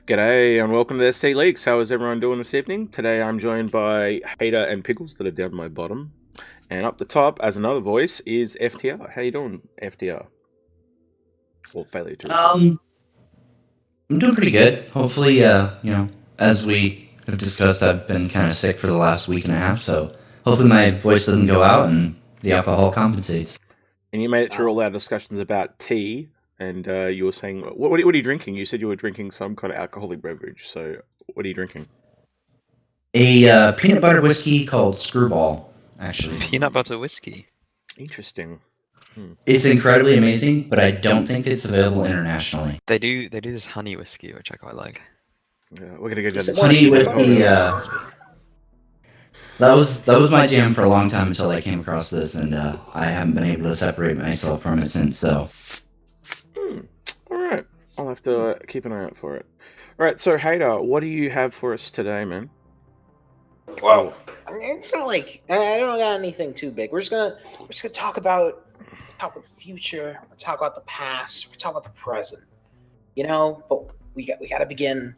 G'day and welcome to the ST Leaks. How is everyone doing this evening? Today I'm joined by Hater and Pickles that are down my bottom. And up the top, as another voice, is FTR. How you doing, FTR? Or Failure to Report. I'm doing pretty good. Hopefully, as we have discussed, I've been kind of sick for the last week and a half, so hopefully my voice doesn't go out and the alcohol compensates. And you made it through all our discussions about tea, and you were saying, what are you drinking? You said you were drinking some kind of alcoholic beverage, so what are you drinking? A peanut butter whiskey called Screwball, actually. Peanut butter whiskey. Interesting. It's incredibly amazing, but I don't think it's available internationally. They do this honey whiskey, which I quite like. Yeah, we're gonna go down this Honey whiskey. That was my jam for a long time until I came across this, and I haven't been able to separate myself from it since. So. Alright, I'll have to keep an eye out for it. Alright, so Hater, what do you have for us today, man? Well, it's not like I don't got anything too big. We're just gonna talk about the future. We're talk about the past. We're talk about the present. But we got to begin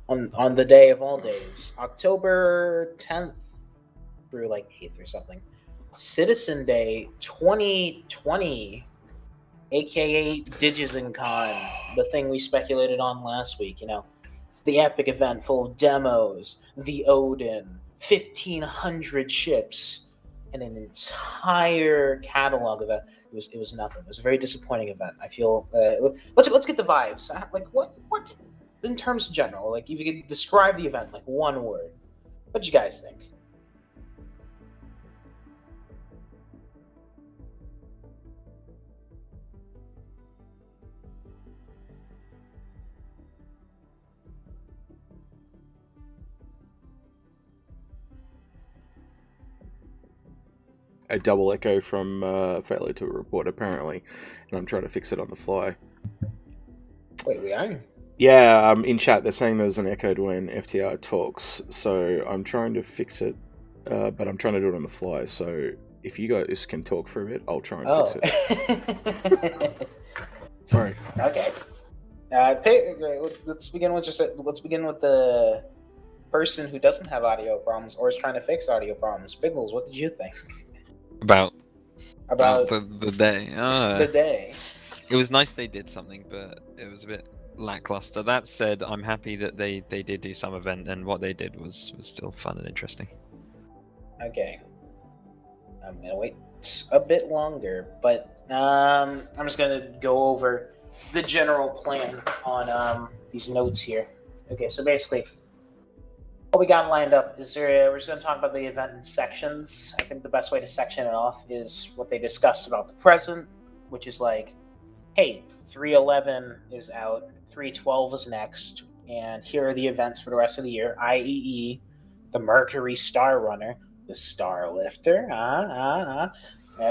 on the day of all days, October 10th through like 8th or something. Citizen Day 2020, aka DigizenCon, the thing we speculated on last week. The epic event full of demos, the Odin, 1,500 ships, and an entire catalog of it. It was nothing. It was a very disappointing event. I feel. Let's get the vibes. Like what in terms of general? Like if you could describe the event like one word, what do you guys think? A double echo from Failure to Report, apparently, and I'm trying to fix it on the fly. Wait, we are? Yeah, in chat they're saying there's an echo when FTR talks, so I'm trying to fix it, but I'm trying to do it on the fly, so if you guys can talk for a bit, I'll try and fix it. Sorry. Okay. Let's begin with the person who doesn't have audio problems or is trying to fix audio problems. Biggles, what did you think? About the day. The day. It was nice they did something, but it was a bit lackluster. That said, I'm happy that they did do some event, and what they did was still fun and interesting. Okay. I'm gonna wait a bit longer, but I'm just gonna go over the general plan on these notes here. Okay, so basically, what we got lined up is we're just going to talk about the event in sections. I think the best way to section it off is what they discussed about the present, which is like, hey, 311 is out, 312 is next, and here are the events for the rest of the year, i.e. the Mercury Star Runner, the Star Lifter,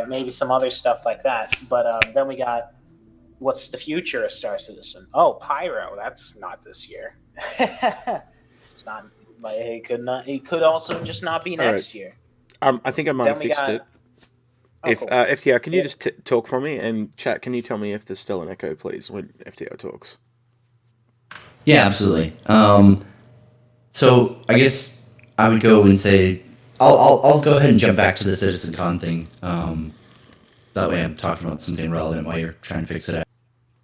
maybe some other stuff like that. But then we got, what's the future of Star Citizen? Oh, Pyro, that's not this year. It's not. But it could also just not be next year. I think I might have fixed it. Cool. FTR, can you just talk for me? And chat, can you tell me if there's still an echo, please, when FTR talks? Yeah, absolutely. So I guess I would go and say I'll go ahead and jump back to the CitizenCon thing. That way I'm talking about something relevant while you're trying to fix it out.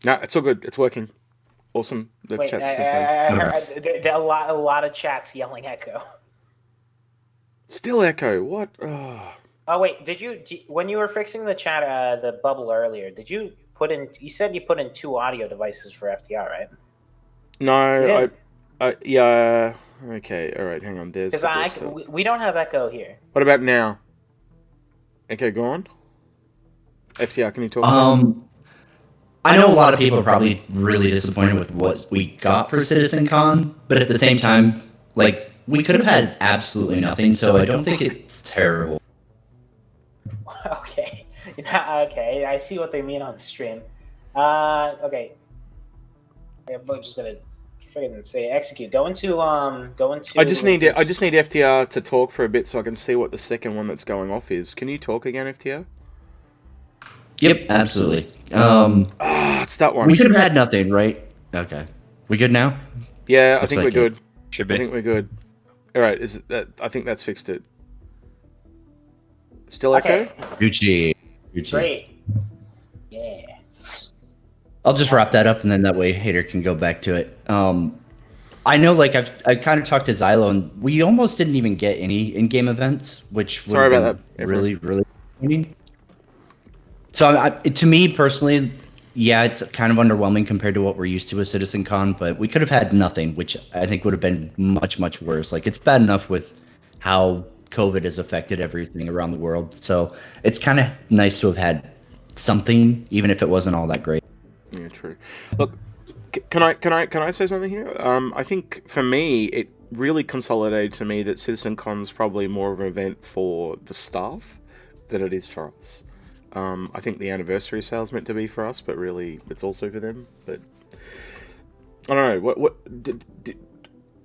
No, it's all good. It's working. Awesome. The chat's confirmed. A lot of chats yelling echo. Still echo. What? Oh wait, when you were fixing the chat, the bubble earlier, did you put in? You said you put in 2 audio devices for FTR, right? No, yeah. Okay, all right. Hang on. There's. Because we don't have echo here. What about now? Echo gone. FTR, can you talk? I know a lot of people are probably really disappointed with what we got for CitizenCon, but at the same time, like, we could have had absolutely nothing, so I don't think it's terrible. Okay. Okay, I see what they mean on stream. Okay. I'm just gonna freaking say execute. Go into. I just need FTR to talk for a bit so I can see what the second one that's going off is. Can you talk again, FTR? Yep, absolutely. It's that one. We could have had nothing, right? Okay. We good now? Yeah, I Looks think like we're it. good. Should I be. think we're good. All right, is that? I think that's fixed it. Still echo? Okay, Gucci. great. Yeah. I'll just wrap that up, and then that way Hater can go back to it. I know, like I kind of talked to Xylo, and we almost didn't even get any in-game events, which would Sorry have about been that, everyone. really, really disappointing. So to me personally, yeah, it's kind of underwhelming compared to what we're used to with CitizenCon, but we could have had nothing, which I think would have been much, much worse. Like, it's bad enough with how COVID has affected everything around the world. So it's kind of nice to have had something, even if it wasn't all that great. Yeah, true. Look, can I say something here? I think for me, it really consolidated to me that CitizenCon's probably more of an event for the staff than it is for us. I think the anniversary sale's meant to be for us, but really, it's also for them. But I don't know.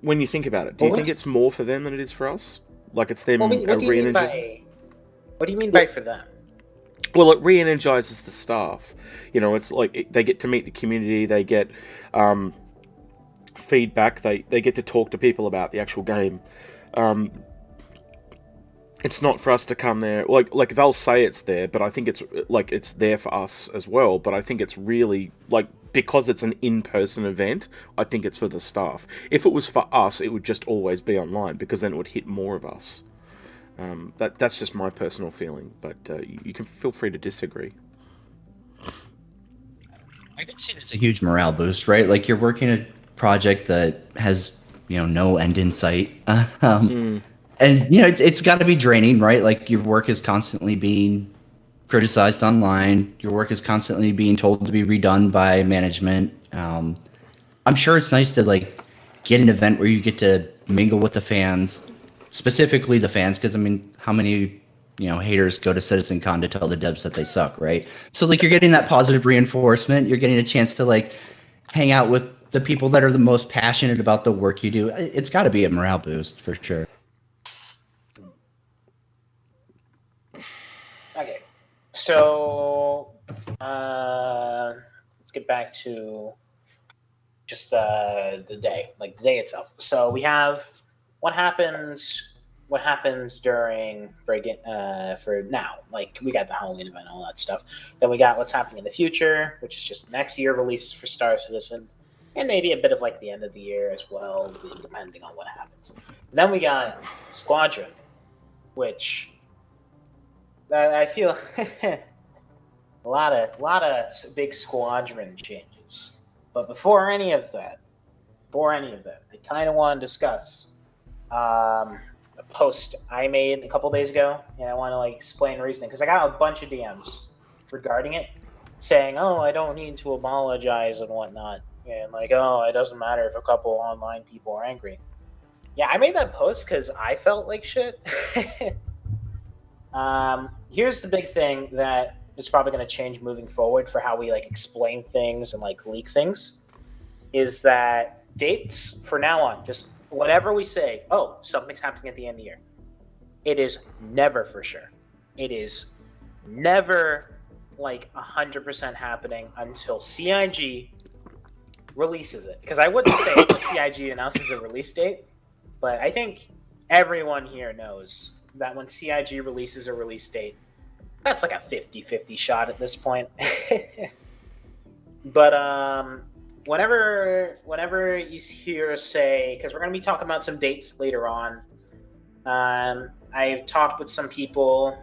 When you think about it, do you think it's more for them than it is for us? Like it's them What do you mean re-energizing? by? What do you mean by for them? Well, it re-energizes the staff. You know, it's like they get to meet the community. They get feedback. They get to talk to people about the actual game. It's not for us to come there. Like they'll say it's there, but I think it's like it's there for us as well. But I think it's really like because it's an in-person event. I think it's for the staff. If it was for us, it would just always be online because then it would hit more of us. That's just my personal feeling, but you can feel free to disagree. I can see it's a huge morale boost, right? Like you're working a project that has, no end in sight. And, it's got to be draining, right? Like your work is constantly being criticized online. Your work is constantly being told to be redone by management. I'm sure it's nice to like get an event where you get to mingle with the fans, specifically the fans, because I mean, how many haters go to CitizenCon to tell the devs that they suck, right? So like you're getting that positive reinforcement. You're getting a chance to like hang out with the people that are the most passionate about the work you do. It's got to be a morale boost for sure. Okay, so let's get back to just the day, like the day itself. So we have what happens during break-in for now. Like we got the Halloween event and all that stuff. Then we got what's happening in the future, which is just next year releases for Star Citizen, and maybe a bit of like the end of the year as well, depending on what happens. Then we got Squadron, which I feel a lot of big Squadron changes. But before any of that, I kind of want to discuss a post I made a couple days ago, and I want to like explain reasoning because I got a bunch of DMs regarding it, saying, "Oh, I don't need to apologize and whatnot," and like, "Oh, it doesn't matter if a couple online people are angry." Yeah, I made that post because I felt like shit. Here's the big thing that is probably going to change moving forward for how we like explain things and like leak things is that dates for now on, just whatever we say, oh, something's happening at the end of the year. It is never for sure. It is never like 100% happening until CIG releases it. Because I wouldn't say until CIG announces a release date, but I think everyone here knows that when CIG releases a release date, that's like a 50-50 shot at this point. But whenever you hear us say, because we're going to be talking about some dates later on, I've talked with some people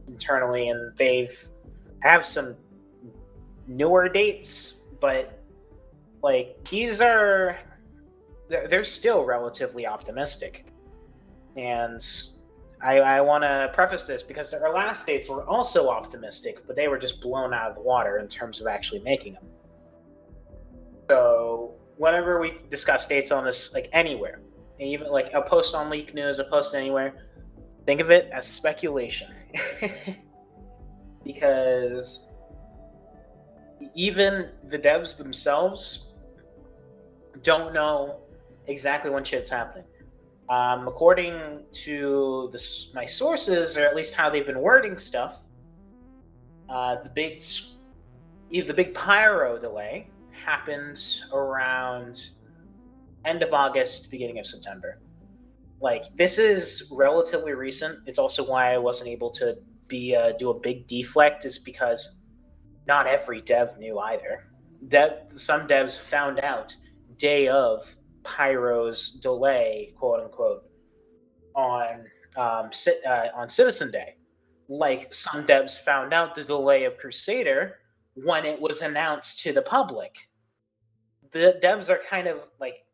internally, and they have some newer dates, but like they're still relatively optimistic. And I want to preface this because our last dates were also optimistic, but they were just blown out of the water in terms of actually making them. So whenever we discuss dates on this, like anywhere, even like a post on Leak News, a post anywhere, think of it as speculation. Because even the devs themselves don't know exactly when shit's happening. According to my sources, or at least how they've been wording stuff, the big Pyro delay happened around end of August, beginning of September. Like, this is relatively recent. It's also why I wasn't able to do a big deflect, is because not every dev knew either. Some devs found out day of Pyro's delay, quote unquote, on Citizen Day. Like, some devs found out the delay of Crusader when it was announced to the public. The devs are kind of like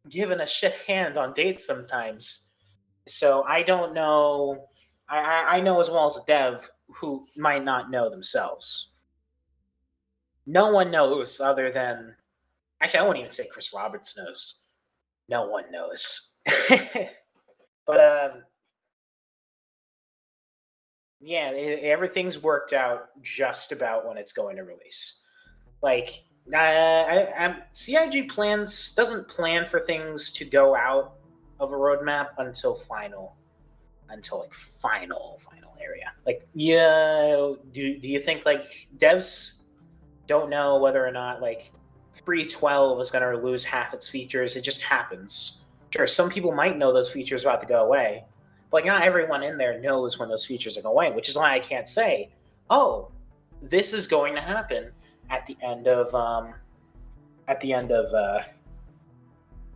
given a shit hand on dates sometimes. So I don't know. I know as well as a dev who might not know themselves. No one knows other than. Actually, I won't even say Chris Roberts knows. No one knows. But yeah, everything's worked out just about when it's going to release. Like, CIG doesn't plan for things to go out of a roadmap until final area. Like, yeah, do you think like devs don't know whether or not like 3.12 is going to lose half its features? It just happens. Sure, some people might know those features are about to go away, but like, not everyone in there knows when those features are going away, which is why I can't say, oh, this is going to happen at the end of the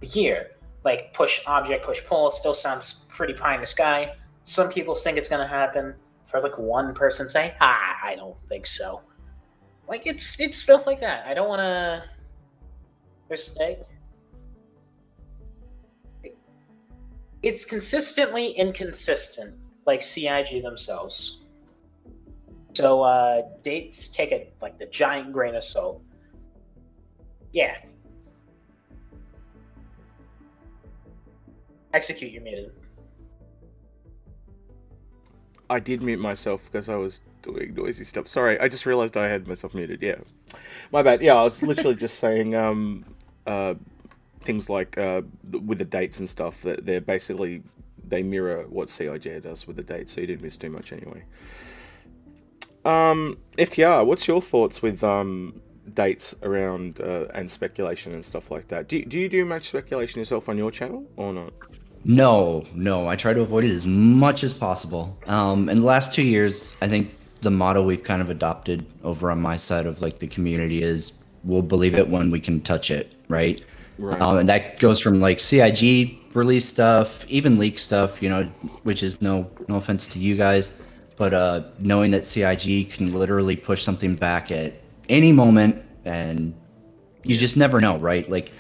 year. Like, push object, push pull still sounds pretty pie in the sky. Some people think it's going to happen. For like one person say, I don't think so. Like, it's stuff like that. I don't want to. It's consistently inconsistent, like CIG themselves. So dates take the giant grain of salt. Yeah. Execute, you're muted. I did mute myself because I was doing noisy stuff. Sorry, I just realized I had myself muted. Yeah, my bad. Yeah, I was literally just saying things like with the dates and stuff, that they mirror what CIG does with the dates, so you didn't miss too much anyway. FTR, what's your thoughts with dates around and speculation and stuff like that? Do you do much speculation yourself on your channel or not? No. I try to avoid it as much as possible. In the last 2 years, I think the motto we've kind of adopted over on my side of like the community is we'll believe it when we can touch it, right? Right. And that goes from like CIG release stuff, even leak stuff, which is no offense to you guys, but knowing that CIG can literally push something back at any moment, and you just never know, right? Like,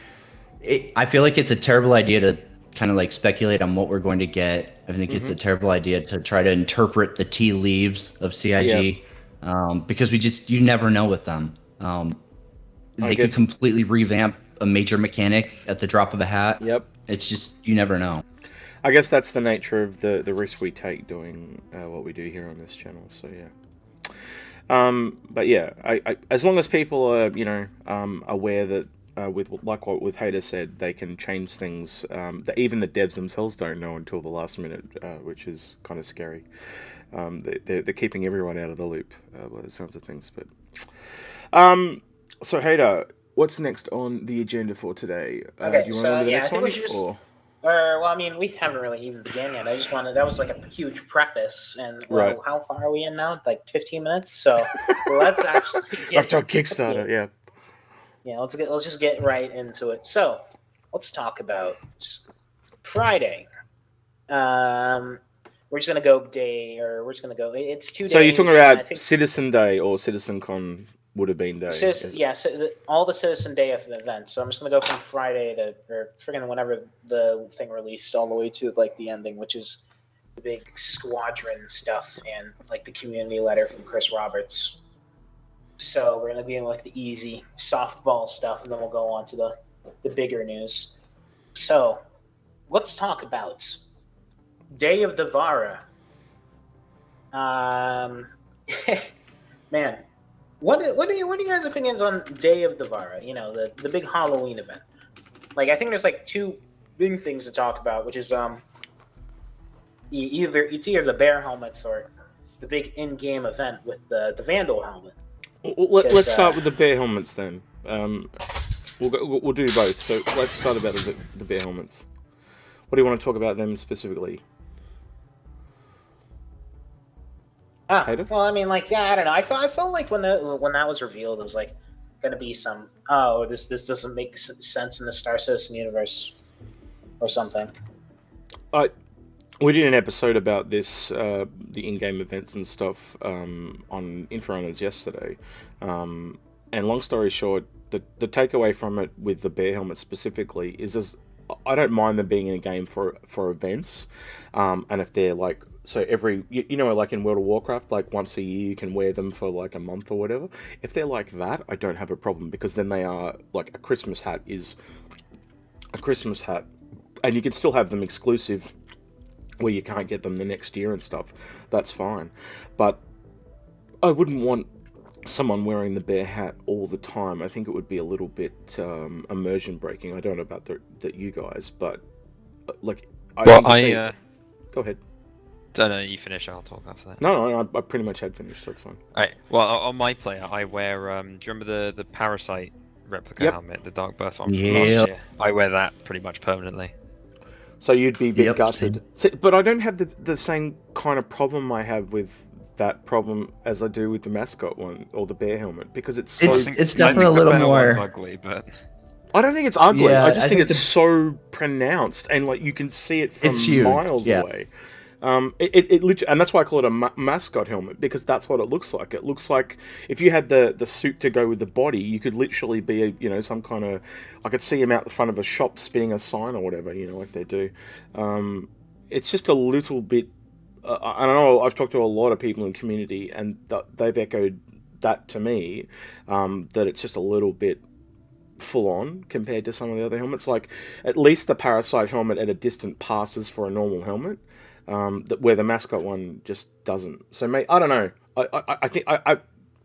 I feel like it's a terrible idea to kind of like speculate on what we're going to get. I think it's a terrible idea to try to interpret the tea leaves of CIG, because you never know with them. They could completely revamp a major mechanic at the drop of a hat. Yep. It's just, you never know. I guess that's the nature of the risk we take doing what we do here on this channel. So yeah. But yeah, I as long as people are aware that with like what with Hater said, they can change things that even the devs themselves don't know until the last minute, which is kind of scary. They're keeping everyone out of the loop by the sounds of things. But so Hater, what's next on the agenda for today? Okay, do you want to go to the next one? we should just, well, I mean, we haven't really even begun yet. I just wanted, that was like a huge preface, and right. How far are we in now? Like 15 minutes. So let's actually get after Kickstarter, yeah. Yeah, let's just get right into it. So let's talk about Friday. We're just gonna go it's 2 days. So you're talking about Citizen Day or CitizenCon would have been day. All the Citizen Day of the events. So I'm just gonna go from Friday or freaking whenever the thing released all the way to like the ending, which is the big squadron stuff and like the community letter from Chris Roberts. So we're gonna be in like the easy softball stuff, and then we'll go on to the bigger news. So let's talk about Day of the Vara. Man, what are you guys' opinions on Day of the Vara? The big Halloween event. Like, I think there's like two big things to talk about, which is either the bear helmets or the big in-game event with the Vandal helmet. Let's start with the bear helmets then. We'll do both. So let's start about the bear helmets. What do you want to talk about them specifically? Well, I mean, like, yeah, I don't know. I felt like when that was revealed, it was like going to be some, this doesn't make sense in the Star Citizen universe or something. We did an episode about this, the in-game events and stuff, on Infrarunners yesterday. And long story short, the takeaway from it with the bear helmet specifically is I don't mind them being in a game for events, and if they're like, so every, like in World of Warcraft, like once a year you can wear them for like a month or whatever. If they're like that, I don't have a problem, because then they are like a Christmas hat is a Christmas hat, and you can still have them exclusive where you can't get them the next year and stuff. That's fine, but I wouldn't want someone wearing the bear hat all the time. I think it would be a little bit immersion breaking. I don't know about that you guys, but like, go ahead. Don't know. You finish. I'll talk after that. No, I pretty much had finished. That's fine. Alright. Well, on my player, I wear. Do you remember the Parasite replica helmet, the Dark Birth one from last year? I wear that pretty much permanently. So you'd be a bit gutted. So, but I don't have the same kind of problem I have with that problem as I do with the mascot one or the bear helmet, because it's so. It's definitely a little more ugly, but I don't think it's ugly. Yeah, I just think it's so pronounced, and like you can see it from miles away. It literally, and that's why I call it a mascot helmet, because that's what it looks like. It looks like if you had the suit to go with the body, you could literally be some kind of. I could see him out the front of a shop spinning a sign or whatever, like they do. It's just a little bit. I don't know. I've talked to a lot of people in the community, and they've echoed that to me. That it's just a little bit full on compared to some of the other helmets. Like at least the Parasite helmet at a distant passes for a normal helmet. Where the mascot one just doesn't. So, mate, I don't know. I think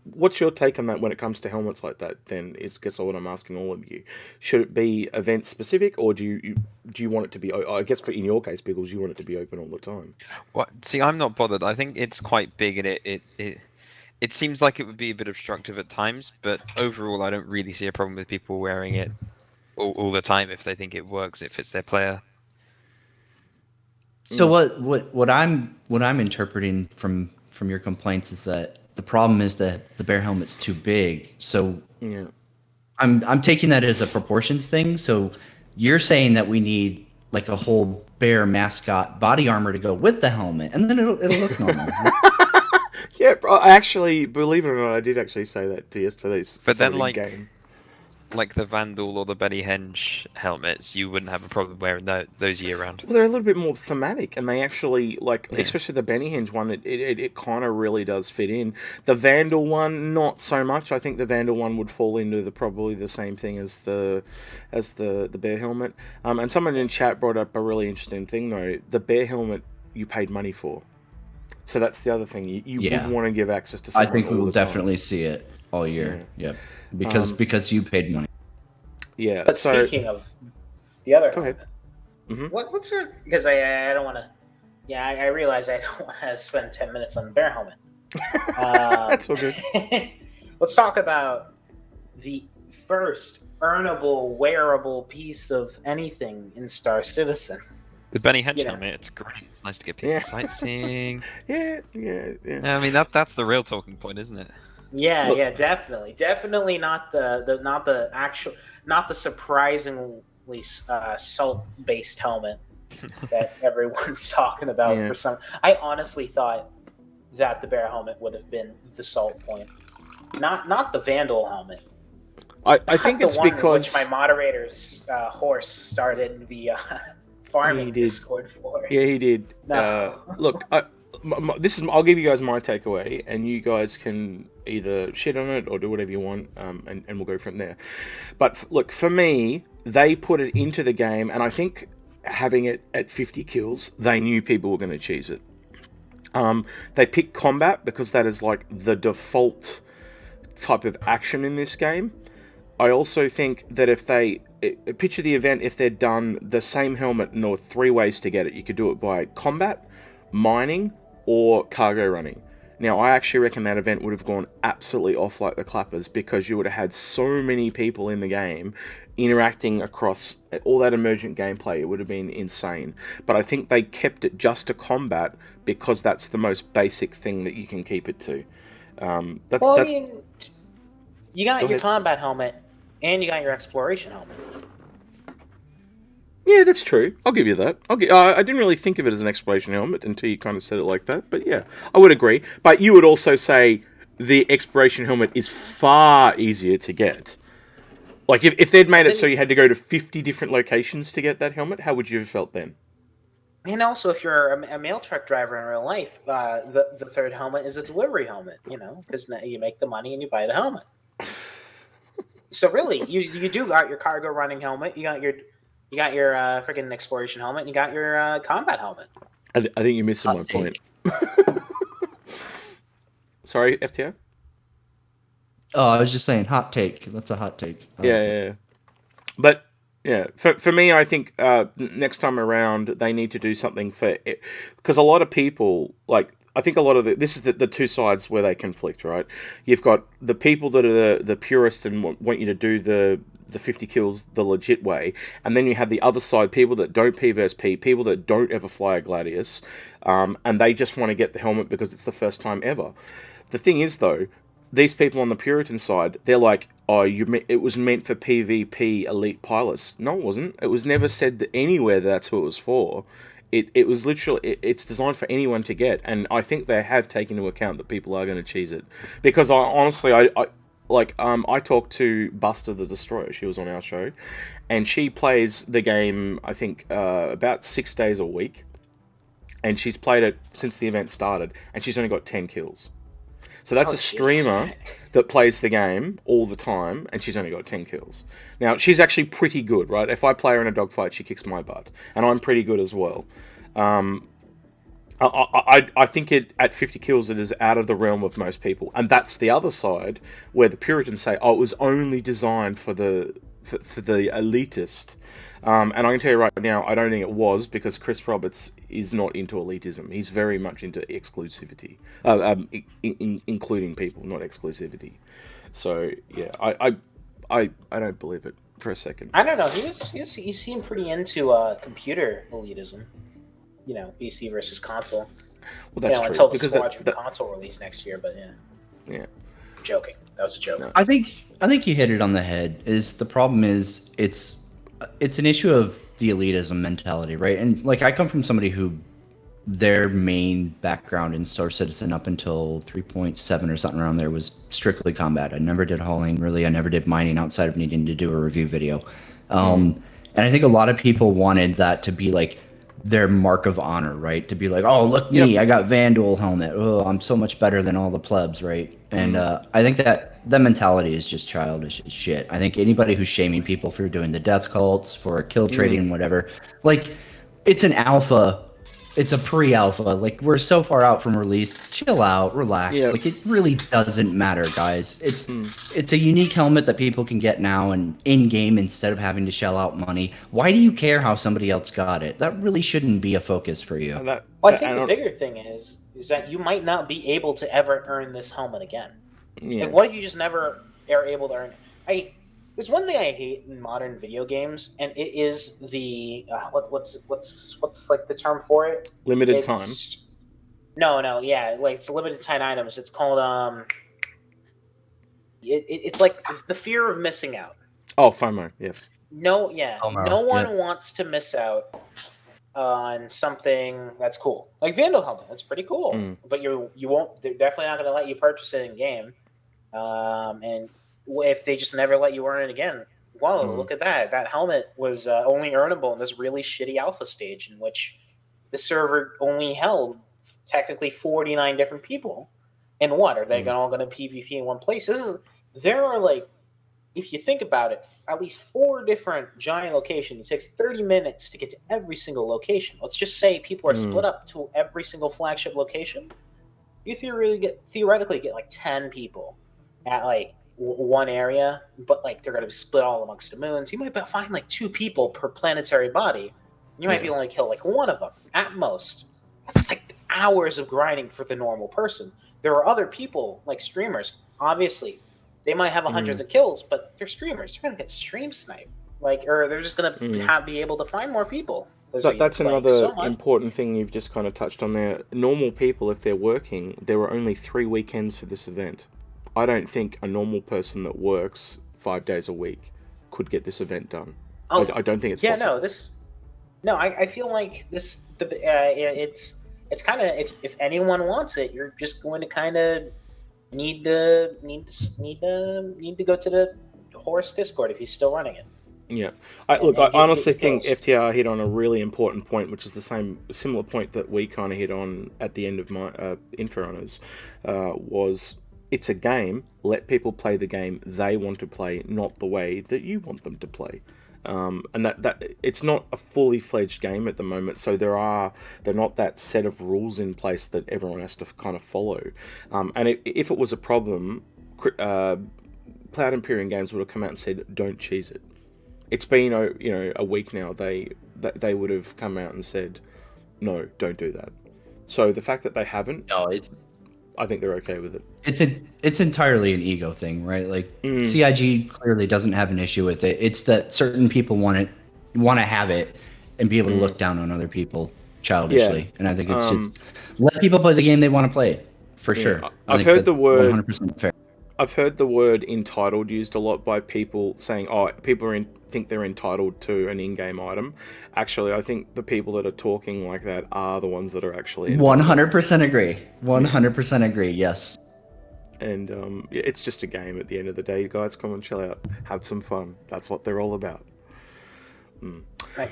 what's your take on that when it comes to helmets like that? Then is guess what I'm asking all of you. Should it be event specific, or do you want it to be? I guess in your case, Biggles, you want it to be open all the time. What? See, I'm not bothered. I think it's quite big, and it seems like it would be a bit obstructive at times. But overall, I don't really see a problem with people wearing it all the time if they think it works, it fits their player. So what I'm interpreting from your complaints is that the problem is that the bear helmet's too big. So yeah, I'm taking that as a proportions thing. So you're saying that we need like a whole bear mascot body armor to go with the helmet, and then it'll look normal. Yeah, I actually, believe it or not, I did actually say that to yesterday's game. Like the Vandal or the Benny Hedgehog helmets, you wouldn't have a problem wearing those year round. Well, they're a little bit more thematic, and they actually, especially the Benny Hedgehog one, it kind of really does fit in. The Vandal one, not so much. I think the Vandal one would fall into probably the same thing as the bear helmet. And someone in chat brought up a really interesting thing, though. The bear helmet, you paid money for. So that's the other thing. You wouldn't want to give access to someone. I think we will definitely see it all year. Yeah. Yep. Because you paid money. Yeah. But speaking of the other, go ahead. Mm-hmm. What's it? Because I don't want to. Yeah, I realize I don't want to spend 10 minutes on the bear helmet. That's all good. Let's talk about the first earnable, wearable piece of anything in Star Citizen. The Benny Hedgehog helmet, it's great. It's nice to get people sightseeing. Yeah. I mean, that's the real talking point, isn't it? Yeah, definitely not the surprisingly salt-based helmet that everyone's talking about for some. I honestly thought that the bear helmet would have been the salt point, not the Vandal helmet. I think it's because which my moderator's horse started the farming Discord for. Yeah, he did. No. Look, I'll give you guys my takeaway, and you guys can either shit on it or do whatever you want, and we'll go from there. But look, for me, they put it into the game, and I think having it at 50 kills, they knew people were going to cheese it. They picked combat because that is like the default type of action in this game. I also think that if they picture the event, if they're done the same helmet, and there were 3 ways to get it. You could do it by combat, mining, or cargo running. Now, I actually reckon that event would have gone absolutely off like the clappers, because you would have had so many people in the game interacting across all that emergent gameplay. It would have been insane. But I think they kept it just to combat, because that's the most basic thing that you can keep it to. I mean, you got Go your ahead. combat helmet, and you got your exploration helmet. Yeah, that's true. I'll give you that. I didn't really think of it as an exploration helmet until you kind of said it like that. But yeah, I would agree. But you would also say the exploration helmet is far easier to get. Like, if they'd made it so you had to go to 50 different locations to get that helmet, how would you have felt then? And also, if you're a mail truck driver in real life, the third helmet is a delivery helmet, because you make the money and you buy the helmet. So really, you do got your cargo running helmet, you got your freaking exploration helmet, and you got your combat helmet. I think you're missing my point. Sorry, FTO? Oh, I was just saying, hot take. That's a hot take. Yeah. But yeah, for me, I think next time around they need to do something for it, because a lot of people, like, I think a lot of this is the two sides where they conflict, right? You've got the people that are the purist and want you to do the 50 kills the legit way, and then you have the other side, people that don't P versus P, people that don't ever fly a Gladius, and they just want to get the helmet because it's the first time ever. The thing is, though, these people on the Puritan side, they're like, oh, it was meant for PvP elite pilots. No, it wasn't. It was never said that anywhere that's who it was for. It was literally, it's designed for anyone to get, and I think they have taken into account that people are going to cheese it. Because I talked to Buster the Destroyer. She was on our show, and she plays the game, I think, about 6 days a week, and she's played it since the event started, and she's only got 10 kills. So that's a streamer that plays the game all the time, and she's only got 10 kills. Now, she's actually pretty good, right? If I play her in a dogfight, she kicks my butt. And I'm pretty good as well. I think at 50 kills, it is out of the realm of most people. And that's the other side, where the Puritans say, oh, it was only designed for the elitist. And I can tell you right now, I don't think it was, because Chris Roberts is not into elitism. He's very much into exclusivity, including people, not exclusivity. So yeah, I don't believe it for a second. I don't know. He seemed pretty into computer elitism. PC versus console. Well, that's true. Until the Squadron console release next year, but yeah. I'm joking. That was a joke. No. I think you hit it on the head. The problem is it's an issue of the elitism mentality, right? And like, I come from somebody who their main background in Star Citizen up until 3.7 or something around there was strictly combat. I never did hauling, really. I never did mining outside of needing to do a review video. And I think a lot of people wanted that to be like their mark of honor, right? To be like, oh, look me, I got Vandal helmet. Oh, I'm so much better than all the plebs, right? And I think that mentality is just childish as shit. I think anybody who's shaming people for doing the death cults, for kill trading, whatever, like, it's an alpha. It's a pre-alpha. Like, we're so far out from release. Chill out, relax. Yeah. Like, it really doesn't matter, guys. It's a unique helmet that people can get now and in-game instead of having to shell out money. Why do you care how somebody else got it? That really shouldn't be a focus for you. I think the bigger thing is that you might not be able to ever earn this helmet again. Yeah. Like, what if you just never are able to earn it? There's one thing I hate in modern video games, and it is the what's like the term for it? Limited time. Like, it's limited time items. It's called it's like the fear of missing out. Oh, FOMO, yes. No one Yeah. wants to miss out on something that's cool. Like Vandal helmet, that's pretty cool. But you won't. They're definitely not going to let you purchase it in game. And if they just never let you earn it again, whoa, look at that. That helmet was only earnable in this really shitty alpha stage, in which the server only held technically 49 different people. And what, are they all going to PvP in one place? There are, like, if you think about it, at least 4 different giant locations. It takes 30 minutes to get to every single location. Let's just say people are split up to every single flagship location. You theoretically get like 10 people at like one area, but like they're going to be split all amongst the moons. You might find like 2 people per planetary body. You might be able to kill like one of them at most. That's like hours of grinding for the normal person. there are other people like streamers. Obviously, they might have hundreds of kills, but they're streamers. They're gonna get stream sniped, or they're just gonna be able to find more people. That's another important thing you've just kind of touched on there. Normal people, if they're working, there are only 3 weekends for this event. I don't think a normal person that works 5 days a week could get this event done. I don't think it's possible. I feel like it's kind of if anyone wants it, you're just going to kind of need to go to the Horse Discord if he's still running it. Yeah, I honestly think FTR hit on a really important point, which is similar point that we kind of hit on at the end of my Infero's, was it's a game. Let people play the game they want to play, not the way that you want them to play. And that it's not a fully fledged game at the moment, so they're not that set of rules in place that everyone has to kind of follow. And if it was a problem, Cloud Imperium Games would have come out and said, "Don't cheese it." It's been a week now. They would have come out and said, "No, don't do that." So the fact that they haven't, I think they're okay with it. It's entirely an ego thing, right? Like CIG clearly doesn't have an issue with it. It's that certain people want to have it and be able to look down on other people childishly. And I think it's just let people play the game they want to play, for sure. I've heard the word 100% fair. I've heard the word entitled used a lot by people saying, people think they're entitled to an in-game item. Actually, I think the people that are talking like that are the ones that are actually entitled. 100% agree. 100% agree, yes. And it's just a game at the end of the day. Guys, come and chill out. Have some fun. That's what they're all about. Right.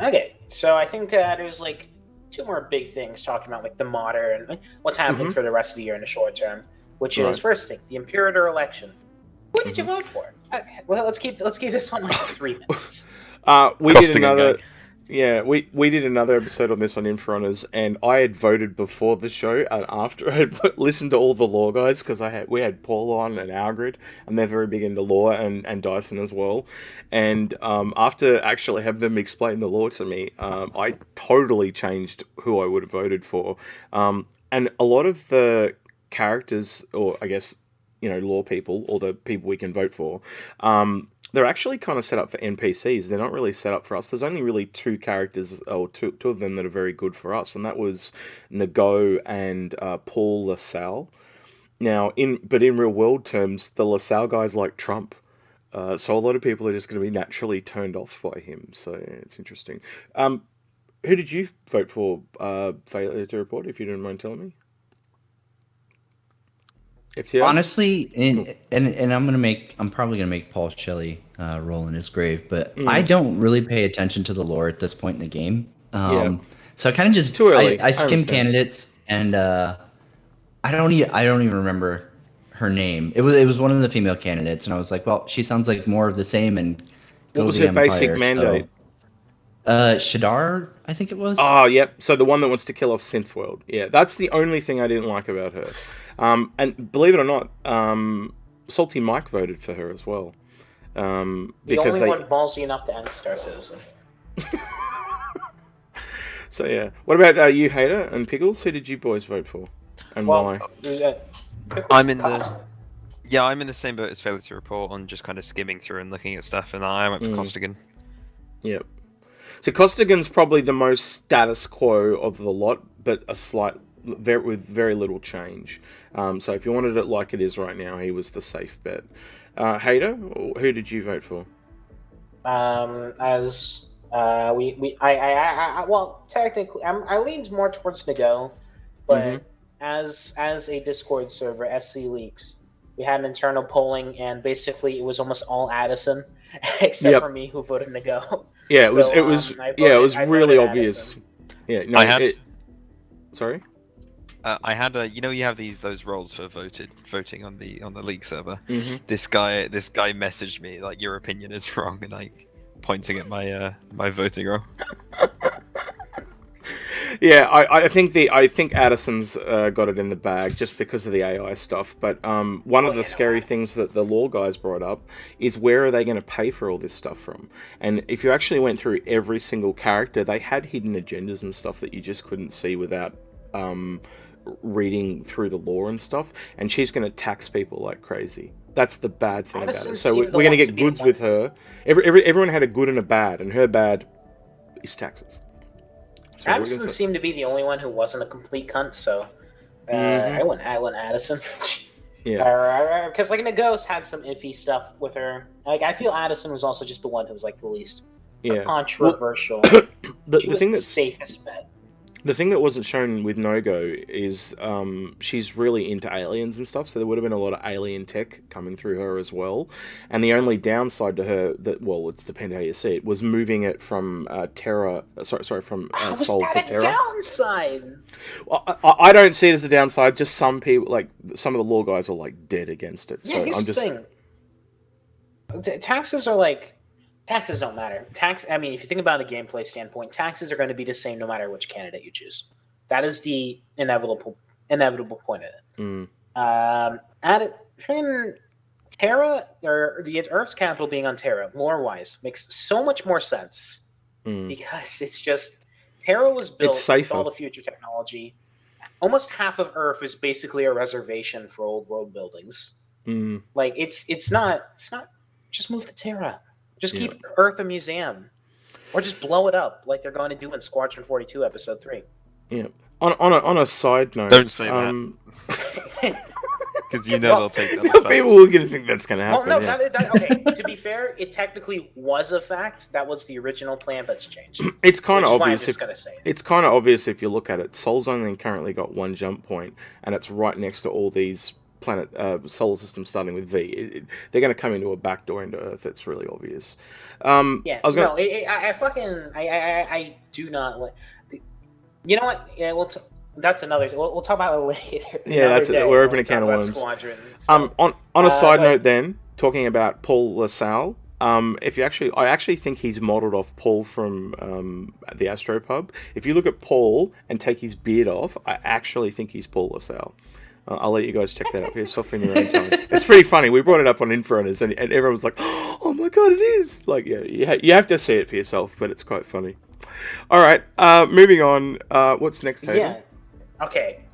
Okay, so I think there's 2 more big things talking about the modern, what's happening for the rest of the year in the short term. Which is first thing, the Imperator Election. Who did you vote for? Well, let's keep this one 3 minutes. We did another. Yeah, we did another episode on this on Infero's, and I had voted before the show and after I had listened to all the lore guys, because we had Paul on and Algrid, and they're very big into lore, and Dyson as well. And after actually having them explain the lore to me, I totally changed who I would have voted for. And a lot of the characters, or I guess, lore people, or the people we can vote for, they're actually kind of set up for NPCs. They're not really set up for us. There's only really 2 characters, or two of them that are very good for us, and that was Nago and Paul LaSalle. Now, in real world terms, the LaSalle guy's like Trump. So a lot of people are just going to be naturally turned off by him. So it's interesting. Who did you vote for, FailureToReport, if you don't mind telling me? FTR? Honestly, and I'm probably gonna make Paul Shelley roll in his grave, but I don't really pay attention to the lore at this point in the game. So I kind of just too early. I skim candidates, and I don't even remember her name. It was one of the female candidates, and I was like, well, she sounds like more of the same. And what was her basic mandate? Shadar, I think it was. Oh, yep. So the one that wants to kill off Synthworld. Yeah, that's the only thing I didn't like about her. And believe it or not, Salty Mike voted for her as well. The only one ballsy enough to end Star Citizen. So yeah, what about you, Hater and Pickles? Who did you boys vote for, and why? I'm in the same boat as FailureToReport on just kind of skimming through and looking at stuff, and I went for Costigan. Yep. So Costigan's probably the most status quo of the lot, but with very little change. So if you wanted it like it is right now, he was the safe bet. Hater, who did you vote for? Well, technically, I leaned more towards Nago, but as a Discord server, SC Leaks, we had an internal polling, and basically it was almost all Addison, except for me, who voted Nago. Yeah, it was really obvious. Addison. Yeah, no, sorry. I had you have those roles for voting on the League server. This guy messaged me like, your opinion is wrong, and like pointing at my my voting role. Yeah, I think Addison's got it in the bag just because of the AI stuff. But one of the scary things that the lore guys brought up is, where are they going to pay for all this stuff from? And if you actually went through every single character, they had hidden agendas and stuff that you just couldn't see without reading through the law and stuff, and she's going to tax people like crazy. That's the bad thing about Addison it. So seemed we're going to the one get to be goods the with her. Everyone had a good and a bad, and her bad is taxes. So Addison seemed to be the only one who wasn't a complete cunt, so I went Addison. Yeah. Because like the Ghost had some iffy stuff with her. Like I feel Addison was also just the one who was like the least controversial. The she was thing the that's safest bet. The thing that wasn't shown with No-Go is she's really into aliens and stuff, so there would have been a lot of alien tech coming through her as well. And the only downside to her, it's depending how you see it, was moving it from Terra, from Soul to Terra. Downside? Well, I don't see it as a downside, just some people, like, some of the law guys are, like, dead against it. Yeah, so here's I'm just... the thing. Taxes are like... Taxes don't matter. I mean, if you think about a gameplay standpoint, taxes are going to be the same no matter which candidate you choose. That is the inevitable point of it. Terra, or the Earth's capital being on Terra, lore-wise, makes so much more sense because it's just Terra was built with all the future technology. Almost half of Earth is basically a reservation for old world buildings. Like it's not. Just move to Terra. Just keep Earth a museum, or just blow it up like they're going to do in Squadron 42, Episode 3. Yeah. On a side note, don't say that because they'll take that. People are going to think that's going to happen. Well, no, okay. To be fair, it technically was a fact. That was the original plan, but it's changed. It's kind of obvious. It's kind of obvious if you look at it. Sol's only currently got one jump point, and it's right next to all these solar systems starting with V. They're going to come into a backdoor into Earth. It's really obvious. I do not. You know what? Yeah, that's another. We'll talk about it later. Yeah, that's it. We're opening a can of worms. On a side note, then talking about Paul LaSalle. I actually think he's modelled off Paul from the Astropub. If you look at Paul and take his beard off, I actually think he's Paul LaSalle. I'll let you guys check that out for yourself in your own time. It's pretty funny. We brought it up on Infrunners, and everyone was like, "Oh my god, it is!" Like, yeah, you have to see it for yourself, but it's quite funny. All right, moving on. What's next, Hayden? Yeah. Okay.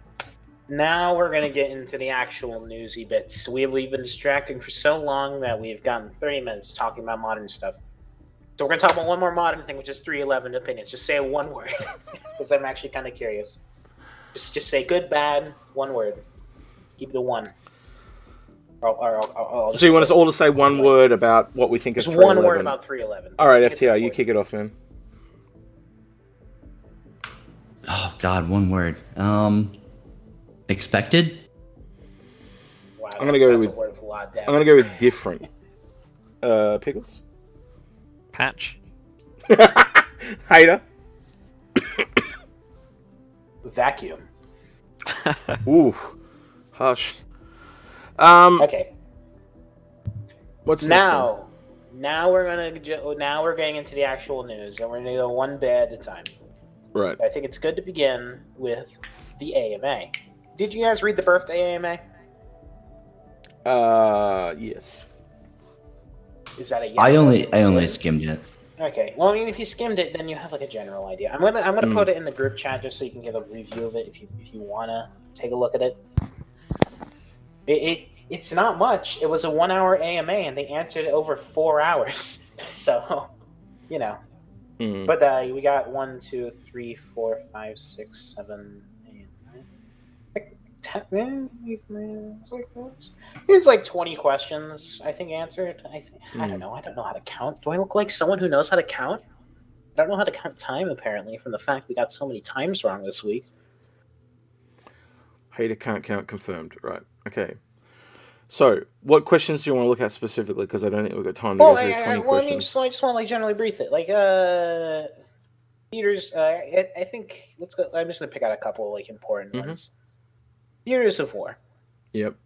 Now we're gonna get into the actual newsy bits. We've been distracting for so long that we've gotten 30 minutes talking about modern stuff. So we're gonna talk about one more modern thing, which is 311 opinions. Just say one word, because I'm actually kind of curious. Just say good, bad, one word. Keep it a one. So you want us all to say one word about what we think of 311? One word about 311. All right, FTR, you kick it off, man. Oh God, one word. Expected. Wow, I'm gonna go with different. Pickles. Patch. Hater. Vacuum. Ooh, hush. Okay. What's now? Now we're getting into the actual news, and we're gonna go one bit at a time. Right. I think it's good to begin with the AMA. Did you guys read the birthday AMA? Yes. Is that a yes? I only skimmed it. Okay. Well, I mean, if you skimmed it, then you have like a general idea. I'm gonna put it in the group chat just so you can get a review of it if you wanna take a look at it. It's not much. It was a 1 hour AMA, and they answered it over 4 hours. So, you know. But we got 1, 2, 3, 4, 5, 6, 7, 8, 9, 10. It's like 20 questions, I think, answered. I don't know. I don't know how to count. Do I look like someone who knows how to count? I don't know how to count time, apparently, from the fact we got so many times wrong this week. Hater can't count confirmed. Right. Okay. So, what questions do you want to look at specifically? Because I don't think we've got time to go through 20 questions. I just want to like generally brief it. Like, theaters. I think let's go. I'm just gonna pick out a couple like important ones. Theaters of War. Yep.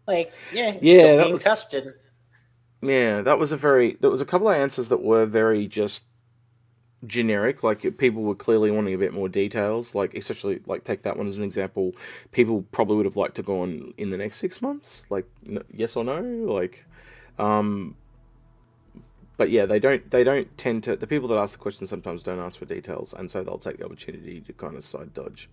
Like, still being tested. Yeah, there was a couple of answers that were very just generic. Like, people were clearly wanting a bit more details. Like, especially, like, take that one as an example. People probably would have liked to go on in the next 6 months. Like, yes or no. Like, but yeah, they don't tend to. The people that ask the questions sometimes don't ask for details, and so they'll take the opportunity to kind of side dodge.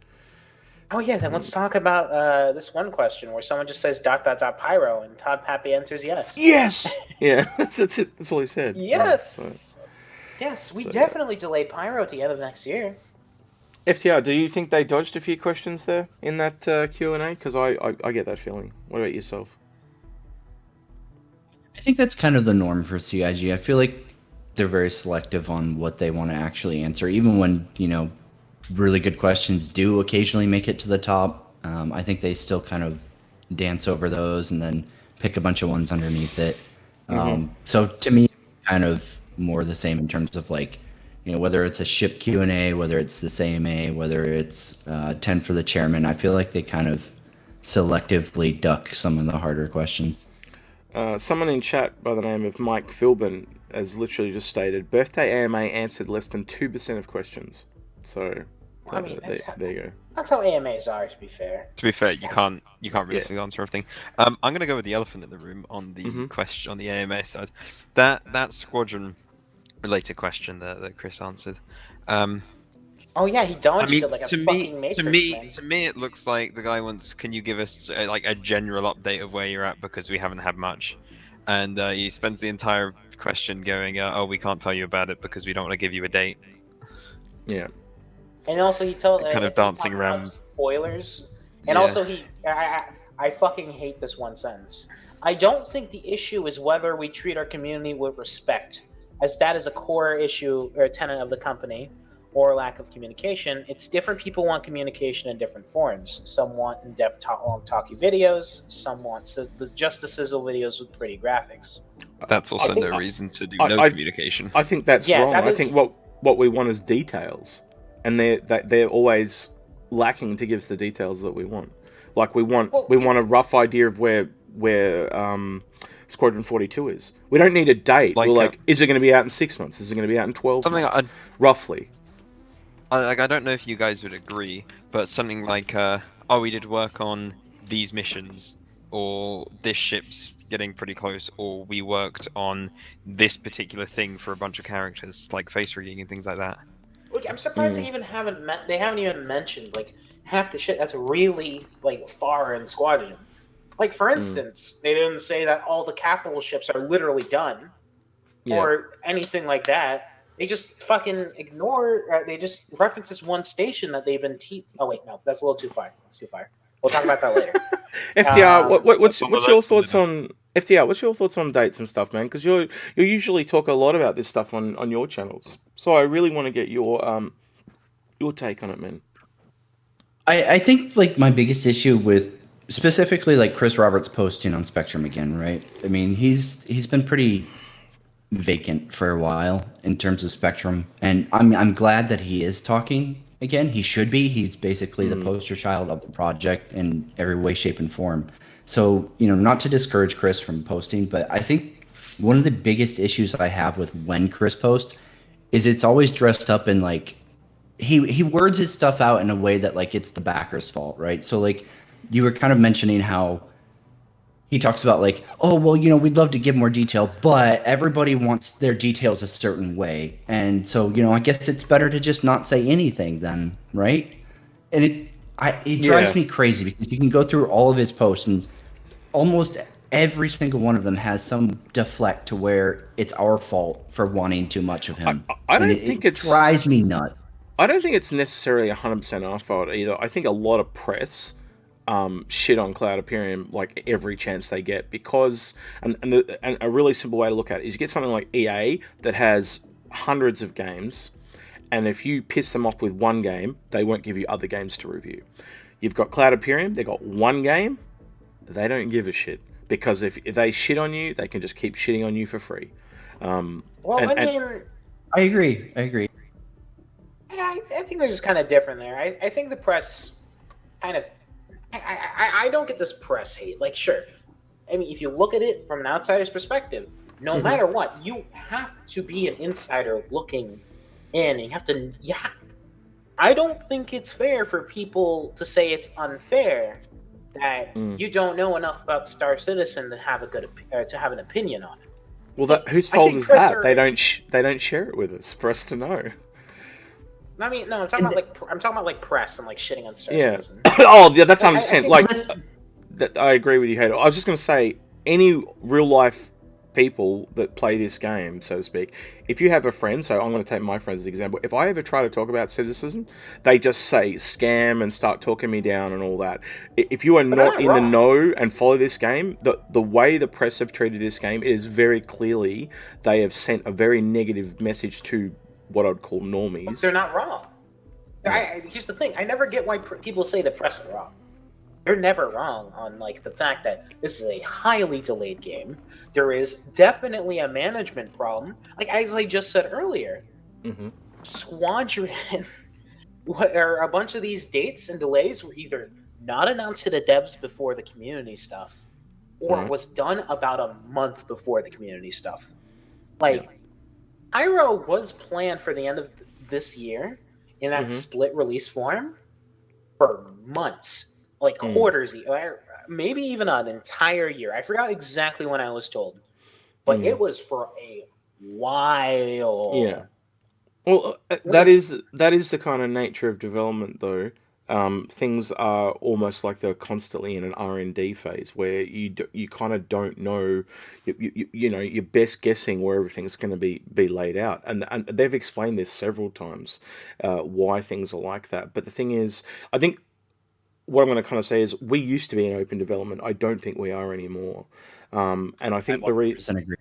Oh yeah, then let's talk about this one question where someone just says ... pyro and Todd Pappy answers yes. Yes. Yeah, that's it. That's all he said. Yes. Yes, we definitely delayed pyro to the end of next year. FTR, do you think they dodged a few questions there in that Q&A? Because I get that feeling. What about yourself? I think that's kind of the norm for CIG. I feel like they're very selective on what they want to actually answer, even when, really good questions do occasionally make it to the top. I think they still kind of dance over those and then pick a bunch of ones underneath it. So to me, kind of more the same in terms of like, whether it's a ship Q&A, whether it's the AMA, whether it's 10 for the chairman. I feel like they kind of selectively duck some of the harder questions. Someone in chat by the name of Mike Philbin has literally just stated, birthday AMA answered less than 2% of questions. So, I mean, there you go. That's how AMAs are, to be fair. To be fair, you can't really answer everything. I'm gonna go with the elephant in the room on the question on the AMA side. That squadron related question that Chris answered. Oh yeah, he dodged it like a to fucking Matrix, man. To me, it looks like the guy wants. Can you give us like a general update of where you're at because we haven't had much, and he spends the entire question going, "Oh, we can't tell you about it because we don't want to give you a date." Yeah. And also, he told kind of dancing around spoilers. And also, I fucking hate this one sentence. I don't think the issue is whether we treat our community with respect, as that is a core issue or a tenet of the company, or lack of communication. It's different people want communication in different forms. Some want in-depth, long, talky videos. Some want just the sizzle videos with pretty graphics. That's also no reason to do no communication. I think that's wrong. I think what we want is details, and they're always lacking to give us the details that we want. Like we want a rough idea of where Squadron 42 is. We don't need a date. We're like, is it going to be out in 6 months? Is it going to be out in 12 months? Roughly. I don't know if you guys would agree, but something like, we did work on these missions, or this ship's getting pretty close, or we worked on this particular thing for a bunch of characters, like face rigging and things like that. Look, I'm surprised they haven't even mentioned like half the shit that's really like far in Squadron. Like for instance, they didn't say that all the capital ships are literally done, or anything like that. They just fucking ignore. They just reference this one station that they've been. Oh wait, no, that's a little too far. That's too far. We'll talk about that later. FTR, what's your thoughts on FTR? What's your thoughts on dates and stuff, man? Because you usually talk a lot about this stuff on your channels. So I really want to get your take on it, man. I think like my biggest issue with specifically like Chris Roberts posting on Spectrum again, right? I mean, he's been pretty vacant for a while in terms of Spectrum, and I'm glad that he is talking again. He should be. He's basically the poster child of the project in every way, shape, and form. So, not to discourage Chris from posting, but I think one of the biggest issues I have with when Chris posts is it's always dressed up in like he words his stuff out in a way that like it's the backer's fault, right? So like you were kind of mentioning how he talks about like, oh, well, we'd love to give more detail, but everybody wants their details a certain way. And so, I guess it's better to just not say anything then, right? And it drives me crazy because you can go through all of his posts and almost every single one of them has some deflect to where it's our fault for wanting too much of him. I don't think it drives me nuts. I don't think it's necessarily 100% our fault either. I think a lot of press shit on Cloud Imperium like every chance they get because and a really simple way to look at it is you get something like EA that has hundreds of games, and if you piss them off with one game, they won't give you other games to review. You've got Cloud Imperium, they got one game, they don't give a shit because if they shit on you, they can just keep shitting on you for free. I agree. I think they're just kind of different there. I think the press kind of. I don't get this press hate. Like, sure. I mean, if you look at it from an outsider's perspective, no matter what, you have to be an insider looking in. And you have to. Yeah. I don't think it's fair for people to say it's unfair that you don't know enough about Star Citizen to have to have an opinion on it. Well, whose fault is that? They don't share it with us for us to know. I mean, no, I'm talking about like press and like shitting on Star Yeah. Citizen. Oh, yeah, that's what I'm I saying. think Like, that I agree with you, Hader. I was just going to say, any real life people that play this game, so to speak, if you have a friend, so I'm going to take my friend as an example, if I ever try to talk about Citizen, they just say scam and start talking me down and all that. If you are But they're not not in the wrong. know and follow this game, the way the press have treated this game, it is very clearly they have sent a very negative message to what I'd call normies. They're not wrong. Yeah. Here's the thing: I never get why people say the press are wrong. They're never wrong on like the fact that this is a highly delayed game. There is definitely a management problem. Like as I just said earlier, Mm-hmm. Squadron, or a bunch of these dates and delays were either not announced to the devs before the community stuff, or Right. was done about a month before the community stuff. Like, Pyro was planned for the end of this year in that split release form for months, like quarters, or maybe even an entire year. I forgot exactly when I was told, but it was for a while. Yeah. Well, that is the kind of nature of development, though. Things are almost like they're constantly in an R&D phase where you kind of don't know, you know, you're best guessing where everything's going to be laid out, and they've explained this several times, why things are like that. But the thing is, I think what I'm going to kind of say is we used to be in open development. I don't think we are anymore, and I think I 100% agree.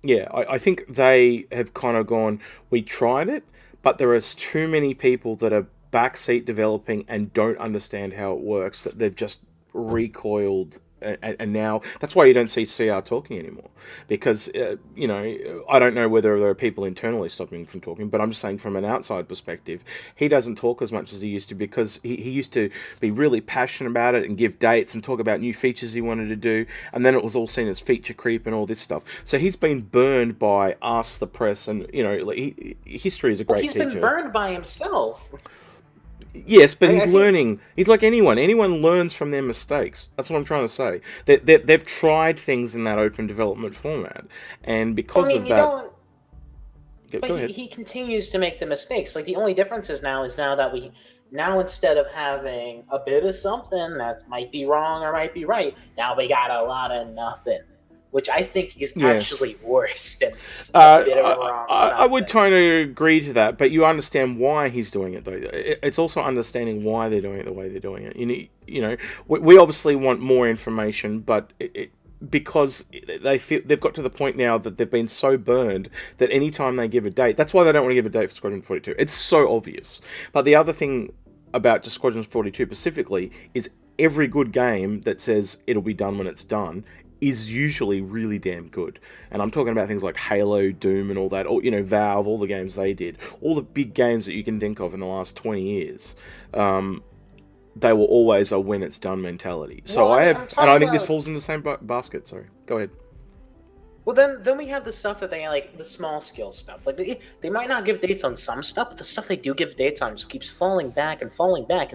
yeah, I think they have kind of gone, we tried it, but there is too many people that are backseat developing and don't understand how it works that they've just recoiled. And now that's why you don't see CR talking anymore, because you know, I don't know whether there are people internally stopping him from talking, but I'm just saying from an outside perspective, he doesn't talk as much as he used to, because he used to be really passionate about it and give dates and talk about new features he wanted to do, and then it was all seen as feature creep and all this stuff. So he's been burned by us, the press, and you know, history is a great teacher. He's been burned by himself. Yes, but he's learning. He's like anyone. Anyone learns from their mistakes. That's what I'm trying to say. They've tried things in that open development format, and because of that, go ahead. He continues to make the mistakes. Like the only difference is now that now instead of having a bit of something that might be wrong or might be right, now we got a lot of nothing, which I think is actually worse than a bit of wrong. I would kind of agree to that, but you understand why he's doing it, though. It's also understanding why they're doing it the way they're doing it. You know, we obviously want more information, but because they've got to the point now that they've been so burned that anytime they give a date, that's why they don't want to give a date for Squadron 42. It's so obvious. But the other thing about just Squadron 42 specifically is every good game that says it'll be done when it's done is usually really damn good. And I'm talking about things like Halo, Doom, and all that, or, you know, Valve, all the games they did, all the big games that you can think of in the last 20 years. They were always a when it's done mentality. So well, I think this falls in the same basket. Sorry, go ahead. Well, then we have the stuff that they like, the small scale stuff. Like they might not give dates on some stuff, but the stuff they do give dates on just keeps falling back, and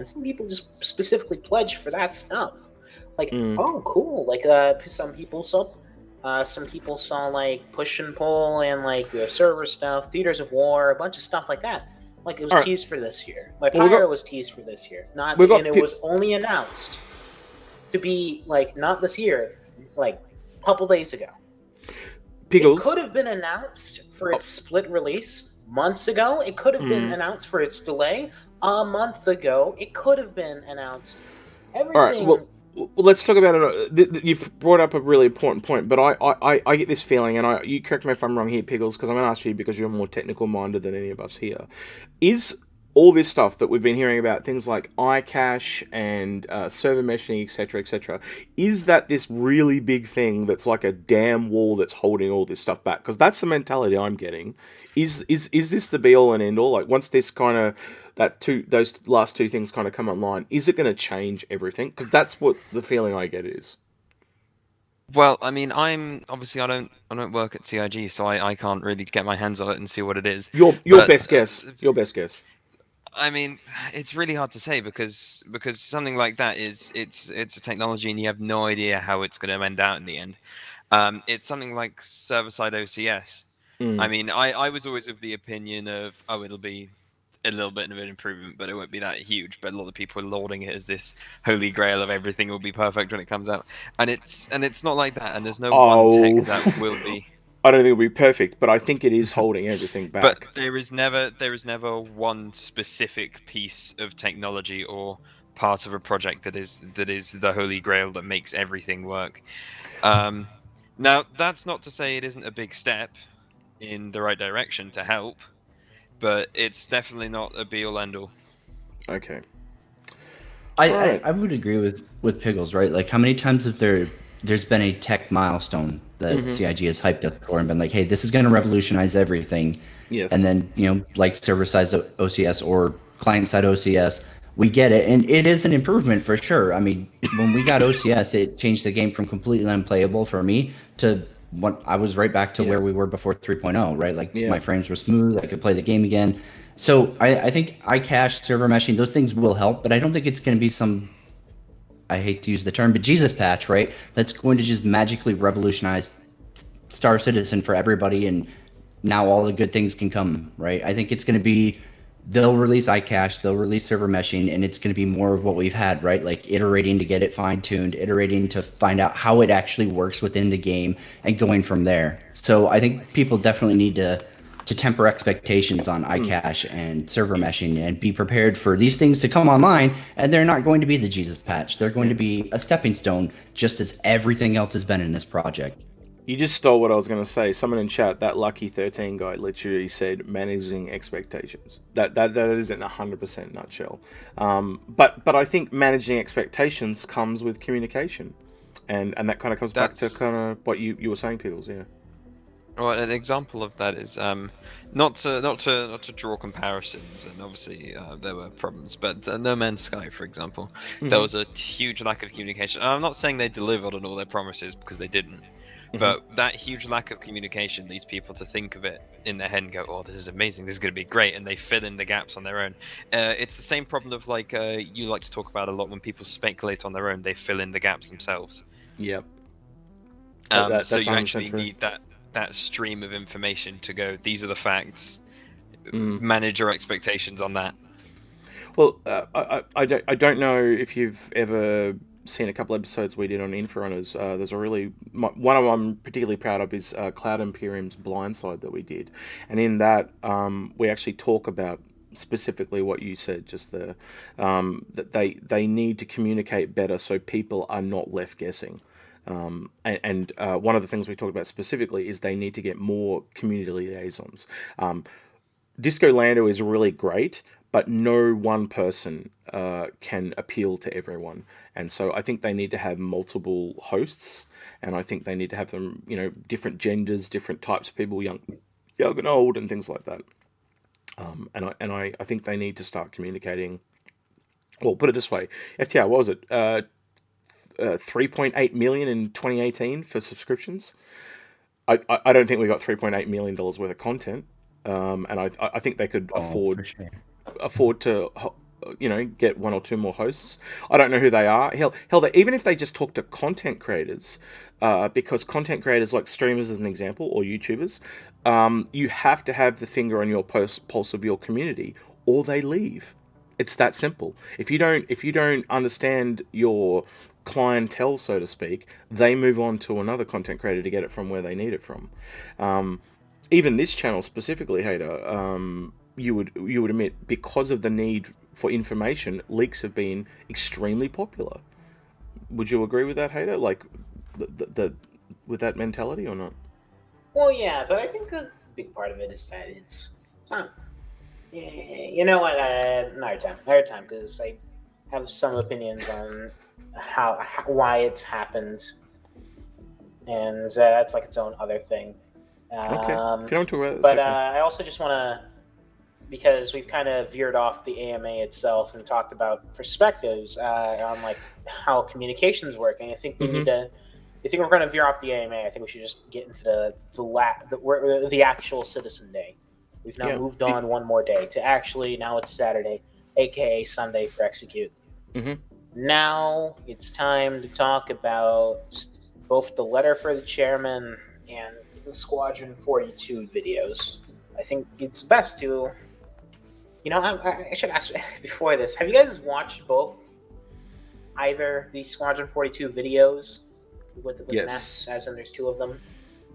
some people just specifically pledge for that stuff. Like, oh, cool. Like, some people saw like push and pull and like server stuff, theaters of war, a bunch of stuff like that. Like, it was teased for this year. Like, Pyro was teased for this year. It was only announced to be, like, not this year, like, a couple days ago. Pickles. It could have been announced for its split release months ago. It could have been announced for its delay a month ago. It could have been announced. Everything... All right, well, let's talk about it. You've brought up a really important point, but I get this feeling, and you correct me if I'm wrong here, Pickles, because I'm going to ask you because you're more technical minded than any of us here. Is all this stuff that we've been hearing about, things like iCache and server meshing, etc., is that this really big thing that's like a damn wall that's holding all this stuff back? Because that's the mentality I'm getting. Is this the be all and end all? Like, once this kind of those last two things kind of come online, is it going to change everything? Because that's what the feeling I get is. Well, I mean, I don't work at CIG, so I can't really get my hands on it and see what it is. Your best guess. Your best guess. I mean, it's really hard to say because something like that it's a technology and you have no idea how it's going to end out in the end. It's something like server-side OCS. I mean, I was always of the opinion of, it'll be a little bit of an improvement, but it won't be that huge. But a lot of people are lauding it as this holy grail of everything will be perfect when it comes out, and it's not like that. And there's no one tech that will be. I don't think it'll be perfect, but I think it is holding everything back. But there is never one specific piece of technology or part of a project that is the holy grail that makes everything work. Now, that's not to say it isn't a big step in the right direction to help, but it's definitely not a be-all end-all. Okay. I would agree with Pickles, right? Like, how many times have there's been a tech milestone that CIG has hyped up for and been like, hey, this is going to revolutionize everything. Yes. And then, like server-side OCS or client-side OCS, we get it. And it is an improvement for sure. I mean, when we got OCS, it changed the game from completely unplayable for me to what I was right back to where we were before 3.0, right? Like, my frames were smooth. I could play the game again. So I think iCache, server meshing, those things will help, but I don't think it's going to be some, I hate to use the term, but Jesus patch, right? That's going to just magically revolutionize Star Citizen for everybody, and now all the good things can come, right? I think it's going to be, they'll release iCache, they'll release server meshing, and it's going to be more of what we've had, right? Like iterating to get it fine-tuned, iterating to find out how it actually works within the game, and going from there. So I think people definitely need to temper expectations on iCache and server meshing and be prepared for these things to come online, and they're not going to be the Jesus patch. They're going to be a stepping stone, just as everything else has been in this project. You just stole what I was going to say. Someone in chat, that Lucky 13 guy, literally said managing expectations. That is in 100% nutshell. But I think managing expectations comes with communication, and that kind of comes back to kind of what you were saying, Pickles. Yeah. Well, an example of that is not to draw comparisons, and obviously there were problems, but No Man's Sky, for example, there was a huge lack of communication. And I'm not saying they delivered on all their promises, because they didn't, but that huge lack of communication leads people to think of it in their head and go, "Oh, this is amazing, this is going to be great," and they fill in the gaps on their own. It's the same problem of like you like to talk about a lot when people speculate on their own, they fill in the gaps themselves. Yep. So you actually need that stream of information to go, these are the facts, manage your expectations on that. Well, I don't know if you've ever seen a couple episodes we did on Inforunners. There's a really, one I'm particularly proud of is Cloud Imperium's Blindside that we did, and in that we actually talk about specifically what you said just there, that they need to communicate better so people are not left guessing. And one of the things we talked about specifically is they need to get more community liaisons. Disco Lando is really great, but no one person can appeal to everyone. And so I think they need to have multiple hosts, and I think they need to have them, different genders, different types of people, young and old, and things like that. And I think they need to start communicating. Well, put it this way, FTR, what was it? 3.8 million in 2018 for subscriptions. I don't think we got $3.8 million worth of content, and I think they could afford to get one or two more hosts. I don't know who they are. Hell, even if they just talk to content creators, because content creators like streamers as an example, or YouTubers, you have to have the finger on your pulse of your community, or they leave. It's that simple. If you don't understand your clientele, so to speak, they move on to another content creator to get it from where they need it from. Even this channel specifically, Hater, you would admit, because of the need for information, leaks have been extremely popular. Would you agree with that, Hater? Like, with that mentality or not? Well, yeah, but I think a big part of it is that it's not. You know what? Another time, because I have some opinions on why it's happened, and that's like its own other thing. Okay. If you don't talk about it, but okay. I also just want to, because we've kind of veered off the AMA itself and talked about perspectives on like how communications work, and I think we need to. I think we're going to veer off the AMA. I think we should just get into the actual Citizen Day. We've now moved on one more day to actually, now it's Saturday, aka Sunday for Execute. Now it's time to talk about both the letter for the chairman and the Squadron 42 videos. I think it's best to I should ask before this. Have you guys watched either the Squadron 42 videos with Yes. Ness, as in there's two of them,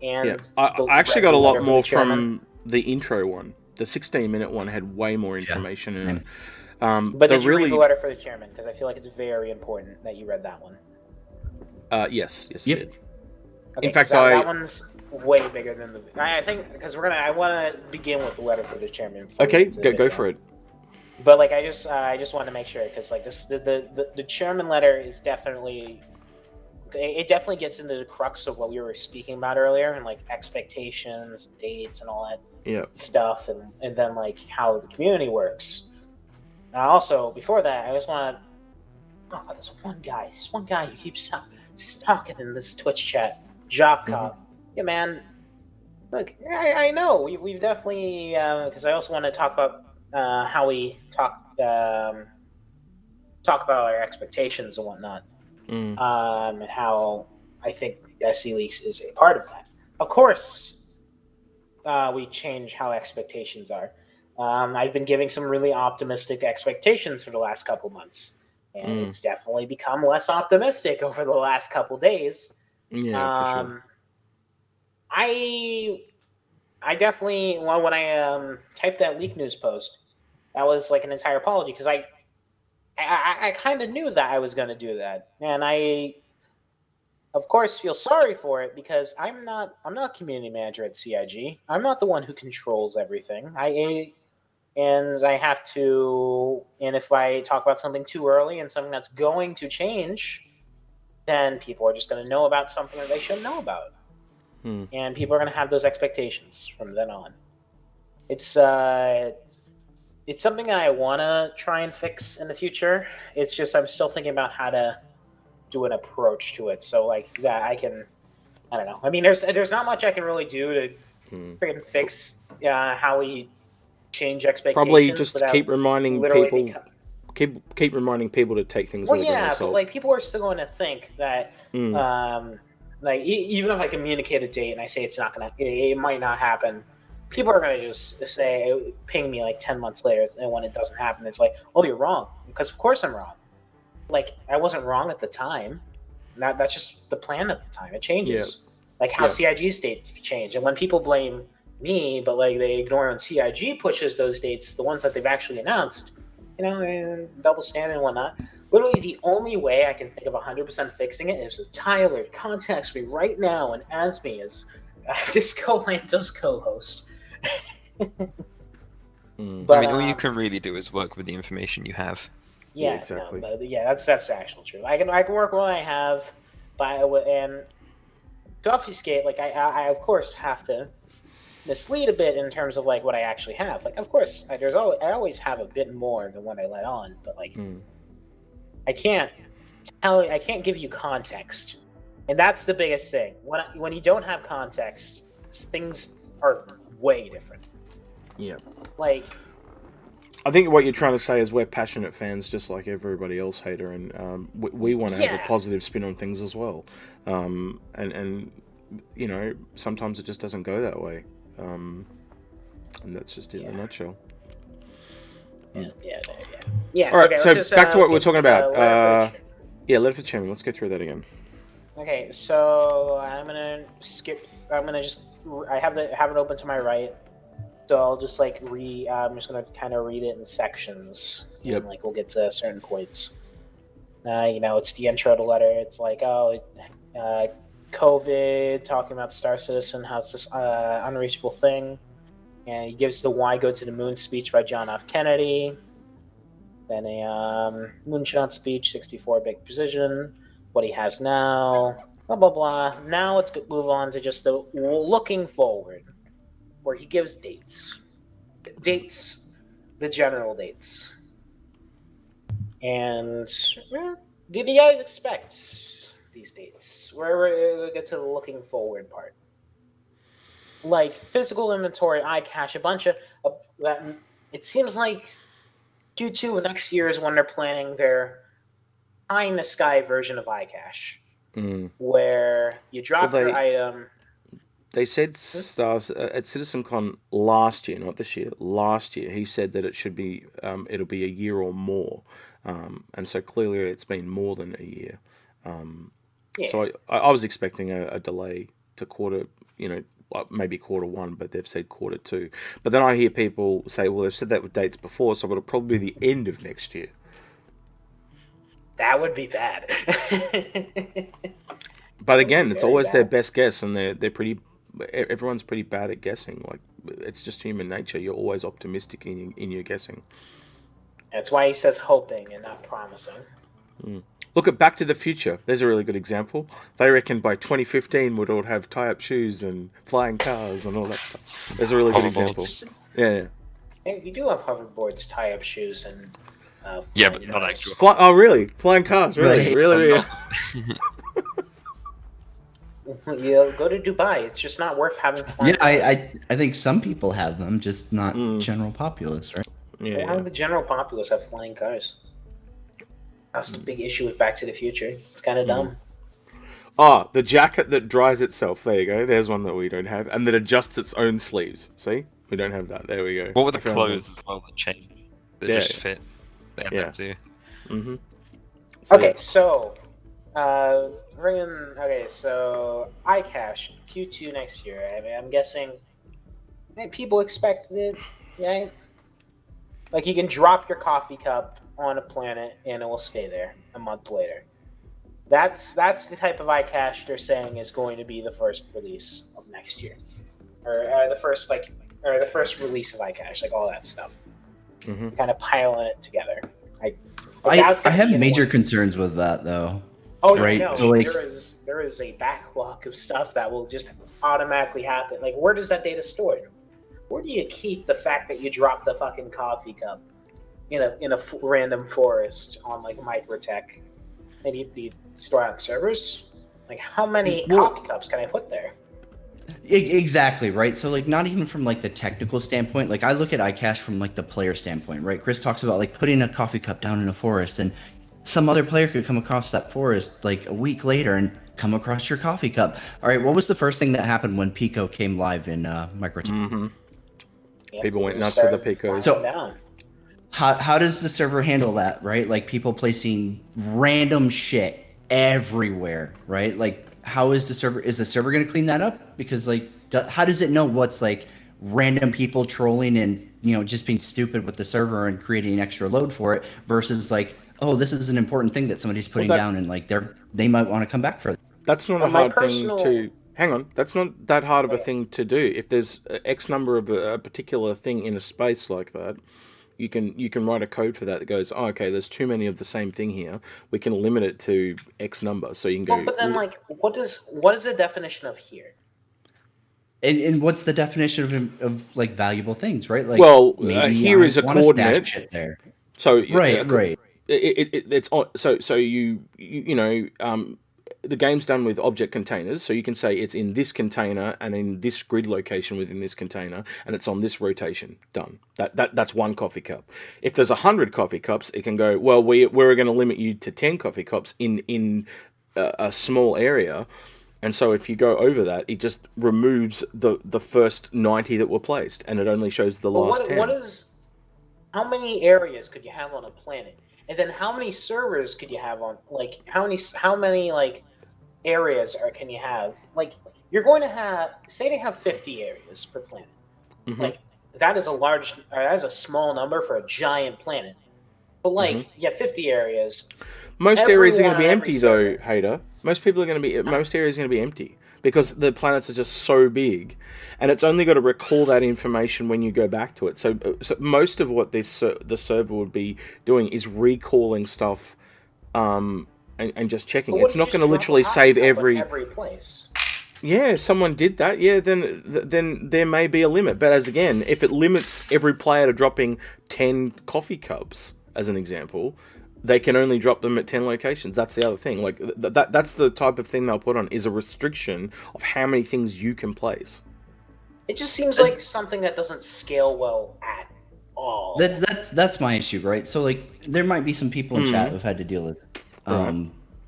and Yeah, I actually got a lot more from the intro one. The 16-minute one had way more information in it. But did you read the letter for the chairman? Because I feel like it's very important that you read that one. Yes, I did. Okay, in fact, that one's way bigger than the. I think because I want to begin with the letter for the chairman. Okay, go for it. But like, I just want to make sure because like the chairman letter is definitely. It definitely gets into the crux of what we were speaking about earlier, and like expectations, dates, and all that stuff, and then like how the community works. And also, before that, I just want to. Oh, this one guy who keeps talking in this Twitch chat, Job Cop. Yeah, man. Look, I know we've definitely because I also want to talk about how we talk about our expectations and whatnot. And how I think SC Leaks is a part of that. Of course, we change how expectations are. I've been giving some really optimistic expectations for the last couple months, and it's definitely become less optimistic over the last couple days. Yeah, for sure. I definitely when I typed that leak news post, that was like an entire apology because I kind of knew that I was going to do that, and I, of course, feel sorry for it because I'm not community manager at CIG. I'm not the one who controls everything. And if I talk about something too early and something that's going to change, then people are just going to know about something that they shouldn't know about, and people are going to have those expectations from then on. It's something that I want to try and fix in the future. It's just I'm still thinking about how to do an approach to it. So like that I don't know. I mean, there's not much I can really do to freaking fix how we change expectations. Probably just keep reminding people. Keep reminding people to take things with a grain of salt. But like people are still going to think that like even if I communicate a date and I say it might not happen. People are going to just ping me like 10 months later, and when it doesn't happen, it's like, oh, you're wrong. Because of course I'm wrong. Like, I wasn't wrong at the time. That's just the plan at the time. It changes. Yeah. Like how CIG's dates change. And when people blame me, but like they ignore when CIG pushes those dates, the ones that they've actually announced, and double standard and whatnot. Literally the only way I can think of 100% fixing it is if Tyler contacts me right now and adds me as Disco Lando's co-host. But, I mean, all you can really do is work with the information you have. Yeah, exactly. No, that's the actual truth. I can work what I have, and to obfuscate, like I of course have to mislead a bit in terms of like what I actually have. Like, of course, I always have a bit more than what I let on, but like I can't give you context, and that's the biggest thing. When you don't have context, things are way different. Yeah. Like, I think what you're trying to say is we're passionate fans, just like everybody else, Hater, and we want to have a positive spin on things as well. And sometimes it just doesn't go that way, and that's just it in a nutshell. Yeah. All right, okay, so back to what we're talking about. Letter for the chairman. Let's go through that again. Okay, so I'm gonna I have it open to my right. So I'll just I'm just gonna kind of read it in sections. Yep. And, like, we'll get to certain points. It's the intro to the letter. It's like, COVID, talking about Star Citizen, how it's this unreachable thing. And he gives the "Why Go to the Moon" speech by John F. Kennedy. Then a moonshot speech, 64-bit precision, what he has now, blah, blah, blah. Now let's move on to just the looking forward, where he gives dates, the general dates. And did you guys expect these dates? Where we get to the looking forward part. Like physical inventory, iCache, a bunch of that. It seems like Q2 of next year is when they're planning their pie in the sky version of iCache, where you drop your item They said stars at CitizenCon last year, not this year. Last year, he said that it should be, it'll be a year or more, and so clearly it's been more than a year. So I was expecting a delay to quarter, maybe quarter one, but they've said quarter two. But then I hear people say, well, they've said that with dates before, so it'll probably be the end of next year. That would be bad. But again, it's always their best guess, and they're pretty. Everyone's pretty bad at guessing. Like, it's just human nature. You're always optimistic in your guessing. That's why he says hoping and not promising. Look at Back to the Future. There's a really good example. They reckon by 2015 we'd all have tie-up shoes and flying cars and all that stuff. There's a really good example. Yeah. Hey, you do have hoverboards, tie-up shoes, and yeah, but not actual. Oh, really? Flying cars? Really? Really? You go to Dubai. It's just not worth having flying cars. I think some people have them, just not general populace, right? Yeah. Why would the general populace have flying cars? That's the big issue with Back to the Future. It's kind of dumb. Oh, the jacket that dries itself. There you go. There's one that we don't have. And that adjusts its own sleeves. See? We don't have that. There we go. What were the clothes as well that changed? That just fit. They have that too. Mm-hmm. Okay, so so iCache Q2 next year. I mean, I'm guessing people expected it, right? Like, you can drop your coffee cup on a planet and it will stay there a month later. That's the type of iCache they're saying is going to be the first release of next year, or the first release of iCache, like all that stuff. Mm-hmm. Kind of piling it together. I have major concerns with that, though. Oh, right? No. So, like, there is a backlog of stuff that will just automatically happen. Like, where does that data stored? Where do you keep the fact that you dropped the fucking coffee cup in a random forest on, like, Microtech? And you store out servers? Like, how many coffee cups can I put there? Exactly, right? So, like, not even from, like, the technical standpoint. Like, I look at iCache from, like, the player standpoint, right? Chris talks about, like, putting a coffee cup down in a forest, and some other player could come across that forest, like, a week later and come across your coffee cup. All right, what was the first thing that happened when Pico came live in Microtech? Mm-hmm. Yeah, people went nuts with the Picos. So, how does the server handle that, right? Like, people placing random shit everywhere, right? Like, how is the server going to clean that up? Because, like, how does it know what's, like, random people trolling and, just being stupid with the server and creating extra load for it versus, like, oh, this is an important thing that somebody's putting down and, like, they might want to come back for it. That's not a hard thing to... Hang on, that's not that hard of a thing to do. If there's X number of a particular thing in a space like that, you can write a code for that goes, oh, okay, there's too many of the same thing here. We can limit it to X number, so you can go. Well, but then, like, what is the definition of here? And what's the definition of like valuable things, right? Like, well, here is a coordinate. Shit there. So right. It's so you the game's done with object containers, so you can say it's in this container and in this grid location within this container, and it's on this rotation. Done. That's one coffee cup. If there's 100 coffee cups, it can go, well, we're going to limit you to 10 coffee cups in a small area, and so if you go over that, it just removes the first 90 that were placed, and it only shows the last 10. How many areas could you have on a planet? And then how many servers could you have on, like, how many like areas can you have? Like, you're going to have, say they have 50 areas per planet. Mm-hmm. Like, that is a small number for a giant planet. But, like, you have 50 areas. Most areas are going to be empty, though, Hater. Most areas are going to be empty because the planets are just so big, and it's only got to recall that information when you go back to it. So most of what the server would be doing is recalling stuff, and just checking. It's not going to literally save every place. Yeah, if someone did that, then there may be a limit. But if it limits every player to dropping 10 coffee cups, as an example, they can only drop them at 10 locations. That's the other thing. Like that's the type of thing they'll put on, is a restriction of how many things you can place. It just seems like something that doesn't scale well at all. That's my issue, right? So, like, there might be some people in chat who've had to deal with it.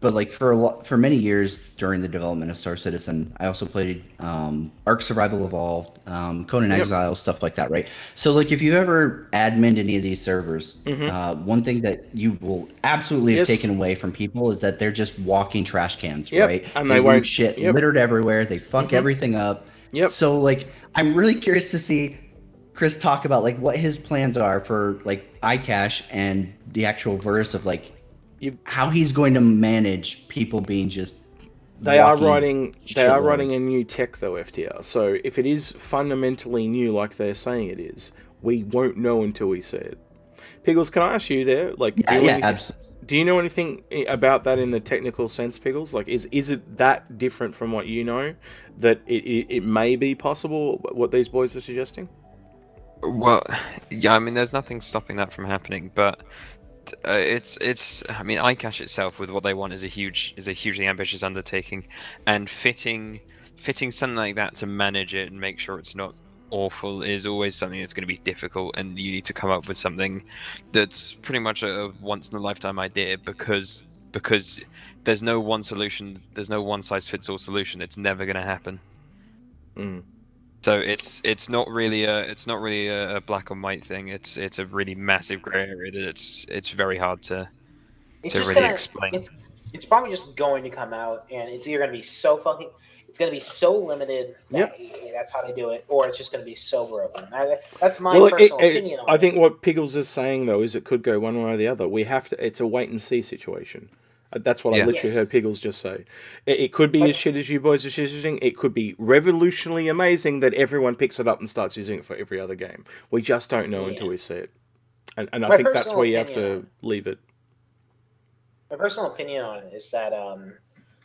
but like for many years during the development of Star Citizen, I also played Ark Survival Evolved, Conan Yep. Exile, stuff like that, right? So like if you ever admin any of these servers, one thing that you will absolutely have Yes. taken away from people is that they're just walking trash cans, Yep. right? And They they leave won't. shit Yep. littered everywhere. They fuck everything up. Yep. So like I'm really curious to see Chris talk about like what his plans are for like iCache and the actual verse of like how he's going to manage people being just They are walking writing shitloads. a new tech though, FTR. So if it is fundamentally new like they're saying it is, we won't know until we see it. Piggles, can I ask you there? Like, Absolutely. do you know anything about that in the technical sense, Piggles? Like, is it that different from what you know that it may be possible? What these boys are suggesting? Well, yeah, I mean, there's nothing stopping that from happening, but it's. I mean, iCache itself, with what they want, is a hugely ambitious undertaking, and fitting something like that to manage it and make sure it's not awful is always something that's going to be difficult, and you need to come up with something that's pretty much a once in a lifetime idea because there's no one solution, there's no one size fits all solution. It's never going to happen. So it's not really a black and white thing. It's a really massive gray area that it's very hard to really explain. It's probably just going to come out, and it's either going to be so fucking. It's going to be so limited that that's how they do it, or it's just going to be so broken. That's my personal opinion on it. I think what Piggles is saying though is it could go one way or the other. We have to. It's a wait and see situation. That's what I literally heard Piggles just say. It could be as shit as you boys are suggesting. It could be revolutionarily amazing that everyone picks it up and starts using it for every other game. We just don't know until we see it. And I think that's where you have to leave it. My personal opinion on it is that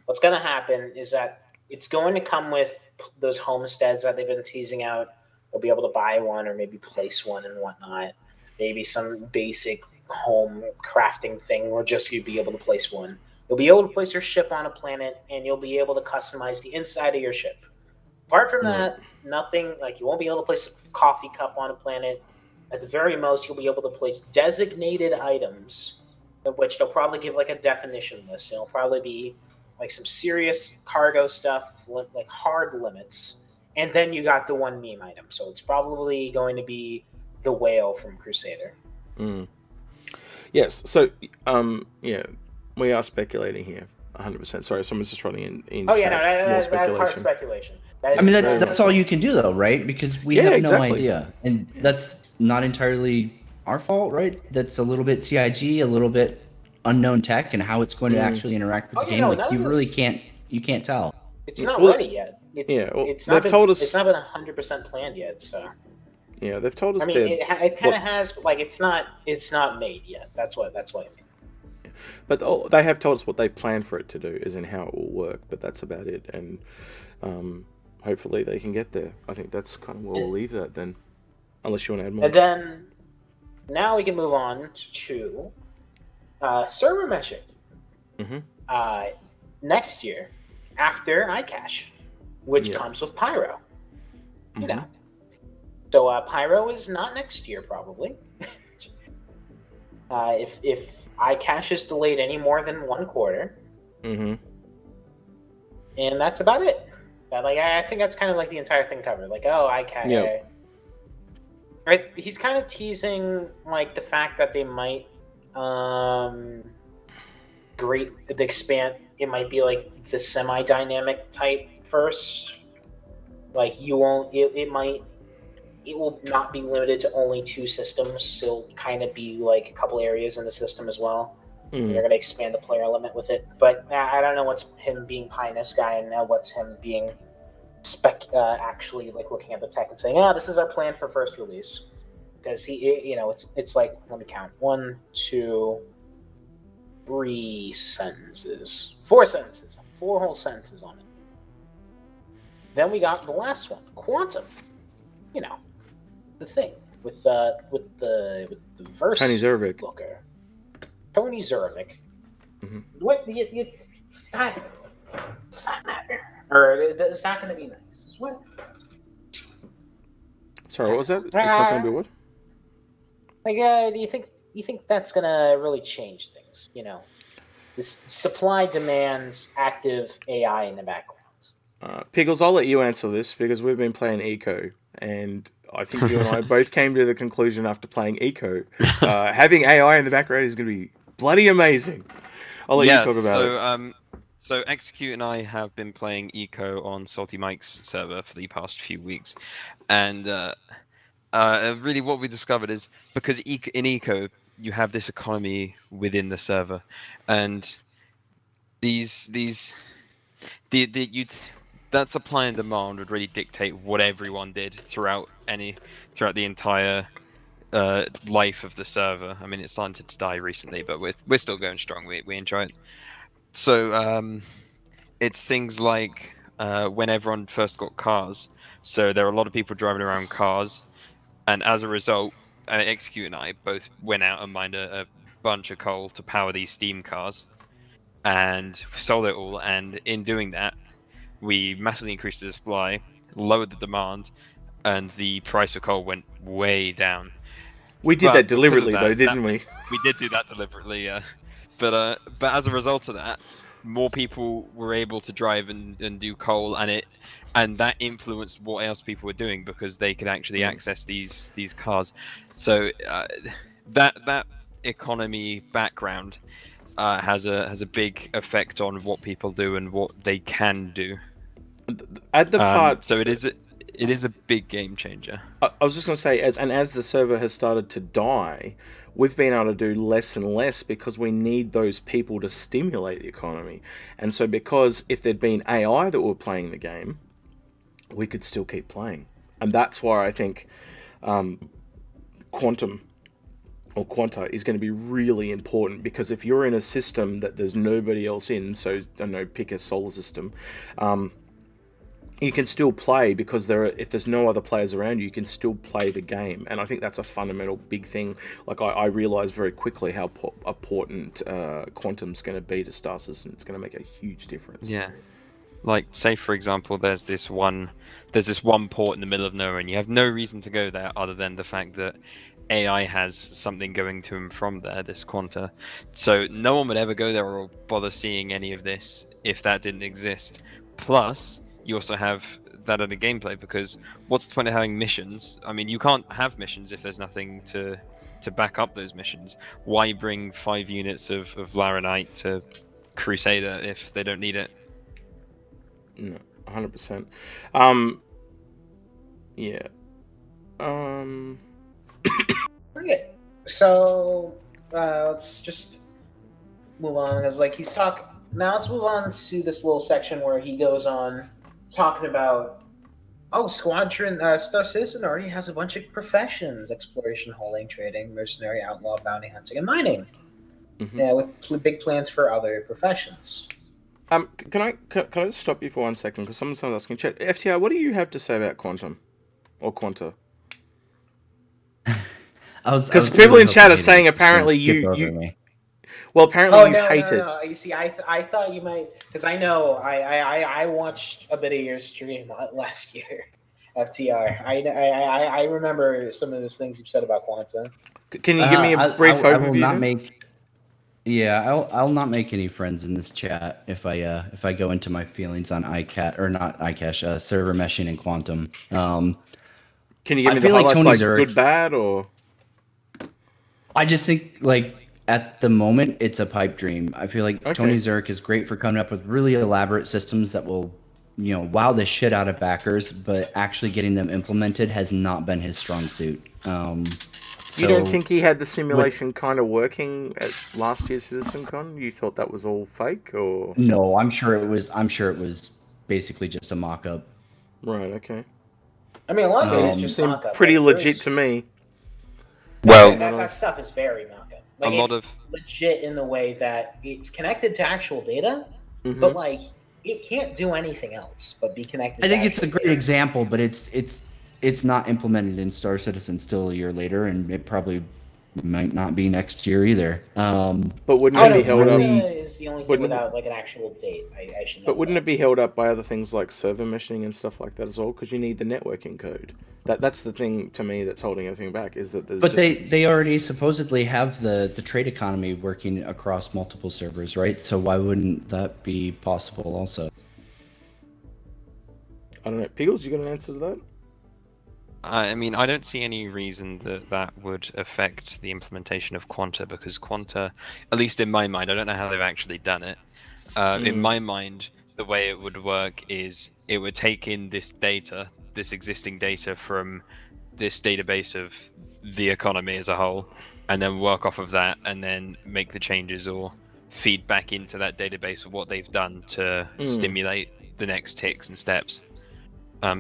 what's going to happen is that it's going to come with those homesteads that they've been teasing out. They'll be able to buy one or maybe place one and whatnot. Maybe some basic home crafting thing, or just you'd be able to place one. You'll be able to place your ship on a planet, and you'll be able to customize the inside of your ship. Apart from that, nothing. Like, you won't be able to place a coffee cup on a planet. At the very most, you'll be able to place designated items, of which they'll probably give like a definition list. It'll probably be like some serious cargo stuff, like hard limits, and then you got the one meme item. So it's probably going to be the whale from Crusader. Yes. So, we are speculating here, 100%. Sorry, someone's just running in. That's hard speculation. I mean, that's all you can do, though, right? Because we have no idea, and that's not entirely our fault, right? That's a little bit CIG, a little bit unknown tech, and how it's going to actually interact with the game. Like, you really can't tell. It's not ready yet. It's not been 100% planned yet. So yeah, they've told us. I mean, it kind of has, but like it's not made yet. That's what I mean. But they have told us what they plan for it to do, as in how it will work. But that's about it, and hopefully they can get there. I think that's kind of where we'll leave that then, unless you want to add more. And then now we can move on to server meshing. Next year, after iCache, which comes with Pyro. You know. So Pyro is not next year, probably. If iCache is delayed any more than 1 quarter. And that's about it. I think that's kind of like the entire thing covered. Like, iCache. Yep. Right? He's kind of teasing like the fact that they might expand. It might be like the semi-dynamic type first. Like, you won't. It will not be limited to only 2 systems. It'll kind of be like a couple areas in the system as well. They're going to expand the player limit with it. But I don't know what's him being pie in the sky and what's him being actually like looking at the tech and saying, this is our plan for first release. Because it's like, let me count. 1, 2, 3 sentences. 4 sentences. 4 whole sentences on it. Then we got the last one, Quantum. The thing with the verse Tony Zervik. looker. Tony Zervik. What it's not matter, or it's not going to be nice. What? Sorry, what was that? It's not going to be what? Like, do you think that's going to really change things? This supply demands active AI in the background. Pickles, I'll let you answer this because we've been playing Eco, and I think you and I both came to the conclusion after playing Eco, having AI in the background is going to be bloody amazing. I'll let you talk about it. So Execute and I have been playing Eco on Salty Mike's server for the past few weeks, and really what we discovered is because in Eco you have this economy within the server, and that supply and demand would really dictate what everyone did throughout the entire life of the server. I mean, it's started to die recently, but we're still going strong. We enjoy it. So it's things like when everyone first got cars. So there are a lot of people driving around cars, and as a result, Execute and I both went out and mined a bunch of coal to power these steam cars, and sold it all. And in doing that, we massively increased the supply, lowered the demand, and the price of coal went way down. We did that deliberately, though, didn't we? We did do that deliberately, yeah. But as a result of that, more people were able to drive and do coal, and that influenced what else people were doing because they could actually access these cars. So that economy background has a big effect on what people do and what they can do. At the part, so it is a big game changer. I was just going to say, as the server has started to die, we've been able to do less and less because we need those people to stimulate the economy. And so because if there'd been AI that were playing the game, we could still keep playing. And that's why I think Quantum or Quanta is going to be really important, because if you're in a system that there's nobody else in, so I don't know, pick a solar system, you can still play because if there's no other players around you can still play the game. And I think that's a fundamental big thing. Like I realized very quickly how important Quantum's going to be to Star System. It's going to make a huge difference. Yeah. Like, say for example, there's this one port in the middle of nowhere, and you have no reason to go there other than the fact that AI has something going to him from there, this Quanta. So no one would ever go there or bother seeing any of this if that didn't exist. Plus, you also have that in the gameplay, because what's the point of having missions? I mean, you can't have missions if there's nothing to back up those missions. Why bring 5 units of Laranite to Crusader if they don't need it? No, 100%. Yeah. Okay, so let's just move on, because like he's talking now. Let's move on to this little section where he goes on talking about, Squadron Star Citizen already has a bunch of professions: exploration, hauling, trading, mercenary, outlaw, bounty hunting, and mining. Mm-hmm. Yeah, with big plans for other professions. Can I just stop you for 1 second, because someone's asking in chat. FTR, what do you have to say about Quantum or Quanta? Because people in chat are saying apparently you apparently you hate it. No. You see, I thought you might, because I know I watched a bit of your stream last year, FTR. I remember some of those things you said about Quanta. Can you give me a brief overview? I will not make. Yeah, I'll not make any friends in this chat if I go into my feelings on server meshing and Quantum. Can you give me the highlights, like good, bad, or? I just think, like, at the moment, it's a pipe dream. I feel like Tony Zerk is great for coming up with really elaborate systems that will, wow the shit out of backers, but actually getting them implemented has not been his strong suit. You don't think he had the simulation kind of working at last year's CitizenCon? You thought that was all fake, or? No, I'm sure it was basically just a mock-up. Right. Okay. I mean, a lot of it is just seemed mock-up. pretty legit to me. Well, that stuff is very mock-up. Like, a lot it's legit in the way that it's connected to actual data, Mm-hmm. but like it can't do anything else but be connected. I think it's a great example, but it's not implemented in Star Citizen still a year later, and it probably Might not be next year either. But wouldn't I it don't be know. held up? Quanta is the only thing Wouldn't it- without like an actual date. I should know. But wouldn't that. it be held up by other things like server meshing and stuff like that as well? Because you need the networking code. That's the thing to me that's holding everything back. Is that there's But just... they already supposedly have the trade economy working across multiple servers, right? So why wouldn't that be possible also? I don't know. Piggles, you got an answer to that? I mean, I don't see any reason that would affect the implementation of Quanta, because Quanta, at least in my mind, I don't know how they've actually done it. In my mind, the way it would work is it would take in this data, this existing data from this database of the economy as a whole, and then work off of that, and then make the changes or feed back into that database of what they've done to stimulate the next ticks and steps.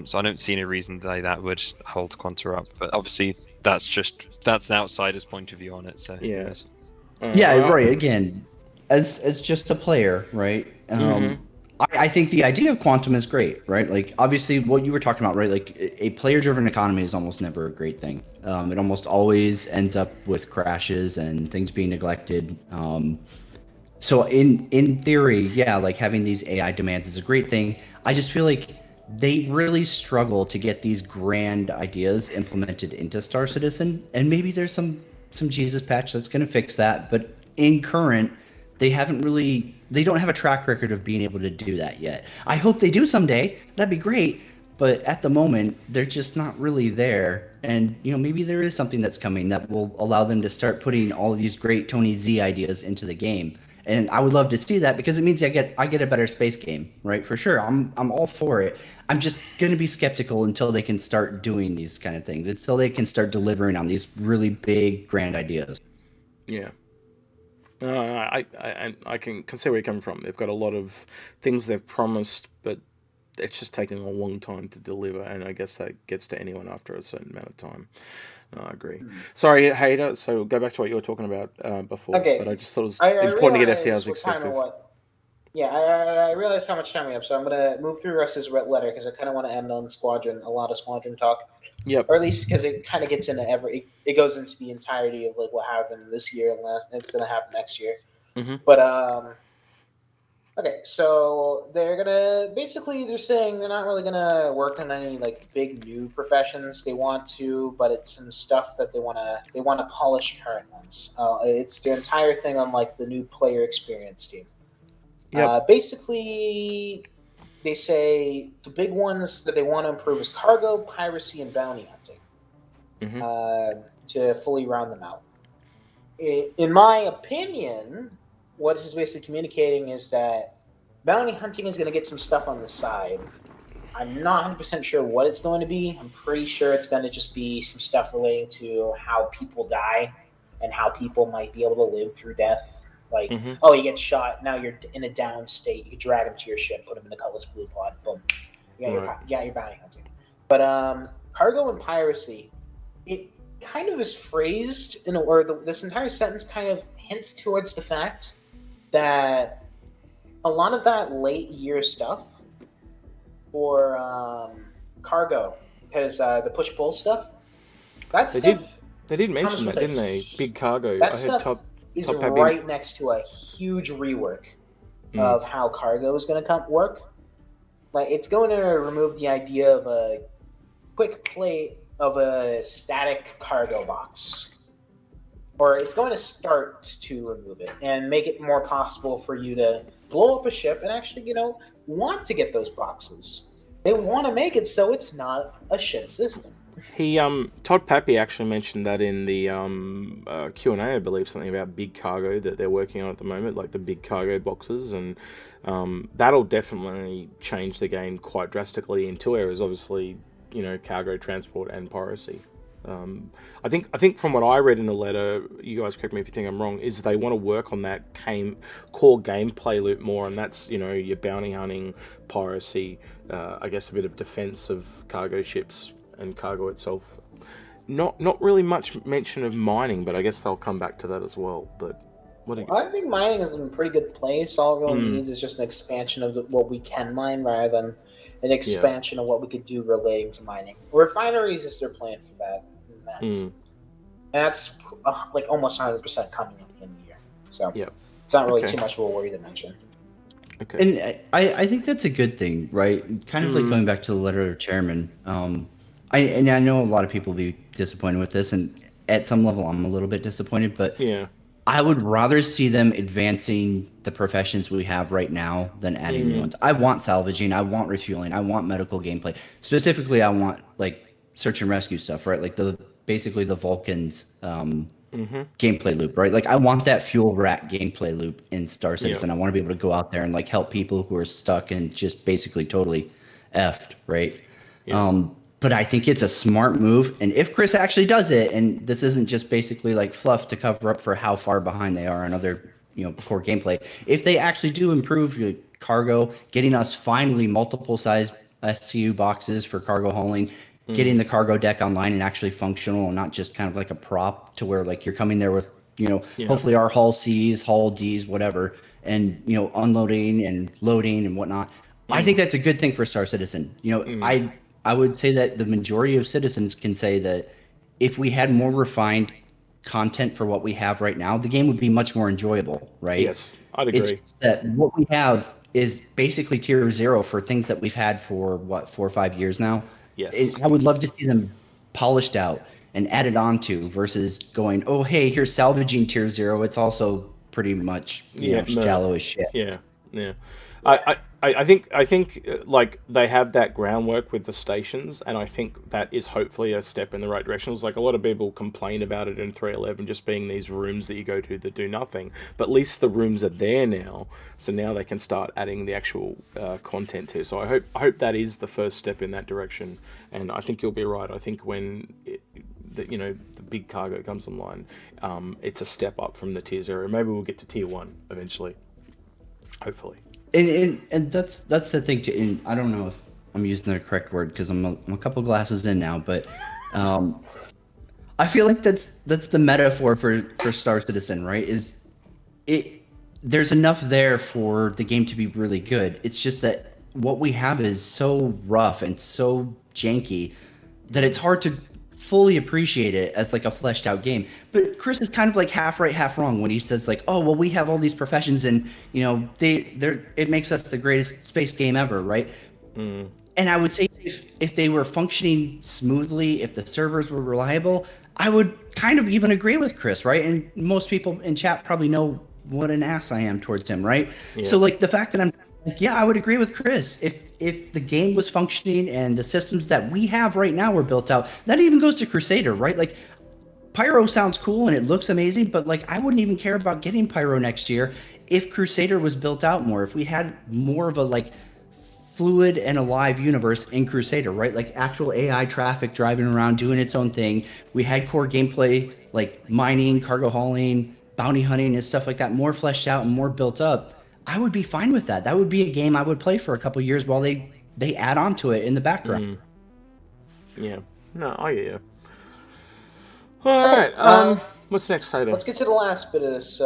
So I don't see any reason that would hold Quanta up, but obviously that's an outsider's point of view on it. So who Yeah. knows? Yeah, right. Again, as just a player, right? I think the idea of quantum is great, right? Like obviously what you were talking about, right? Like a player-driven economy is almost never a great thing. It almost always ends up with crashes and things being neglected. So in theory, yeah, like having these AI demands is a great thing. I just feel like they really struggle to get these grand ideas implemented into Star Citizen, and maybe there's some Jesus patch that's going to fix that. But in current, they don't have a track record of being able to do that yet. I hope they do someday. That'd be great. But at the moment, they're just not really there. And maybe there is something that's coming that will allow them to start putting all of these great Tony Z ideas into the game. And I would love to see that because it means I get a better space game, right? For sure, I'm all for it. I'm just going to be skeptical until they can start doing these kind of things, until they can start delivering on these really big, grand ideas. Yeah. I can see where you're coming from. They've got a lot of things they've promised, but it's just taking a long time to deliver, and I guess that gets to anyone after a certain amount of time. No, I agree. Sorry, Hater. So go back to what you were talking about before. Okay. But I just thought it was I important to get realize FTR's what time perspective. and what. Yeah, I realize how much time we have, so I'm gonna move through the rest of this red letter because I kind of want to end on a lot of Squadron talk. Yep. Or at least because it kind of gets into it goes into the entirety of like what happened this year and it's gonna happen next year. But okay, so they're saying they're not really gonna work on any like big new professions. They want to, but it's some stuff that they wanna polish current ones. It's their entire thing on like the new player experience team. Yep. Basically, they say the big ones that they want to improve is cargo, piracy, and bounty hunting. To fully round them out. In my opinion, what he's basically communicating is that bounty hunting is going to get some stuff on the side. I'm not 100% sure what it's going to be. I'm pretty sure it's going to just be some stuff relating to how people die and how people might be able to live through death. Like, oh, you get shot, now you're in a down state. You can drag them to your ship, put them in the colorless blue pod, boom. You got your bounty hunting. But cargo and piracy, it kind of is phrased this entire sentence kind of hints towards the fact that a lot of that late year stuff for cargo, because the push-pull stuff, They did mention that, didn't they? Big cargo. That stuff is right next to a huge rework of how cargo is going to work. Like, it's going to remove the idea of a quick plate of a static cargo box. Or it's going to start to remove it and make it more possible for you to blow up a ship and actually, want to get those boxes. They want to make it so it's not a shit system. Todd Pappy actually mentioned that in the Q&A, I believe, something about big cargo that they're working on at the moment, like the big cargo boxes, and that'll definitely change the game quite drastically in two areas, obviously, cargo transport and piracy. I think from what I read in the letter, you guys correct me if you think I'm wrong, is they want to work on that core gameplay loop more, and that's, your bounty hunting, piracy, I guess a bit of defense of cargo ships and cargo itself. Not really much mention of mining, but I guess they'll come back to that as well. But I think mining is in a pretty good place. All it really needs is just an expansion of what we can mine rather than an expansion of what we could do relating to mining. Refineries is their plan for that. And that's like almost 100% coming at the end of the year. So Yep. it's not really Okay. too much of a worry to mention. Okay. And I think that's a good thing, right? Kind of like going back to the letter to the chairman. I know a lot of people will be disappointed with this, and at some level I'm a little bit disappointed, but Yeah. I would rather see them advancing the professions we have right now than adding new ones. I want salvaging, I want refueling, I want medical gameplay. Specifically, I want like search and rescue stuff, right? Like basically the Vulcans gameplay loop, right? Like I want that fuel rack gameplay loop in Star Citizen. Yeah. I want to be able to go out there and like help people who are stuck and just basically totally effed, right? Yeah. But I think it's a smart move, and if Chris actually does it, and this isn't just basically like fluff to cover up for how far behind they are on other core gameplay, if they actually do improve cargo, getting us finally multiple size SCU boxes for cargo hauling, getting the cargo deck online and actually functional and not just kind of like a prop to where like you're coming there with hopefully our hull C's, hull D's, whatever, and unloading and loading and whatnot. I think that's a good thing for Star Citizen. I would say that the majority of citizens can say that if we had more refined content for what we have right now, the game would be much more enjoyable, right? Yes, I'd agree. It's that what we have is basically tier 0 for things that we've had for what 4 or 5 years now. Yes. I would love to see them polished out and added on to versus going, oh hey, here's salvaging tier 0. It's also pretty much shallow as shit. Yeah. I think like they have that groundwork with the stations, and I think that is hopefully a step in the right direction. It's like a lot of people complain about it in 3.11 just being these rooms that you go to that do nothing, but at least the rooms are there now, so now they can start adding the actual content too. So I hope that is the first step in that direction, and I think you'll be right. I think when the big cargo comes online, it's a step up from the tier 0. Maybe we'll get to tier 1 eventually, hopefully. And that's the thing too. And I don't know if I'm using the correct word because I'm a couple glasses in now, but I feel like that's the metaphor for Star Citizen, right? There's enough there for the game to be really good. It's just that what we have is so rough and so janky that it's hard to fully appreciate it as like a fleshed out game. But Chris is kind of like half right, half wrong when he says like, oh well, we have all these professions and it makes us the greatest space game ever, right? And I would say if they were functioning smoothly, if the servers were reliable, I would kind of even agree with Chris, right? And most people in chat probably know what an ass I am towards him, right? Yeah. So like the fact that I'm like, yeah, I would agree with Chris. If the game was functioning and the systems that we have right now were built out, that even goes to Crusader, right? Like Pyro sounds cool and it looks amazing, but like I wouldn't even care about getting Pyro next year if Crusader was built out more, if we had more of a like fluid and alive universe in Crusader, right? Like actual AI traffic driving around doing its own thing. We had core gameplay like mining, cargo hauling, bounty hunting and stuff like that more fleshed out and more built up. I would be fine with that. That would be a game I would play for a couple years while they add on to it in the background. Yeah. No, I get you. All right. What's next, Hayden? Let's get to the last bit of this.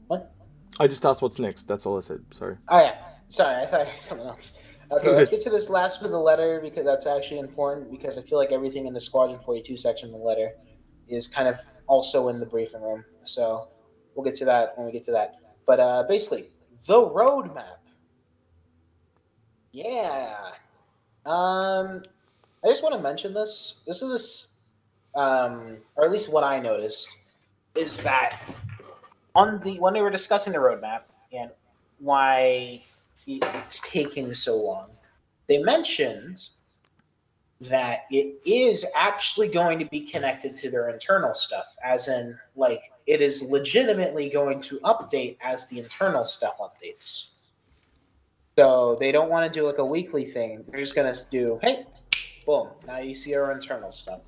What? I just asked what's next. That's all I said. Sorry. Oh, yeah. Sorry, I thought I had something else. Okay, let's get to this last bit of the letter because that's actually important because I feel like everything in the Squadron 42 section of the letter is kind of also in the briefing room. So we'll get to that when we get to that. But basically, the roadmap. Yeah. I just want to mention this. This is, or at least what I noticed, is that when they were discussing the roadmap and why it's taking so long, they mentioned that it is actually going to be connected to their internal stuff, as in, like, it is legitimately going to update as the internal stuff updates. So they don't want to do like a weekly thing. They're just going to do, hey, boom, now you see our internal stuff.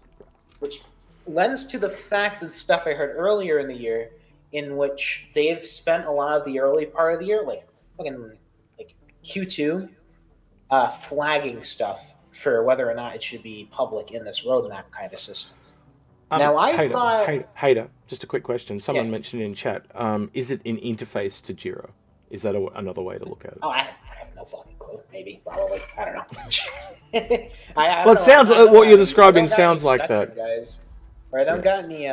Which lends to the fact that the stuff I heard earlier in the year, in which they've spent a lot of the early part of the year, like fucking like Q2, flagging stuff for whether or not it should be public in this roadmap kind of system. Now, I thought... Hater, just a quick question. Someone mentioned in chat, is it an interface to Jira? Is that another way to look at it? Oh, I have no fucking clue. maybe, probably. I don't know. Well, it sounds what you're describing sounds like that. Guys. Right? I don't got any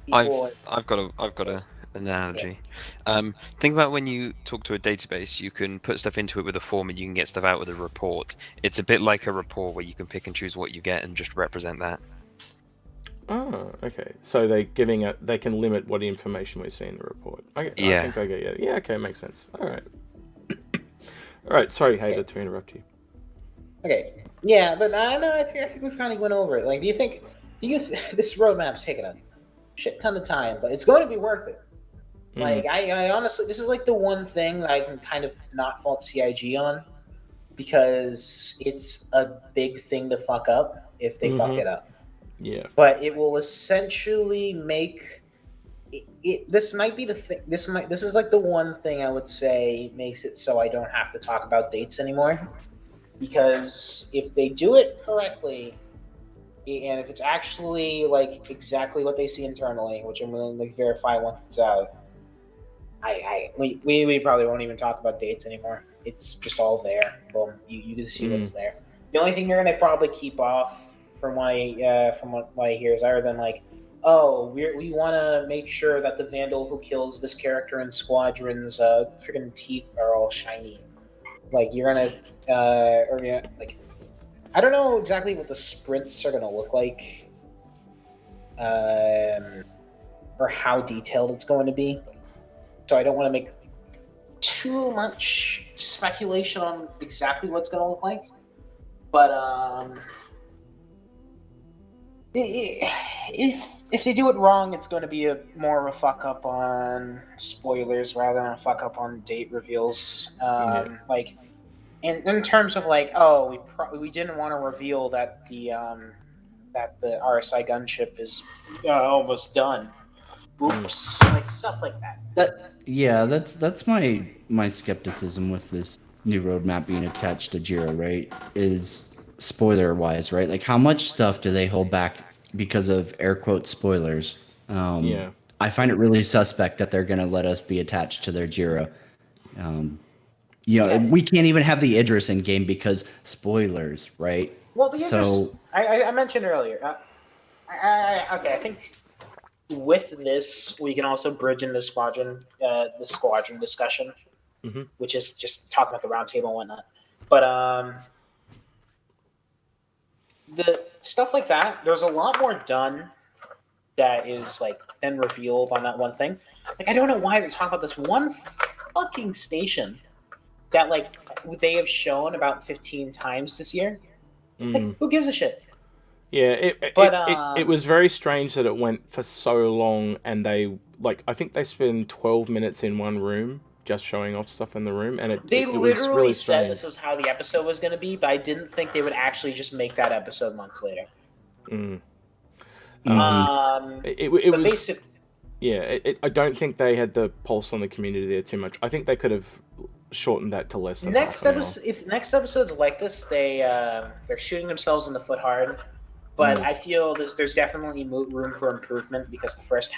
people. I've got an analogy. Think about when you talk to a database, you can put stuff into it with a form and you can get stuff out with a report. It's a bit like a report where you can pick and choose what you get and just represent that. Oh, okay. So they can limit what information we see in the report. Okay, Yeah. I think I get it. Yeah, okay, makes sense. All right. All right, sorry, Hader, to interrupt you. Okay. Yeah, but I think we finally went over it. Like, do you think this roadmap's taking a shit ton of time, but it's going to be worth it. Like, I honestly, this is like the one thing that I can kind of not fault CIG on, because it's a big thing to fuck up if they fuck it up. Yeah. But it will essentially make it. This might be the thing. This is like the one thing I would say makes it so I don't have to talk about dates anymore. Because if they do it correctly, and if it's actually like exactly what they see internally, which I'm willing to verify once it's out, we probably won't even talk about dates anymore. It's just all there. Boom, you can see what's there. The only thing they're gonna probably keep off from what I hear is other than like, oh, we want to make sure that the Vandal who kills this character in Squadron's freaking teeth are all shiny. Like you're gonna like, I don't know exactly what the sprints are gonna look like, or how detailed it's going to be. So I don't want to make too much speculation on exactly what's gonna look like. But if they do it wrong, it's going to be more of a fuck up on spoilers rather than a fuck up on date reveals. Like, in terms of like, oh, we didn't want to reveal that the RSI gunship is almost done. Oops, like stuff like that. That's my skepticism with this new roadmap being attached to Jira, right? Is spoiler wise, right? Like how much stuff do they hold back because of air quote spoilers? I find it really suspect that they're going to let us be attached to their Jira. We can't even have the Idris in game because spoilers, right? Well, the Idris, I mentioned earlier. I think with this we can also bridge into the squadron discussion, which is just talking about the roundtable and whatnot. But the stuff like that, there's a lot more done that is like then revealed on that one thing. Like I don't know why they're talking about this one fucking station that like they have shown about 15 times this year. Like, who gives a shit? Yeah, it was very strange that it went for so long, and they I think they spent 12 minutes in one room just showing off stuff in the room, and they literally was really said strange. This was how the episode was going to be, but I didn't think they would actually just make that episode months later. It was. I don't think they had the pulse on the community there too much. I think they could have shortened that to less than half an hour. If next episode's like this, they're shooting themselves in the foot hard. But I feel there's definitely room for improvement because the first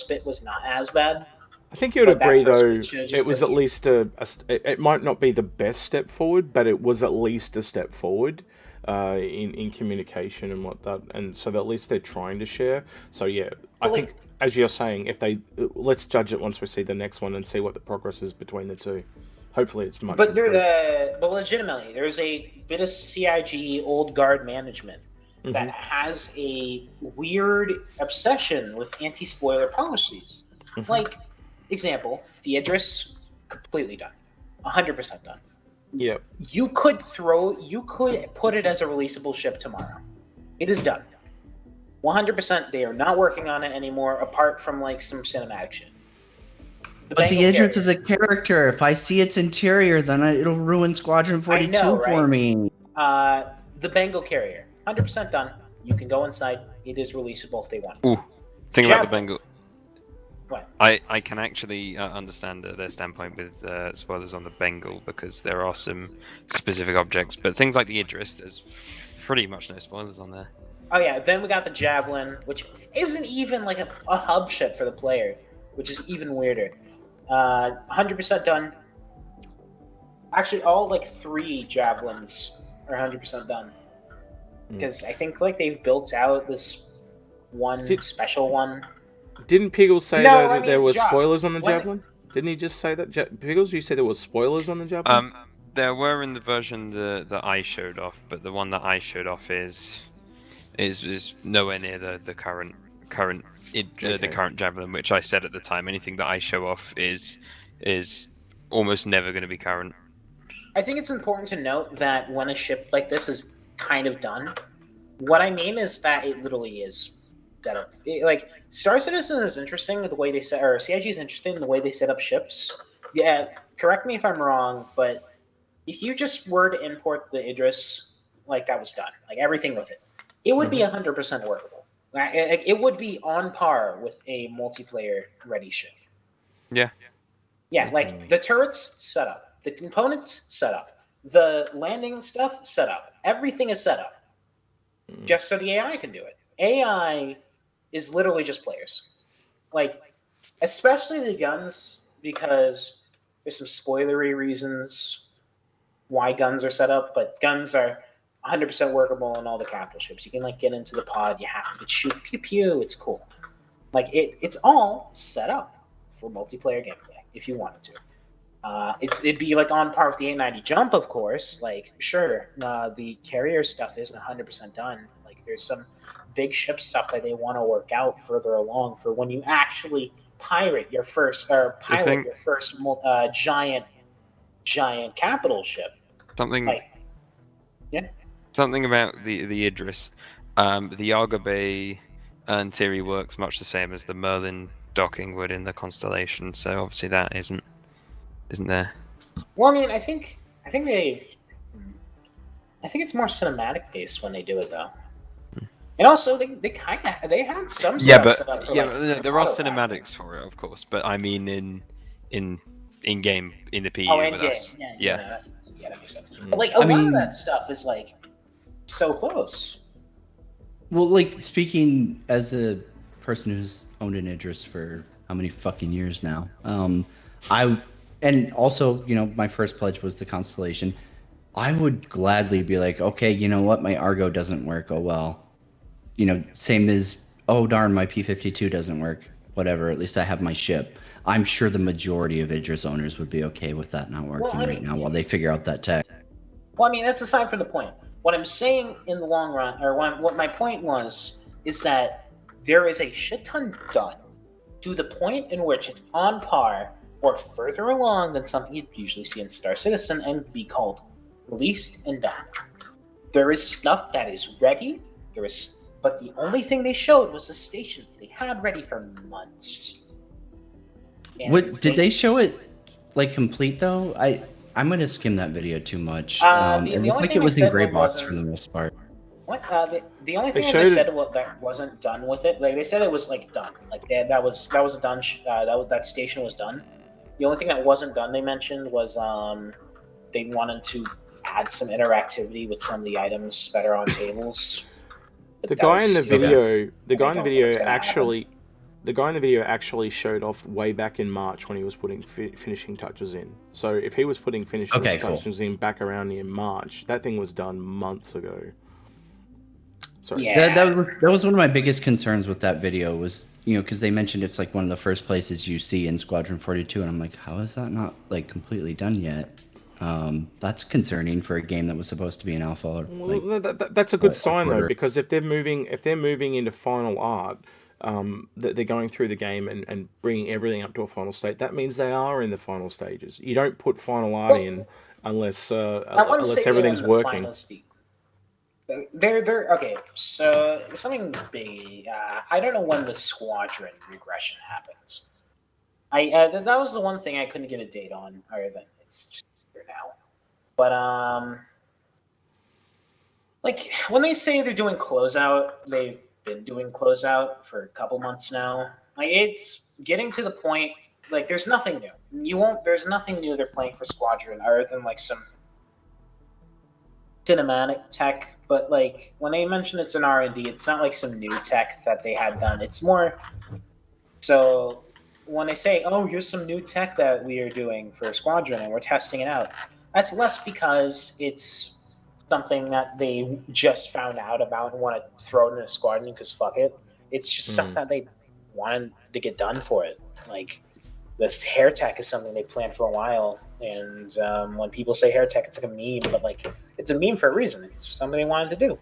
bit was not as bad. I think you would agree, though, it was at least it might not be the best step forward, but it was at least a step forward in communication and whatnot, and so that at least they're trying to share. So yeah, I think, as you're saying, let's judge it once we see the next one and see what the progress is between the two. Hopefully it's much. But legitimately, there's a bit of CIG old guard management that has a weird obsession with anti-spoiler policies. Like, example, the Idris, completely done. 100% done. Yeah. You could put it as a releasable ship tomorrow. It is done. 100%, they are not working on it anymore, apart from, like, some cinematic shit. But the Idris is a character. If I see its interior, then it'll ruin Squadron 42 for me. The Bengal Carrier. 100% done. You can go inside. It is releasable if they want. Think about the Bengal. What? I can actually understand their standpoint with spoilers on the Bengal because there are some specific objects, but things like the Idris, there's pretty much no spoilers on there. Oh yeah, then we got the Javelin, which isn't even like a hub ship for the player, which is even weirder. 100% done. Actually, all like 3 javelins are 100% done. Because I think like they've built out this one special one. Didn't Piggles say No, that I there mean, was Josh, spoilers on the when- Javelin? Didn't he just say that? Piggles, you said there was spoilers on the Javelin? There were in the version that I showed off, but the one that I showed off is nowhere near the current the current Javelin, which I said at the time. Anything that I show off is almost never going to be current. I think it's important to note that when a ship like this is kind of done, what I mean is that it literally is set up. Like Star Citizen is interesting the way they set, or CIG is interesting in the way they set up ships. Yeah, correct me if I'm wrong, but if you just were to import the Idris, like that was done, like everything with it, it would be 100% workable. It would be on par with a multiplayer ready ship. Yeah. Yeah, like the turrets set up, the components set up, the landing stuff set up. Everything is set up just so the AI can do it. AI is literally just players. Like, especially the guns, because there's some spoilery reasons why guns are set up, but guns are 100% workable in all the capital ships. You can like get into the pod, you have to shoot pew pew, it's cool. Like it's all set up for multiplayer gameplay if you wanted to. It'd be like on par with the 890 jump, of course. Like, sure, the carrier stuff isn't 100% done. Like, there's some big ship stuff that they want to work out further along for when you actually pilot your first giant capital ship. Something. Like, yeah. Something about the Idris. The Argo Bay in theory works much the same as the Merlin docking would in the Constellation. So obviously that isn't there. Well, I mean, I think it's more cinematic based when they do it though. And also, they had some stuff set up for, there are cinematics for it, of course. But I mean, in game in the PE with us. Yeah, that makes sense. But like a lot of that stuff is like so close. Well, like speaking as a person who's owned an Idris for how many fucking years now, and also, my first pledge was the Constellation. I would gladly be like, okay, you know what, my Argo doesn't work. Oh well, same as, oh darn, my P-52 doesn't work. Whatever, at least I have my ship. I'm sure the majority of Idris owners would be okay with that not working now while they figure out that tech. Well, I mean, that's aside from the point. What I'm saying in the long run, or what my point was, is that there is a shit ton done to the point in which it's on par or further along than something you'd usually see in Star Citizen and be called released and done. There is stuff that is ready. But the only thing they showed was the station they had ready for months. Did they show it like complete though? I'm gonna skim that video too much. It looked like it was in gray box for the most part. What? The only thing they said that wasn't done with it, like they said it was like done, like that was a done. That station was done. The only thing that wasn't done, they mentioned, was they wanted to add some interactivity with some of the items that are on tables. The guy in the video actually showed off way back in March when he was putting finishing touches in. So if he was putting finishing touches in back around in March, that thing was done months ago. Sorry. Yeah. That was one of my biggest concerns with that video was, because they mentioned it's like one of the first places you see in Squadron 42, and I'm like, how is that not like completely done yet? That's concerning for a game that was supposed to be an alpha. That's a good sign though, because if they're moving into final art, that they're going through the game and bringing everything up to a final state. That means they are in the final stages. You don't put final art in unless everything's working. They're okay. So something big. I don't know when the squadron regression happens. That was the one thing I couldn't get a date on, other than it's just here now. But like when they say they're doing closeout, they've been doing closeout for a couple months now. Like it's getting to the point. Like there's nothing new. There's nothing new they're playing for Squadron other than like some cinematic tech. But like when they mention it's an R&D, it's not like some new tech that they had done. It's more so when they say, "Oh, here's some new tech that we are doing for Squadron and we're testing it out," That's less because it's something that they just found out about and want to throw it in a squadron because fuck it. It's just stuff that they wanted to get done for it. Like this hair tech is something they planned for a while, and when people say hair tech, it's like a meme, but like it's a meme for a reason. It's something they wanted to do.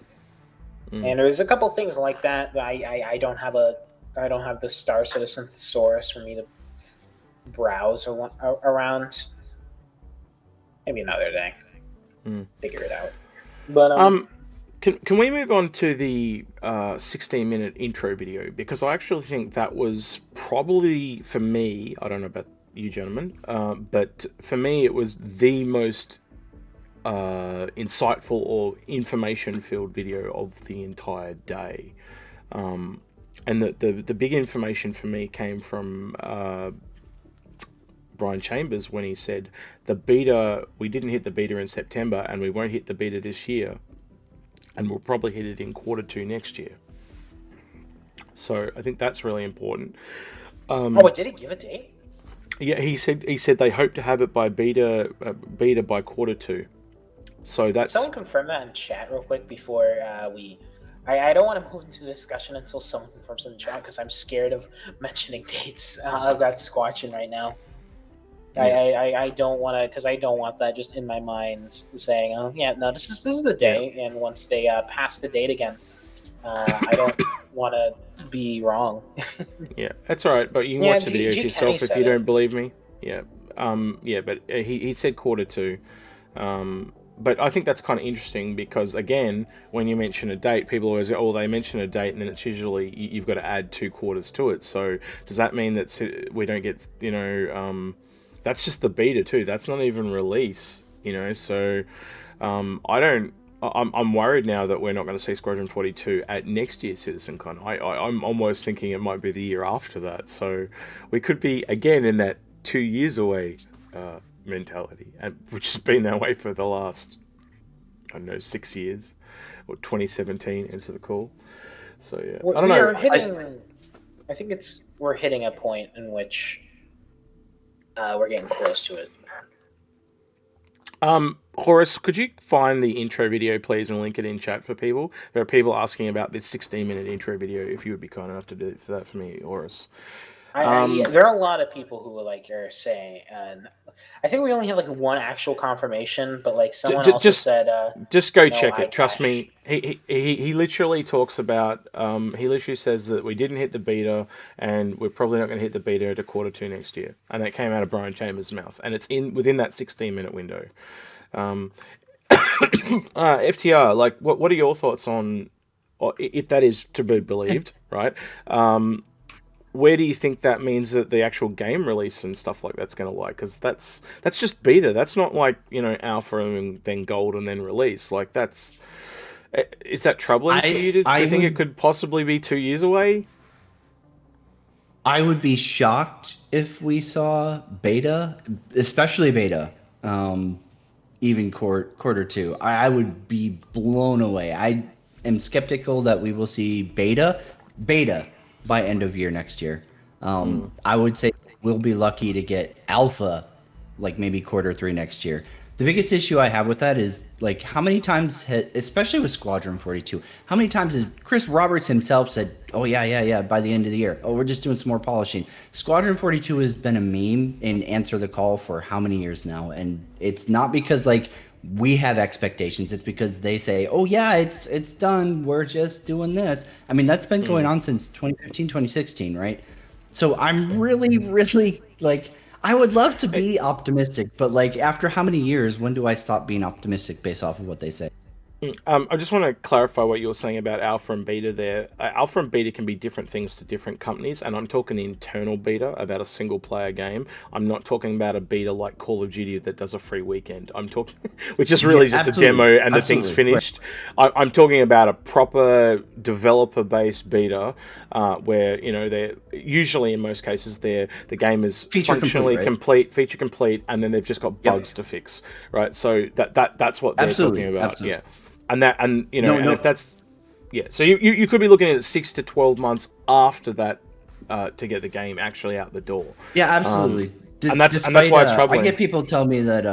And there's a couple things like that. I don't have the Star Citizen thesaurus for me to browse around. Maybe another day. Figure it out. But can we move on to the 16-minute intro video? Because I actually think that was probably, for me, I don't know about you gentlemen, but for me it was the most insightful or information-filled video of the entire day. And the big information for me came from Brian Chambers when he said we didn't hit the beta in September and we won't hit the beta this year, and we'll probably hit it in Q2 next year. So I think that's really important. Did he give a date? Yeah, he said they hope to have it by beta by Q2. So that's... Someone confirm that in chat real quick before I don't want to move into the discussion until someone confirms in the chat because I'm scared of mentioning dates. I've got Squatching right now. Yeah. I don't want to, because I don't want that just in my mind saying, oh yeah, no, this is the day, and once they pass the date again, I don't want to be wrong. Yeah, that's all right, but you can watch the video yourself if you don't believe me. Yeah, but he said Q2. But I think that's kind of interesting because, again, when you mention a date, people always say, oh, they mention a date, and then it's usually you've got to add 2 quarters to it. So does that mean that we don't get, that's just the beta too. That's not even release, So I'm worried now that we're not going to see Squadron 42 at next year's CitizenCon. I'm almost thinking it might be the year after that. So we could be again in that 2 years away mentality, which has been that way for the last 6 years, or 2017 into the call. So yeah, I don't know. I think we're hitting a point in which we're getting close to it. Horace, could you find the intro video, please, and link it in chat for people? There are people asking about this 16-minute intro video. If you would be kind enough to do that for me, Horace. There are a lot of people who are saying, and I think we only have one actual confirmation, but someone also said, just go check it. Trust me. He literally talks about, he literally says that we didn't hit the beta and we're probably not going to hit the beta to Q2 next year. And that came out of Brian Chambers' mouth, and it's within that 16-minute window. FTR, what are your thoughts on, if that is to be believed, right? Where do you think that means that the actual game release and stuff like that's going to like? Because that's just beta. That's not alpha and then gold and then release. Is that troubling for you? Do you think it could possibly be 2 years away? I would be shocked if we saw beta, especially beta, even Q2. I would be blown away. I am skeptical that we will see beta by end of year next year. I would say we'll be lucky to get alpha, maybe Q3 next year. The biggest issue I have with that is how many times, especially with Squadron 42, how many times has Chris Roberts himself said, oh yeah, by the end of the year, oh, we're just doing some more polishing. Squadron 42 has been a meme in Answer the Call for how many years now? And it's not because we have expectations. It's because they say, oh yeah, it's done. We're just doing this. I mean, that's been going on since 2015, 2016, right? So I'm really, really I would love to be optimistic, but after how many years, when do I stop being optimistic based off of what they say? I just want to clarify what you were saying about alpha and beta there. Alpha and beta can be different things to different companies, and I'm talking internal beta about a single player game. I'm not talking about a beta like Call of Duty that does a free weekend. I'm talking, which is really just a demo and the thing's finished. Right. I'm talking about a proper developer-based beta where they're usually, in most cases, the game is functionally complete, feature complete, and then they've just got bugs to fix, right? So that's what they're talking about. Absolutely. Yeah. If that's, so you could be looking at 6 to 12 months after that to get the game actually out the door. Yeah, absolutely. And that's why it's troubling. I get people tell me that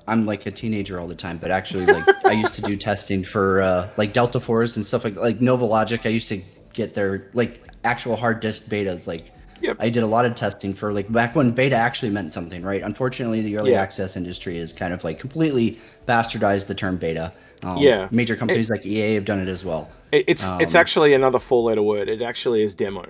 I'm like a teenager all the time, but actually, like, I used to do testing for like Delta Force and stuff like Nova Logic. I used to get their like actual hard disk betas. Like, Yep. I did a lot of testing for like back when beta actually meant something, right? Unfortunately, the early Yeah. access industry is kind of like completely bastardized the term beta. Yeah. Major companies like EA have done it as well. It's actually another four-letter word. It actually is demo.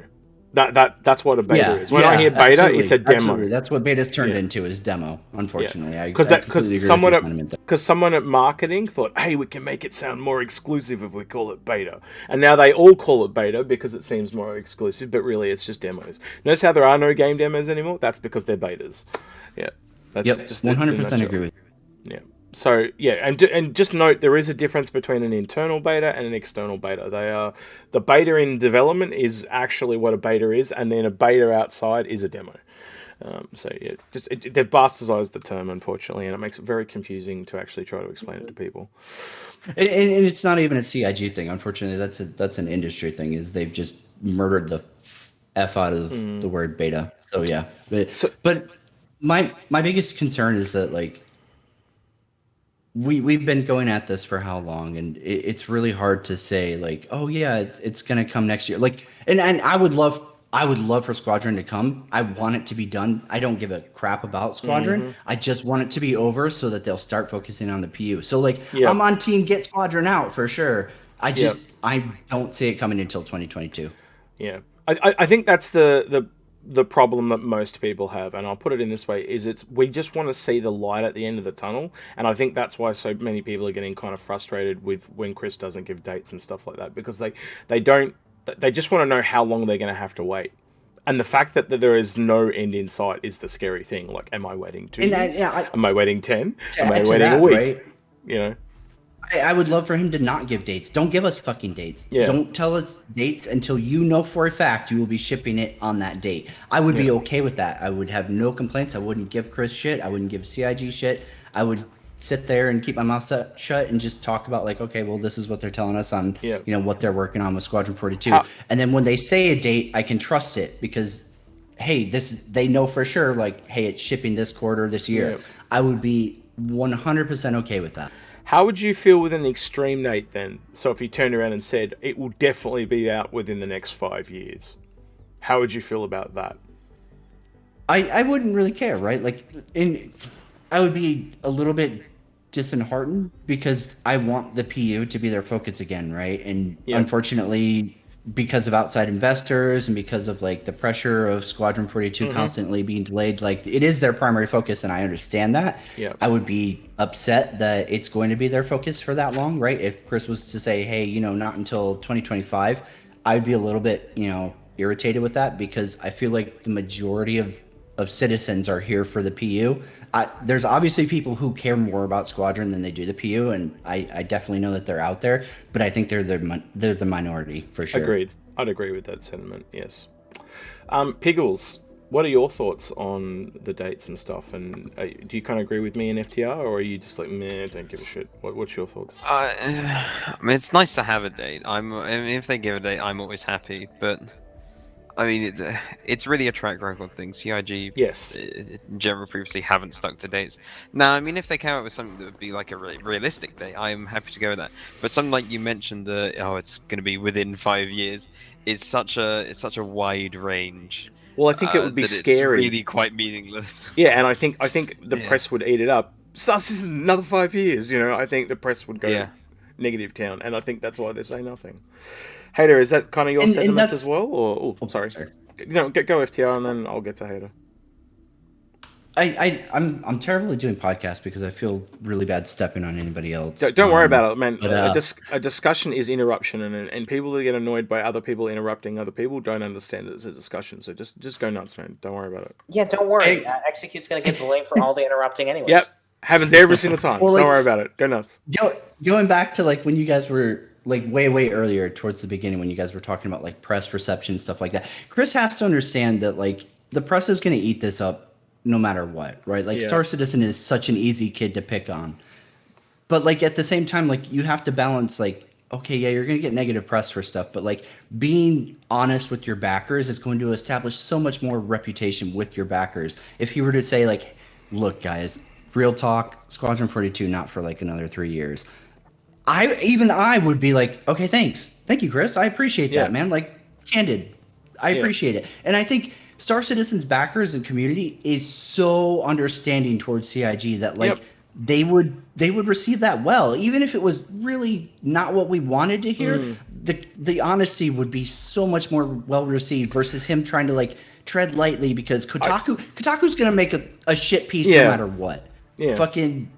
That's what a beta is. When yeah, I hear beta, absolutely, it's a demo. Absolutely. That's what beta's turned Yeah. into, is demo. Unfortunately, I Because completely agree with your sentiment there. because someone at marketing thought, hey, we can make it sound more exclusive if we call it beta, and now they all call it beta because it seems more exclusive, but really it's just demos. Notice how there are no game demos anymore? That's because they're betas. Yeah, that's just 100% agree with you. Yeah. So yeah, and just note there is a difference between an internal beta and an external beta. They are the beta in development is actually what a beta is, and then a beta outside is a demo. So yeah, they've bastardized the term, unfortunately, and it makes it very confusing to actually try to explain it to people. And it's not even a CIG thing. Unfortunately, that's an industry thing. Is they've just murdered the f out of the word beta. So yeah, but my biggest concern is that like we've been going at this for how long, and it's really hard to say like, oh yeah, it's gonna come next year. Like, and I would love for Squadron to come. I want it to be done. I don't give a crap about Squadron. I just want it to be over so that they'll start focusing on the PU. So like, I'm on team get Squadron out for sure. I don't see it coming until 2022. Yeah, I think that's the problem that most people have, and I'll put it in this way, is we just want to see the light at the end of the tunnel, and I think that's why so many people are getting kind of frustrated with when Chris doesn't give dates and stuff like that, because they just want to know how long they're going to have to wait. And the fact that there is no end in sight is the scary thing. Like, am I waiting 2 years? Am I waiting 10? Am I waiting a week? Right? You know? I would love for him to not give dates. Don't give us fucking dates. Yeah. Don't tell us dates until you know for a fact you will be shipping it on that date. I would be okay with that. I would have no complaints. I wouldn't give Chris shit. I wouldn't give CIG shit. I would sit there and keep my mouth shut and just talk about like, okay, well, this is what they're telling us on, what they're working on with Squadron 42. And then when they say a date, I can trust it because, hey, they know for sure, like, hey, it's shipping this quarter, this year. Yeah. I would be 100% okay with that. How would you feel with an extreme date then? So if he turned around and said, it will definitely be out within the next 5 years, how would you feel about that? I wouldn't really care, right? Like, I would be a little bit disheartened because I want the PU to be their focus again, right? And unfortunately, because of outside investors and because of like the pressure of Squadron 42 constantly being delayed, like it is their primary focus, and I understand that. Yeah. I would be upset that it's going to be their focus for that long, right? If Chris was to say, hey, not until 2025, I'd be a little bit, irritated with that because I feel like the majority of citizens are here for the PU. There's obviously people who care more about Squadron than they do the PU, and I definitely know that they're out there, but I think they're the minority for sure. Agreed. I'd agree with that sentiment, yes. Piggles, what are your thoughts on the dates and stuff? And do you kind of agree with me in FTR, or are you just like, meh, don't give a shit? What's your thoughts? I mean, it's nice to have a date. If they give a date, I'm always happy, but I mean, it's really a track record thing. CIG, yes, in general, previously haven't stuck to dates. Now, I mean, if they came out with something that would be like a really realistic date, I'm happy to go with that. But something like you mentioned, it's going to be within 5 years. It's such a wide range. Well, I think it would be scary. It's really quite meaningless. Yeah, and I think the press would eat it up. Sus is another 5 years. I think the press would go negative town, and I think that's why they say nothing. Hater, is that kind of your sentiments as well? Or sorry. Go FTR and then I'll get to Hater. I'm terrible at doing podcasts because I feel really bad stepping on anybody else. Don't worry about it, man. A discussion is interruption, and people who get annoyed by other people interrupting other people don't understand that it's a discussion. So just go nuts, man. Don't worry about it. Yeah, don't worry. Execute's going to get blamed for all the interrupting anyways. Yep. Happens every single time. Well, don't worry about it. Go nuts. Going back to like when you guys were like way earlier towards the beginning when you guys were talking about like press reception and stuff like that. Chris has to understand that like the press is going to eat this up no matter what, right? Like Star Citizen is such an easy kid to pick on. But like at the same time, like you have to balance like, okay, yeah, you're going to get negative press for stuff, but like being honest with your backers is going to establish so much more reputation with your backers. If he were to say like, look guys, real talk, Squadron 42 not for like another 3 years. I would be like, okay, thanks. Thank you, Chris. I appreciate that, man. Like, candid. I appreciate it. And I think Star Citizen's backers and community is so understanding towards CIG that like they would receive that well, even if it was really not what we wanted to hear. The honesty would be so much more well received versus him trying to like tread lightly because Kotaku's gonna make a shit piece no matter what. Fucking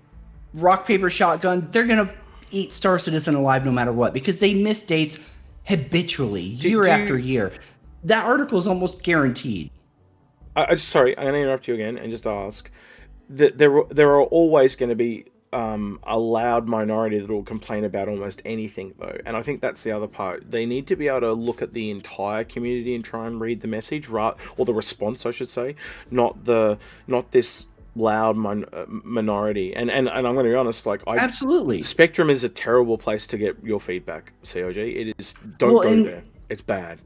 rock paper shotgun, they're gonna eat Star Citizen alive no matter what because they miss dates habitually year after year. That article is almost guaranteed. Sorry, I'm going to interrupt you again and just ask. There are always going to be a loud minority that will complain about almost anything, though. And I think that's the other part. They need to be able to look at the entire community and try and read the message, or the response, I should say, not this loud minority. And I'm going to be honest, like absolutely, Spectrum is a terrible place to get your feedback. COG, it is. Don't go there. It's bad.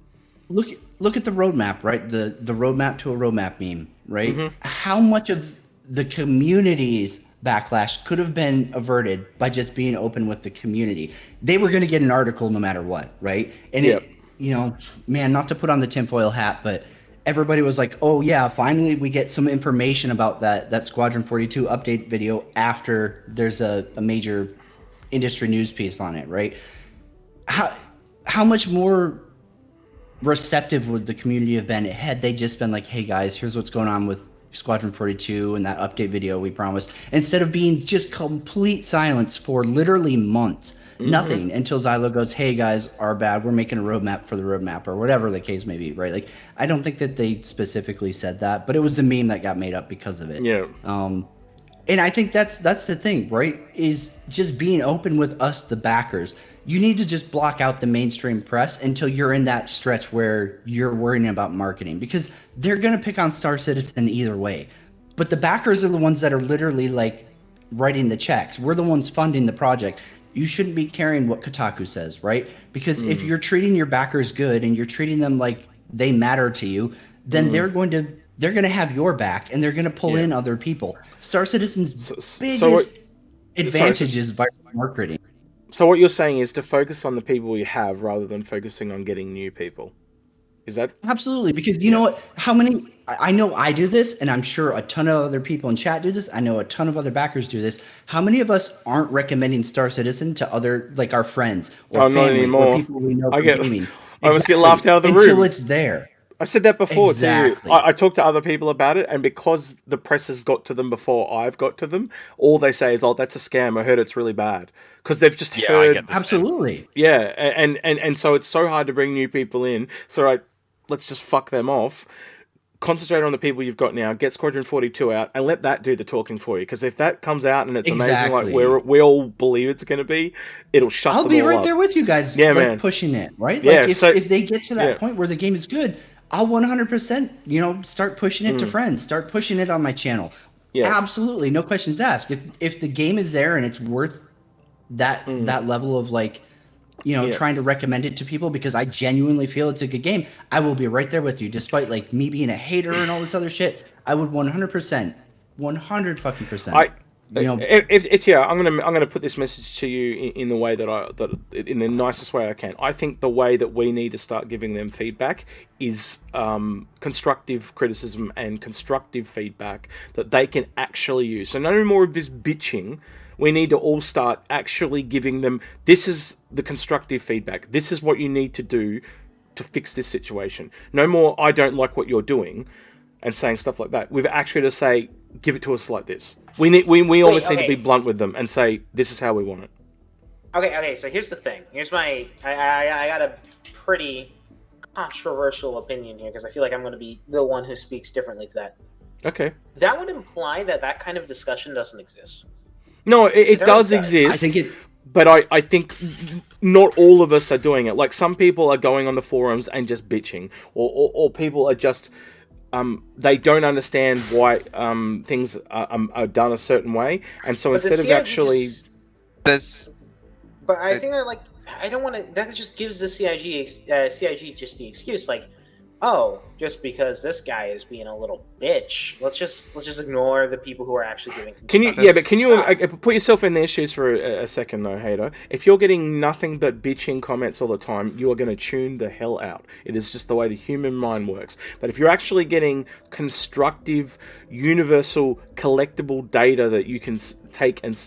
Look at the roadmap, right? The roadmap to a roadmap meme, right? How much of the community's backlash could have been averted by just being open with the community? They were going to get an article no matter what, right? And it, you know, man, not to put on the tinfoil hat, but everybody was like, oh yeah, finally we get some information about that Squadron 42 update video after there's a major industry news piece on it, right? How much more receptive would the community have been had they just been like, hey guys, here's what's going on with Squadron 42 and that update video we promised, instead of being just complete silence for literally months, nothing, until Xylo goes, hey guys, our bad, we're making a roadmap for the roadmap, or whatever the case may be, right? Like, I don't think that they specifically said that, but it was the meme that got made up because of it. And I think that's the thing, right? Is just being open with us, the backers. You need to just block out the mainstream press until you're in that stretch where you're worrying about marketing, because they're going to pick on Star Citizen either way. But the backers are the ones that are literally like writing the checks. We're the ones funding the project. You shouldn't be caring what Kotaku says, right? Because if you're treating your backers good and you're treating them like they matter to you, then they're going to have your back and they're going to pull in other people. Star Citizen's biggest advantage is viral marketing. So what you're saying is to focus on the people you have rather than focusing on getting new people. Is that absolutely? Because you know what? I know I do this, and I'm sure a ton of other people in chat do this. I know a ton of other backers do this. How many of us aren't recommending Star Citizen to other, like our friends or family, not anymore. Or people we know from gaming? I almost get laughed out of the room until it's there. I said that before too. I talked to other people about it, and because the press has got to them before I've got to them, all they say is, "Oh, that's a scam. I heard it's really bad," because they've just heard. Absolutely. Yeah, and so it's so hard to bring new people in. So let's just fuck them off. Concentrate on the people you've got now. Get Squadron 42 out, and let that do the talking for you. Because if that comes out and it's amazing, like we all believe it's going to be, it'll shut. I'll be right there with you guys. Yeah, man, pushing it right. Like if they get to that point where the game is good, I'll 100%, start pushing it to friends. Start pushing it on my channel. Yeah, absolutely, no questions asked. If the game is there and it's worth that level of trying to recommend it to people because I genuinely feel it's a good game, I will be right there with you. Despite like me being a hater and all this other shit, I would 100%. I'm gonna put this message to you in the way that in the nicest way I can. I think the way that we need to start giving them feedback is constructive criticism and constructive feedback that they can actually use. So no more of this bitching. We need to all start actually giving them, this is the constructive feedback. This is what you need to do to fix this situation. No more, I don't like what you're doing, and saying stuff like that. We've actually to say, give it to us like this. We almost need to be blunt with them and say, this is how we want it. Okay, so here's the thing. Here's my, I got a pretty controversial opinion here because I feel like I'm going to be the one who speaks differently to that. Okay. That would imply that kind of discussion doesn't exist. No, it does exist. I think but I think not all of us are doing it. Like some people are going on the forums and just bitching, or people are just they don't understand why things are done a certain way, and so instead of actually, But I think that I don't want to. That just gives the CIG just the excuse oh, just because this guy is being a little bitch, let's just ignore the people who are actually giving constructive Can you stuff. put yourself in their shoes for a second though, Hater? If you're getting nothing but bitching comments all the time, you are going to tune the hell out. It is just the way the human mind works. But if you're actually getting constructive, universal, collectible data that you can take and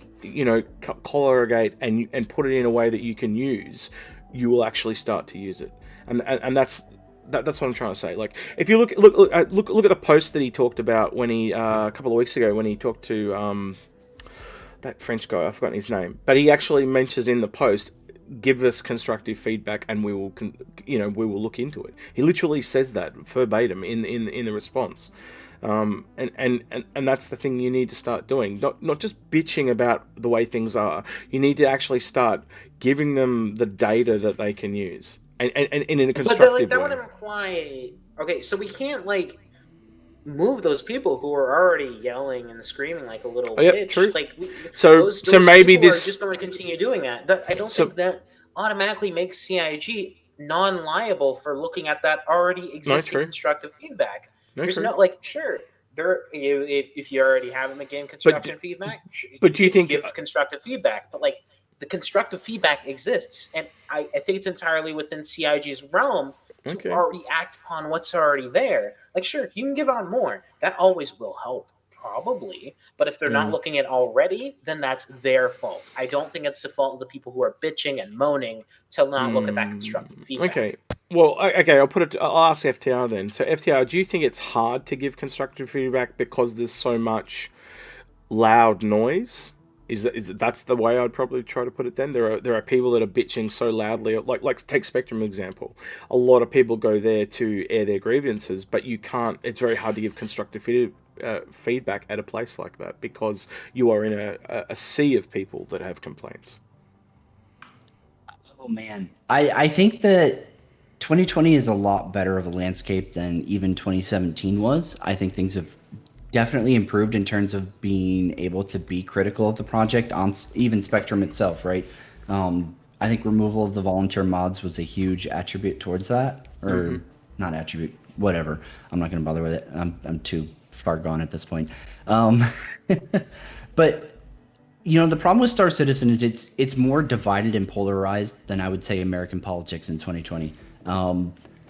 correlate and put it in a way that you can use, you will actually start to use it. And that's that's what I'm trying to say. Like, if you look at the post that he talked about when he a couple of weeks ago when he talked to that French guy, I've forgotten his name, but he actually mentions in the post, give us constructive feedback and we will we will look into it. He literally says that verbatim in the response. And that's the thing you need to start doing. Not just bitching about the way things are. You need to actually start giving them the data that they can use. And in a constructive that way. would imply, okay, so we can't like move those people who are already yelling and screaming like a little bitch. True. Like, so maybe people this are just going to continue doing that. I don't think that automatically makes CIG non-liable for looking at that already existing constructive feedback. There's no like, sure, if you already have in the game constructive feedback, but do you think give constructive feedback? But like, the constructive feedback exists, and I think it's entirely within CIG's realm to already act upon what's already there. Like, sure, you can give on more. That always will help, probably. But if they're not looking at already, then that's their fault. I don't think it's the fault of the people who are bitching and moaning to not look at that constructive feedback. Okay. Well, okay, I'll ask FTR then. So, FTR, do you think it's hard to give constructive feedback because there's so much loud noise? That's the way I'd probably try to put it then? There are people that are bitching so loudly, like take Spectrum example. A lot of people go there to air their grievances, but you can't. It's very hard to give constructive feedback at a place like that because you are in a sea of people that have complaints. Oh man, I think that 2020 is a lot better of a landscape than even 2017 was. I think things have definitely improved in terms of being able to be critical of the project on even Spectrum itself, right? I think removal of the volunteer mods was a huge attribute towards that, or not attribute, whatever. I'm not going to bother with it. I'm too far gone at this point. But the problem with Star Citizen is it's more divided and polarized than I would say American politics in 2020.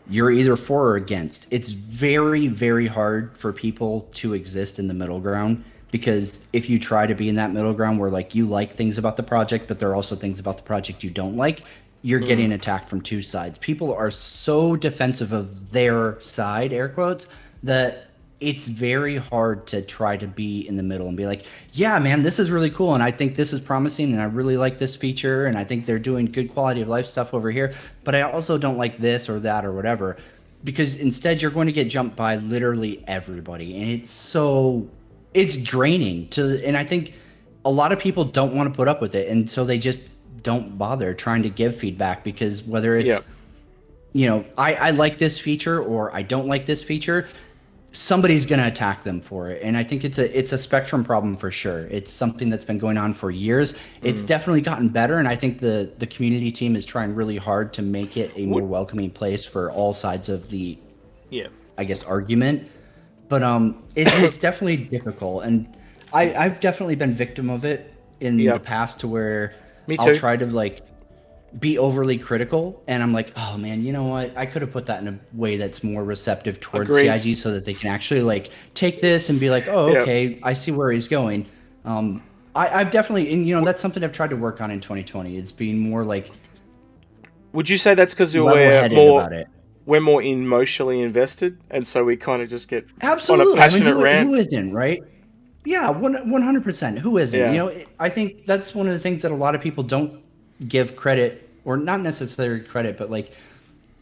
You're either for or against. It's very, very hard for people to exist in the middle ground, because if you try to be in that middle ground where like you like things about the project, but there are also things about the project you don't like, you're getting attacked from two sides. People are so defensive of their side, air quotes, that it's very hard to try to be in the middle and be like, yeah, man, this is really cool, and I think this is promising, and I really like this feature, and I think they're doing good quality of life stuff over here, but I also don't like this or that or whatever, because instead you're going to get jumped by literally everybody, and it's draining and I think a lot of people don't want to put up with it, and so they just don't bother trying to give feedback, because whether it's I like this feature or I don't like this feature, somebody's going to attack them for it. And I think it's a Spectrum problem for sure. It's something that's been going on for years. It's definitely gotten better, and I think the community team is trying really hard to make it a more welcoming place for all sides of the I guess argument. But it's definitely difficult, and I've definitely been victim of it in the past, to where I'll try to like be overly critical, and I'm like, oh man, you know what, I could have put that in a way that's more receptive towards CIG, so that they can actually like take this and be like, oh, okay, I see where he's going. I've definitely, and that's something I've tried to work on in 2020, is being more like, would you say that's because we're more emotionally invested, and so we kind of just get on a passionate rant? Who isn't, right? Yeah, 100%. Who isn't? I think that's one of the things that a lot of people don't give credit, or not necessarily credit, but like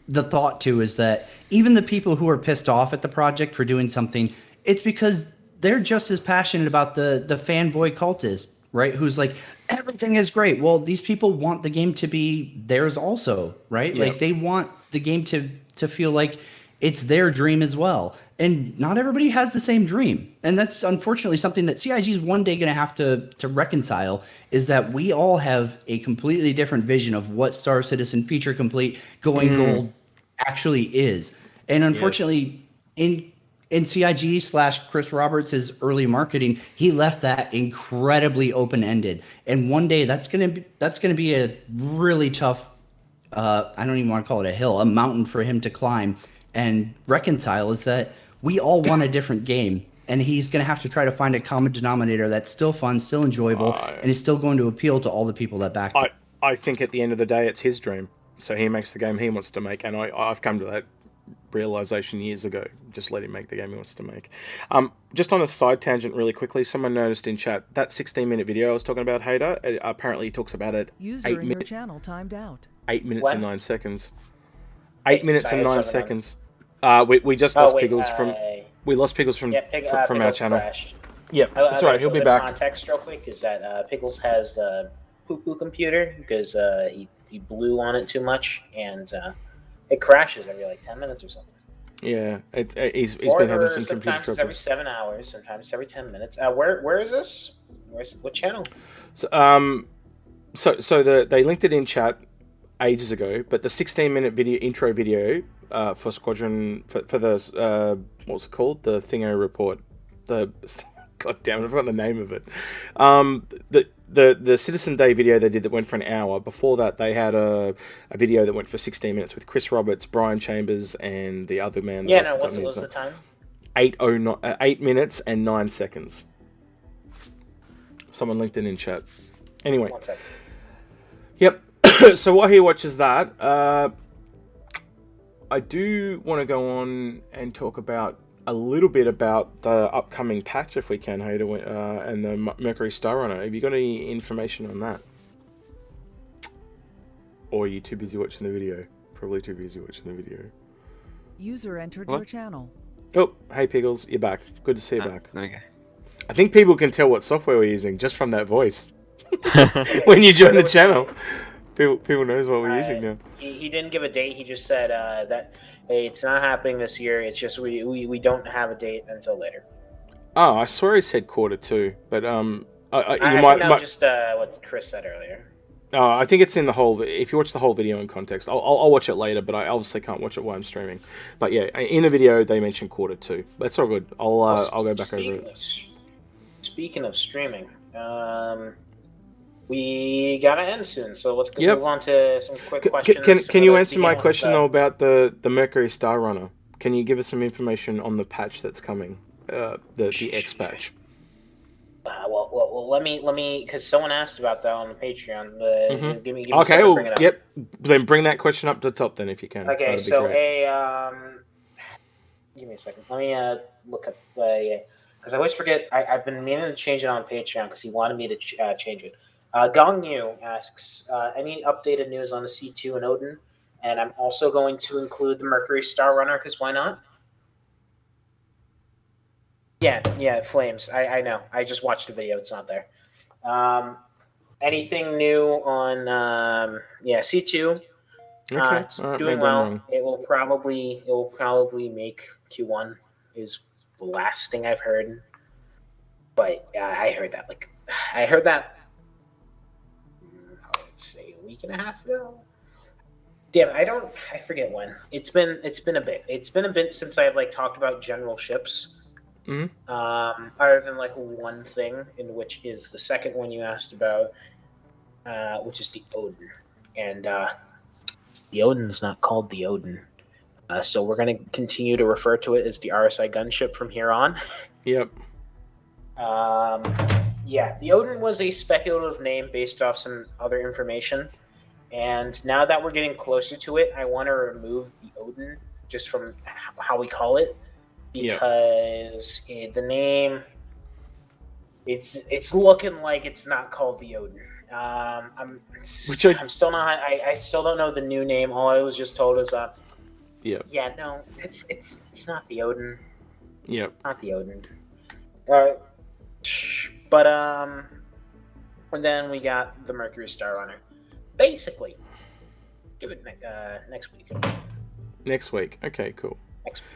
the thought to, is that even the people who are pissed off at the project for doing something, it's because they're just as passionate about the fanboy cultist, right? Who's like, everything is great. Well, these people want the game to be theirs also, right? Like they want the game to feel like it's their dream as well. And not everybody has the same dream. And that's unfortunately something that CIG is one day going to have to reconcile, is that we all have a completely different vision of what Star Citizen Feature Complete Going Gold actually is. And unfortunately, in CIG/Chris Roberts' early marketing, he left that incredibly open-ended. And one day that's gonna be a really tough. I don't even want to call it a hill, a mountain for him to climb and reconcile. Is that we all want a different game, and he's going to have to try to find a common denominator that's still fun, still enjoyable, and is still going to appeal to all the people that back it. I think at the end of the day, it's his dream. So he makes the game he wants to make, and I've come to that realization years ago. Just let him make the game he wants to make. Just on a side tangent really quickly, someone noticed in chat that 16-minute video I was talking about, Hader, apparently he talks about it. User in your channel timed out. 8 minutes What? and 9 seconds. 8 minutes and 9 seconds. We just Oh, lost wait, Pickles from. We lost Pickles from from our channel. Crashed. Yep, that's right. He'll be back. Context real quick is that Pickles has a poo-poo computer because he blew on it too much, and it crashes every like 10 minutes or something. Yeah, he's been having some computer sometimes it's every troubles. 7 hours, sometimes it's every 10 minutes. Where is this? What channel? So they linked it in chat ages ago, but the 16-minute intro video for Squadron for the what's it called? The Thingo report. God damn it, I forgot the name of it. The Citizen Day video they did that went for an hour. Before that, they had a video that went for 16 minutes with Chris Roberts, Brian Chambers, and the other man. Yeah, no. What was the time? 8 minutes and 9 seconds. Someone linked it in chat. Anyway. 1 second. Yep. So while he watches that, I do want to go on and talk about a little bit about the upcoming patch, if we can, Hader, and the Mercury Star Runner. Have you got any information on that? Or are you too busy watching the video? Probably too busy watching the video. User entered your channel. Oh, hey Pickles, you're back. Good to see you back. Okay. I think people can tell what software we're using just from that voice. When you join the channel, people knows what we're using now. He didn't give a date. He just said that hey, it's not happening this year. It's just we don't have a date until later. Oh, I saw he said quarter 2, but you I might just what Chris said earlier. I think it's in the whole. If you watch the whole video in context, I'll watch it later, but I obviously can't watch it while I'm streaming. But yeah, in the video they mentioned quarter 2. That's all good. I'll go back over it. Speaking of streaming, we gotta end soon, so let's move on to some quick questions. Can you answer my question though about the Mercury Star Runner? Can you give us some information on the patch that's coming, the X patch? Well, let me, because someone asked about that on the Patreon. Give me Okay. Well, bring it up. Yep. Then bring that question up to the top then, if you can. Okay. So give me a second. Let me look up because I always forget. I've been meaning to change it on Patreon because he wanted me to change it. Gong Yu asks, any updated news on the C2 and Odin? And I'm also going to include the Mercury Star Runner because why not? Yeah, Flames. I know. I just watched the video. It's not there. Anything new on C2? Okay. It's doing well. It will probably make Q1 is the last thing I've heard. But I heard that let's say a week and a half ago. Damn, I forget when. It's been a bit. It's been a bit since I've talked about general ships. Other than one thing, in which is the second one you asked about, which is the Odin, and the Odin's not called the Odin, so we're going to continue to refer to it as the RSI gunship from here on. Yep. Yeah, the Odin was a speculative name based off some other information, and now that we're getting closer to it, I want to remove the Odin just from how we call it. Because the name, it's looking like it's not called the Odin. I'm still not. I still don't know the new name. All I was just told is yeah, no, it's not the Odin. Yep. Not the Odin. But and then we got the Mercury Star Runner. Basically, give it next week. Next week. Okay, cool. Next week.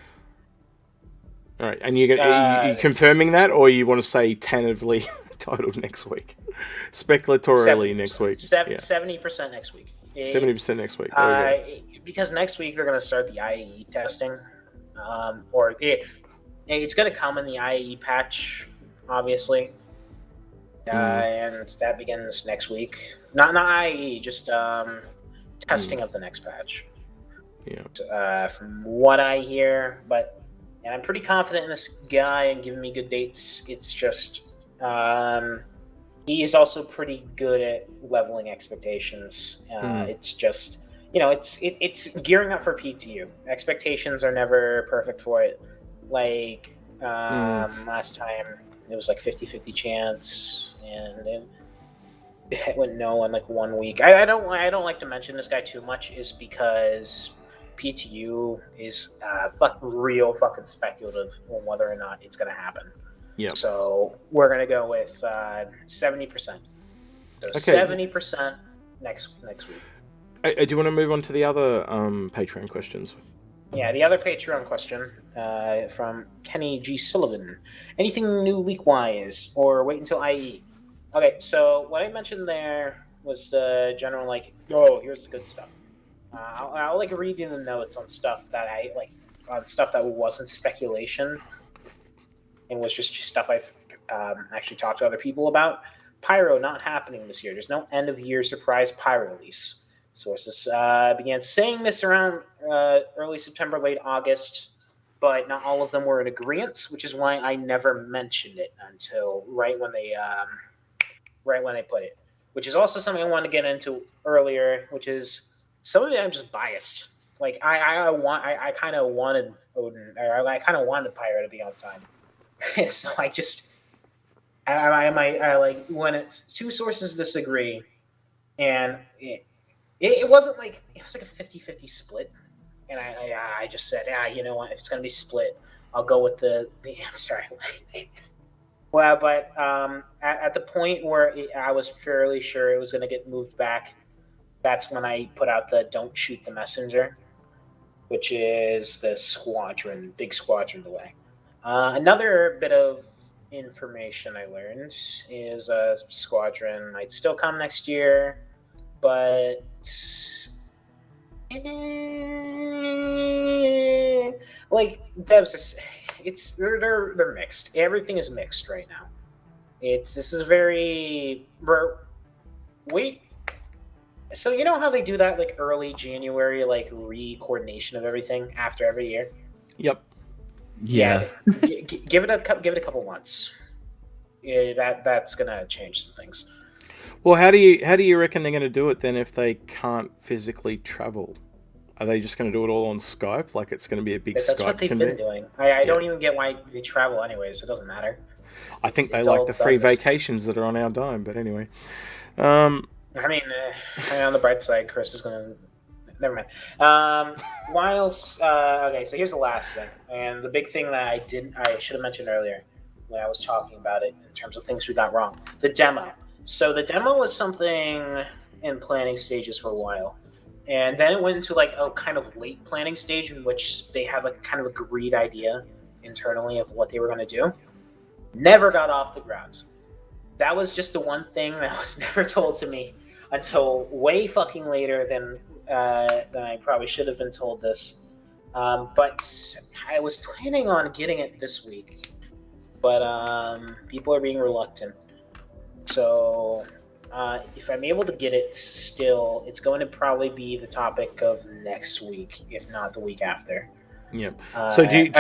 All right, and you confirming that, or you want to say tentatively titled next week, speculatorily next week? 70% next week. 70% next week. Because next week they're going to start the IAE testing, It's going to come in the IE patch, obviously, and that begins next week. Not IE, just testing of the next patch. Yeah. From what I hear, and I'm pretty confident in this guy and giving me good dates. It's just he is also pretty good at leveling expectations. It's just it's gearing up for PTU. Expectations are never perfect for it. Like last time, it was like 50-50 chance, and it went no in like 1 week. I don't like to mention this guy too much, is because PTU is real fucking speculative on whether or not it's going to happen. Yeah. So we're going to go with 70%. So Okay. 70% next week. Do you want to move on to the other Patreon questions? Yeah, the other Patreon question from Kenny G. Sullivan. Anything new leak-wise, or wait until IE? Okay, so what I mentioned there was the general, like, oh, here's the good stuff. I'll like read you the notes on stuff that on stuff that wasn't speculation and was just stuff I've actually talked to other people about. Pyro not happening this year. There's no end-of-year surprise Pyro release. Sources began saying this around early September, late August, but not all of them were in agreement, which is why I never mentioned it until right when they put it. Which is also something I wanted to get into earlier, which is some of it I'm just biased. Like I kind of wanted Odin, or I kind of wanted Pyro to be on time. So I like when it's two sources disagree, and it wasn't like it was like a 50-50 split, and I just said, you know what, if it's gonna be split, I'll go with the answer I like. Well, but at the point where I was fairly sure it was gonna get moved back, that's when I put out the "Don't Shoot the Messenger," which is the big squadron delay. Another bit of information I learned is squadron might still come next year, but like devs, they're mixed. Everything is mixed right now. This is very wait. So you know how they do that like early January, like re-coordination of everything after every year? Yep. Yeah. Give it a couple months. Yeah, that's gonna change some things. Well, how do you reckon they're going to do it then if they can't physically travel? Are they just going to do it all on Skype? Like it's going to be a big Skype That's what they've been doing. I don't even get why they travel anyways. It doesn't matter. I think they like the free vacations that are on our dime. But anyway. I mean, on the bright side, Chris is going to... Never mind. Whilst... okay, so here's the last thing. And the big thing that I should have mentioned earlier when I was talking about it in terms of things we got wrong. The demo. So the demo was something in planning stages for a while. And then it went into like a kind of late planning stage in which they had like kind of agreed idea internally of what they were going to do. Never got off the ground. That was just the one thing that was never told to me until way fucking later than I probably should have been told this. But I was planning on getting it this week, but people are being reluctant. So if I'm able to get it still, it's going to probably be the topic of next week, if not the week after. Yep. So do you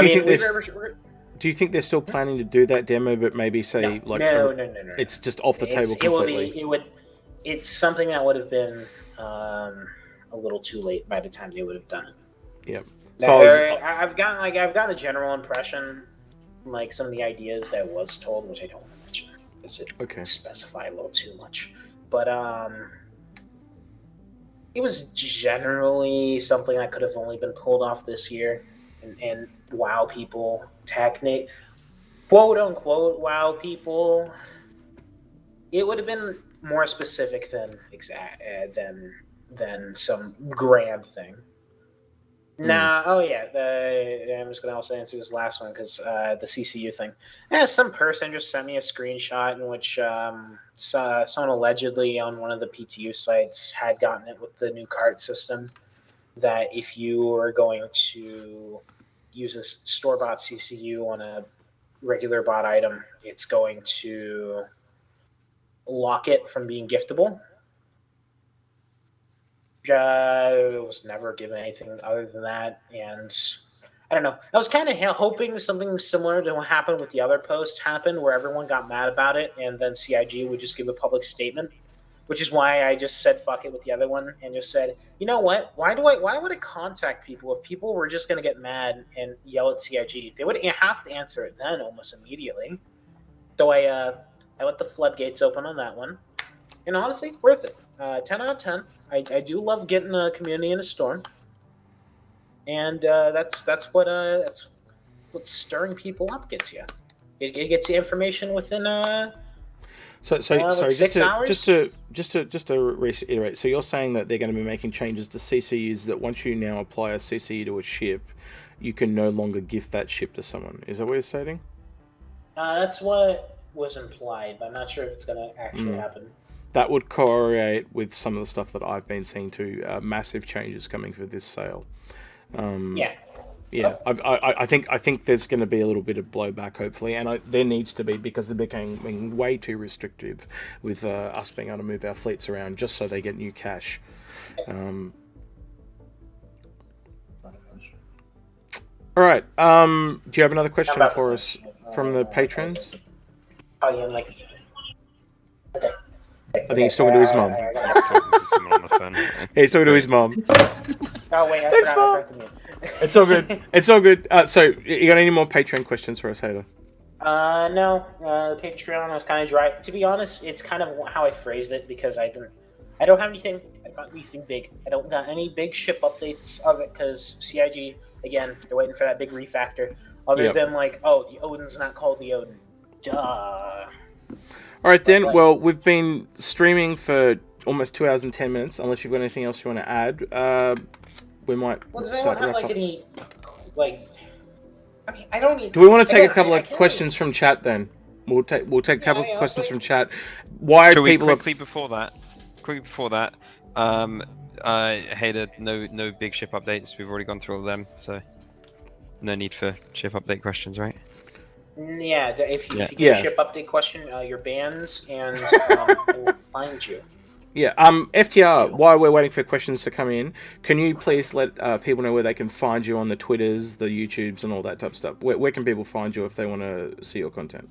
think they're still planning to do that demo, but maybe say no. It's just off the table completely? It's something that would have been a little too late by the time they would have done it. Yep. So I've got a general impression, like some of the ideas that was told, which I don't want to mention because it specify a little too much. But it was generally something that could have only been pulled off this year and wow people, quote unquote wow people. It would have been more specific than some grand thing. Nah, I'm just gonna also answer this last one because the CCU thing. Some person just sent me a screenshot in which someone allegedly on one of the PTU sites had gotten it with the new card system. That if you were going to use a store-bought CCU on a regular bot item, it's going to lock it from being giftable. I was never given anything other than that, and I don't know. I was kind of hoping something similar to what happened with the other post happened, where everyone got mad about it, and then CIG would just give a public statement, which is why I just said fuck it with the other one and just said, you know what? Why would I contact people if people were just going to get mad and yell at CIG? They would have to answer it then almost immediately. So I let the floodgates open on that one, and honestly, worth it. 10 out of 10. I do love getting a community in a storm, and that's what stirring people up gets you. It gets you information within So like 6 hours? just to reiterate, so you're saying that they're going to be making changes to CCUs that once you now apply a CCU to a ship, you can no longer gift that ship to someone. Is that what you're stating? That's what was implied, but I'm not sure if it's going to actually happen. That would correlate with some of the stuff that I've been seeing too. Massive changes coming for this sale. Yeah, I think there's going to be a little bit of blowback, hopefully, and there needs to be, because they're becoming way too restrictive with us being able to move our fleets around just so they get new cash. All right. Do you have another question for us from the patrons? Oh, yeah, like. Okay. I think he's talking to his mom. He's talking to his mom. Oh wait, Thanks, Mom. It's all good. It's all good. So, you got any more Patreon questions for us, Hader? No. The Patreon was kind of dry. To be honest, it's kind of how I phrased it, because I don't have anything. I got anything big. I don't got any big ship updates of it, because CIG, again, they're waiting for that big refactor. Other than like, oh, the Odin's not called the Odin. Duh. All right, then. Well, we've been streaming for almost 2 hours and 10 minutes. Unless you've got anything else you want to add, we might does anyone have like any, like? I mean, I don't need. Do we want to take a couple of questions from chat then? We'll take a couple of questions from chat. Why are people quickly before that? Hader, no big ship updates. We've already gone through all of them, so no need for ship update questions, right? Yeah, if you get a ship update question, your bans, and we'll find you. Yeah. FTR, while we're waiting for questions to come in, can you please let people know where they can find you on the Twitters, the YouTubes, and all that type of stuff? Where can people find you if they want to see your content?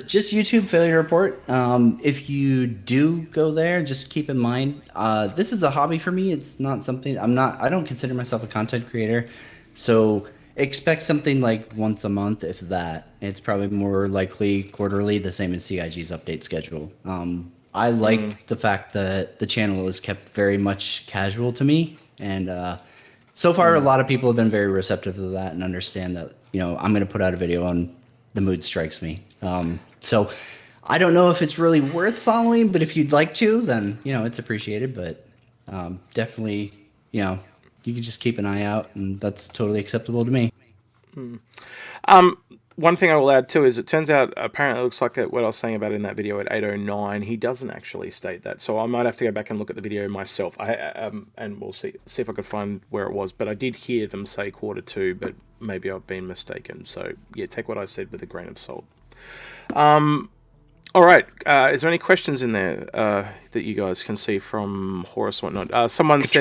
Just YouTube Failure Report. If you do go there, just keep in mind, this is a hobby for me. It's not something I don't consider myself a content creator. So expect something like once a month, if that. It's probably more likely quarterly, the same as CIG's update schedule. I like the fact that the channel is kept very much casual to me, and so far a lot of people have been very receptive to that and understand that, I'm going to put out a video when the mood strikes me. So I don't know if it's really worth following, but if you'd like to, then it's appreciated. But definitely, you can just keep an eye out, and that's totally acceptable to me. One thing I will add too is it turns out, apparently it looks like what I was saying about in that video at 8:09, he doesn't actually state that. So I might have to go back and look at the video myself. And we'll see if I could find where it was. But I did hear them say 2:45, but maybe I've been mistaken. So yeah, take what I said with a grain of salt. All right. Is there any questions in there that you guys can see from Horus or whatnot? Someone says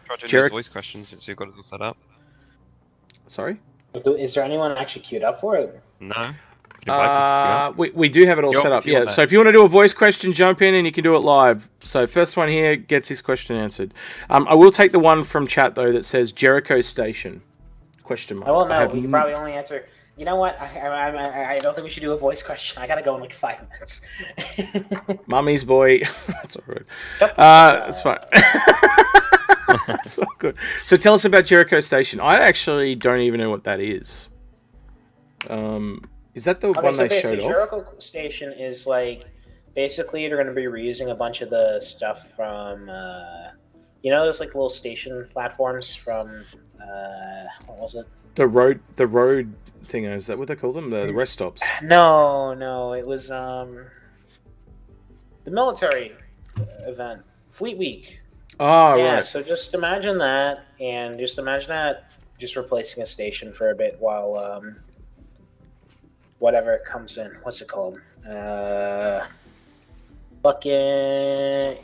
try doing voice questions since we've got it all set up. Sorry? Is there anyone actually queued up for it? No. We do have it all set up, yeah. So if you want to do a voice question, jump in and you can do it live. So first one here gets his question answered. I will take the one from chat, though, that says Jericho Station? Question mark. Well, no, we can probably only answer... You know what? I don't think we should do a voice question. I gotta go in like 5 minutes. Mummy's boy. That's all right. That's fine. That's all good. So tell us about Jericho Station. I actually don't even know what that is. Is that the one they showed off? Jericho Station is like, basically they're going to be reusing a bunch of the stuff from, those like little station platforms from, what was it? The road thing, is that what they call them? The rest stops? No, it was the military event, Fleet Week. Oh, Yeah, right. so just imagine that, and just imagine that just replacing a station for a bit while whatever comes in. What's it called? Fucking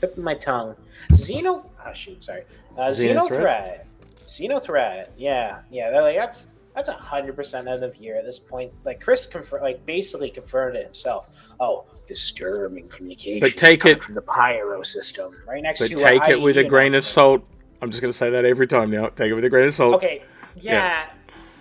tip of my tongue. Xeno. Oh shoot, sorry. Xenothreat? Xenothreat. Yeah. They're like that's 100% end of year at this point. Like Chris basically confirmed it himself. Oh, disturbing communication. But take it from the Pyro system, right next But to. take it with a IE grain of announcement. salt. I'm just going to say that every time now. Take it with a grain of salt. Okay. Yeah.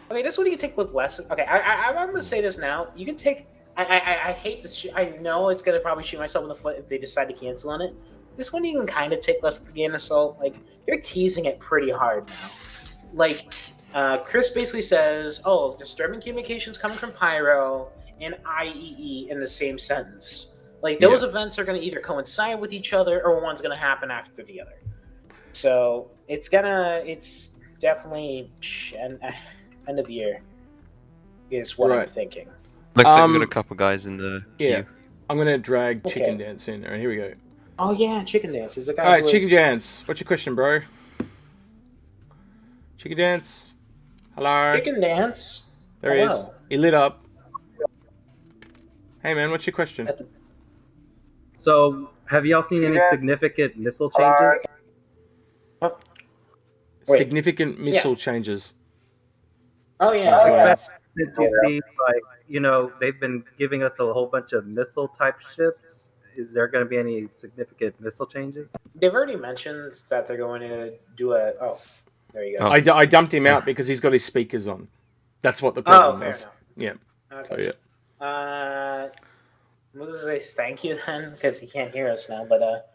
Okay, this one you can take with less. Okay, I'm going to say this now. You can take. I hate this. I know it's going to probably shoot myself in the foot if they decide to cancel on it. This one you can kind of take less with a grain of salt. Like you're teasing it pretty hard now. Like Chris basically says, "Oh, disturbing communications coming from Pyro and IEE in the same sentence." Like those events are going to either coincide with each other or one's going to happen after the other. So it's definitely end of year is what I'm thinking. Looks like we've got a couple guys in the Yeah. queue. I'm going to drag Chicken Dance in there. Here we go. Oh yeah, Chicken Dance is the guy. All right, Chicken Dance. What's your question, bro? Chicken Dance. Hello. Chicken Dance. There he is. He lit up. Hey man, what's your question? So, have y'all seen any significant missile changes? Significant missile changes. Oh yeah. Did you see, like, they've been giving us a whole bunch of missile type ships. Is there going to be any significant missile changes? They've already mentioned that they're going to do a. Oh, there you go. I dumped him out because he's got his speakers on. That's what the problem was. Yeah. Okay. So yeah. We'll just say thank you then, because he can't hear us now. But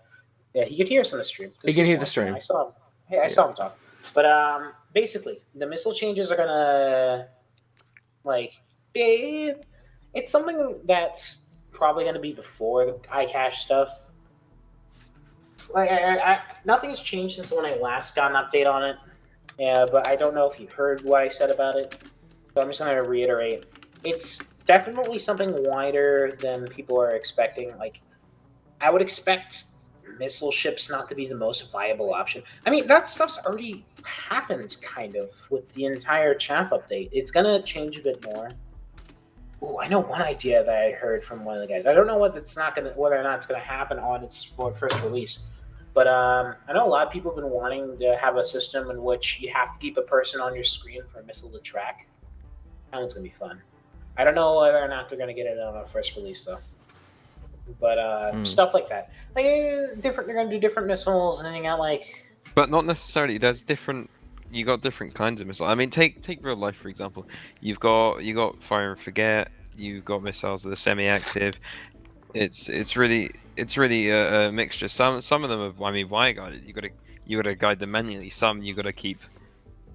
yeah, he could hear us on the stream. He can hear the stream. I saw him. Hey, I saw him talk. But basically, the missile changes are gonna it's something that's probably gonna be before the iCache stuff. Like nothing's changed since when I last got an update on it. Yeah, but I don't know if you heard what I said about it. So I'm just gonna reiterate. It's definitely something wider than people are expecting. Like, I would expect missile ships not to be the most viable option. I mean, that stuff's already happened, kind of, with the entire chaff update. It's gonna change a bit more. Oh, I know one idea that I heard from one of the guys. I don't know whether or not it's gonna happen on its first release. But I know a lot of people have been wanting to have a system in which you have to keep a person on your screen for a missile to track. That one's gonna be fun. I don't know whether or not they're gonna get it on our first release though. But stuff like that, like different. They're gonna do different missiles and anything out like. But not necessarily. There's different. You got different kinds of missiles. I mean, take real life for example. You got fire and forget. You've got missiles that are semi-active. It's really a mixture. Some of them are, I mean, wire guided. You gotta guide them manually. Some you gotta keep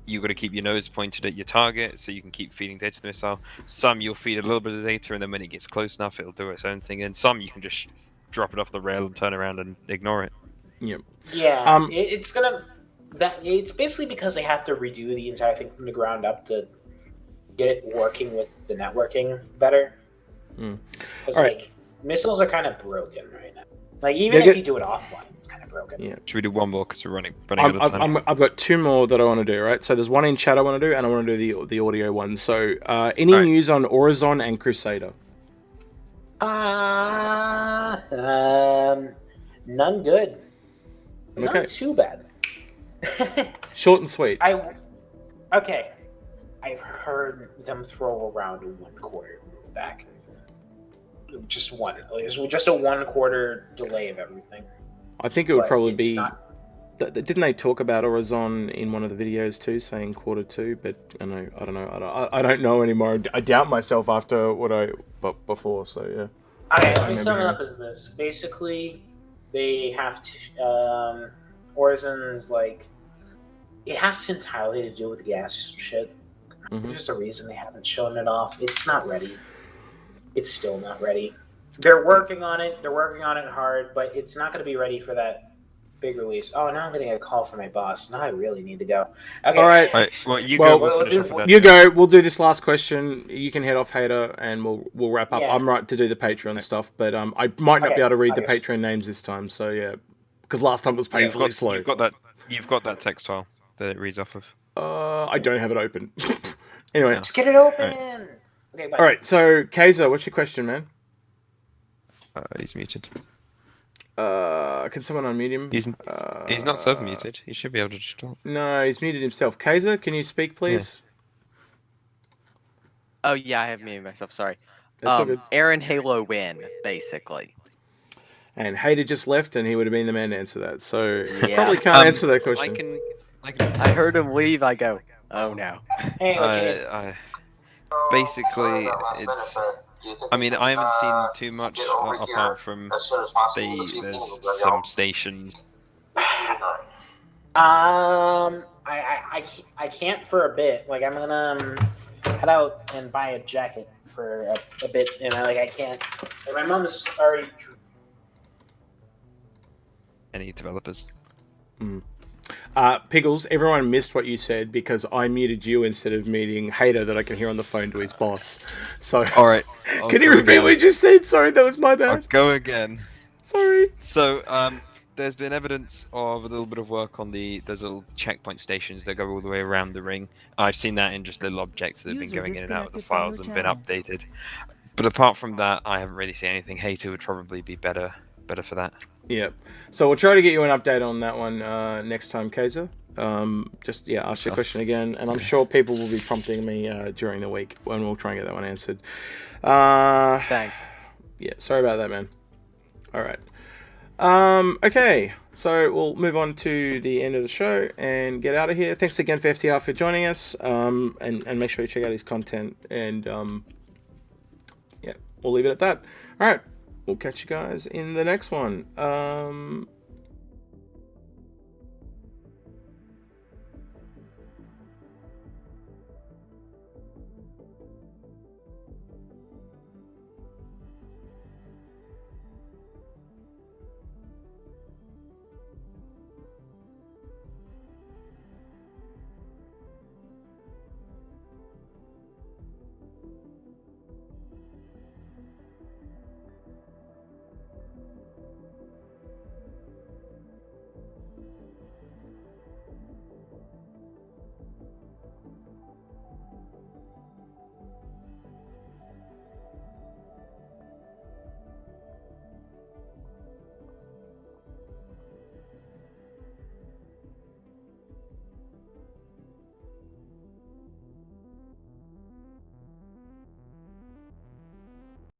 your nose pointed at your target so you can keep feeding data to the missile. Some you'll feed a little bit of data and then when it gets close enough it'll do its own thing. And some you can just drop it off the rail and turn around and ignore it. Yep. Yeah. It's basically because they have to redo the entire thing from the ground up to get it working with the networking better. Because missiles are kind of broken right now. Like even if you do it offline, it's kind of broken. Yeah. Should we do one more because we're running out of time? I've got two more that I want to do. Right. So there's one in chat I want to do, and I want to do the audio one. So any news on Horizon and Crusader? None good. None too bad. Short and sweet. I've heard them throw around a 1 quarter move back. Just one. It was just a 1 quarter delay of everything. I think it would probably be. Didn't they talk about Horizon in one of the videos too, saying Q2? But I don't know. I don't know anymore. I doubt myself after before. So yeah. Okay, let me sum it up as this. Basically, they have to. Horizon's like. It has to entirely to do with the gas shit. There's a reason they haven't shown it off. It's not ready. It's still not ready. They're working on it. They're working on it hard, but it's not going to be ready for that big release. Oh, now I'm getting a call from my boss. Now I really need to go. Okay. All right. Well, you go. We'll do this last question. You can head off, Hater, and we'll wrap up. Yeah. I'm right to do the Patreon stuff, but I might not be able to read the Patreon names this time. So yeah, because last time it was painfully slow. You've got that text file that it reads off of. I don't have it open. Anyway. No. Let's get it open. Okay, bye. All right. So, Kaiser, what's your question, man? He's muted. Can someone unmute him? He's not self-muted. He should be able to just talk. No, he's muted himself. Kaiser, can you speak, please? Oh yeah, I have muted myself. Sorry. That's all good. Aaron Halo win, basically. And Hader just left, and he would have been the man to answer that. So, Yeah. probably can't answer that question. I heard him leave. I go, oh no. Hey, what you need? Basically, it's. I mean, I haven't seen too much apart from there's some stations. I can't for a bit. Like, I'm gonna head out and buy a jacket for a bit, and I can't. And my mom's already. Any developers? Pickles, everyone missed what you said because I muted you instead of muting Hader that I can hear on the phone to his boss. So, all right. Can you repeat what you just said? Sorry, that was my bad. I'll go again. Sorry. So, there's been evidence of a little bit of work on there's little checkpoint stations that go all the way around the ring. I've seen that in just little objects that have been going in and out of the files and been updated. But apart from that, I haven't really seen anything. Hater would probably be better for that. Yep. So we'll try to get you an update on that one next time, Kaiser. Just ask your question again, and I'm sure people will be prompting me during the week when we'll try and get that one answered. Thanks. Yeah, sorry about that, man. All right. Okay, so we'll move on to the end of the show and get out of here. Thanks again for FTR for joining us, and make sure you check out his content. And we'll leave it at that. All right. We'll catch you guys in the next one.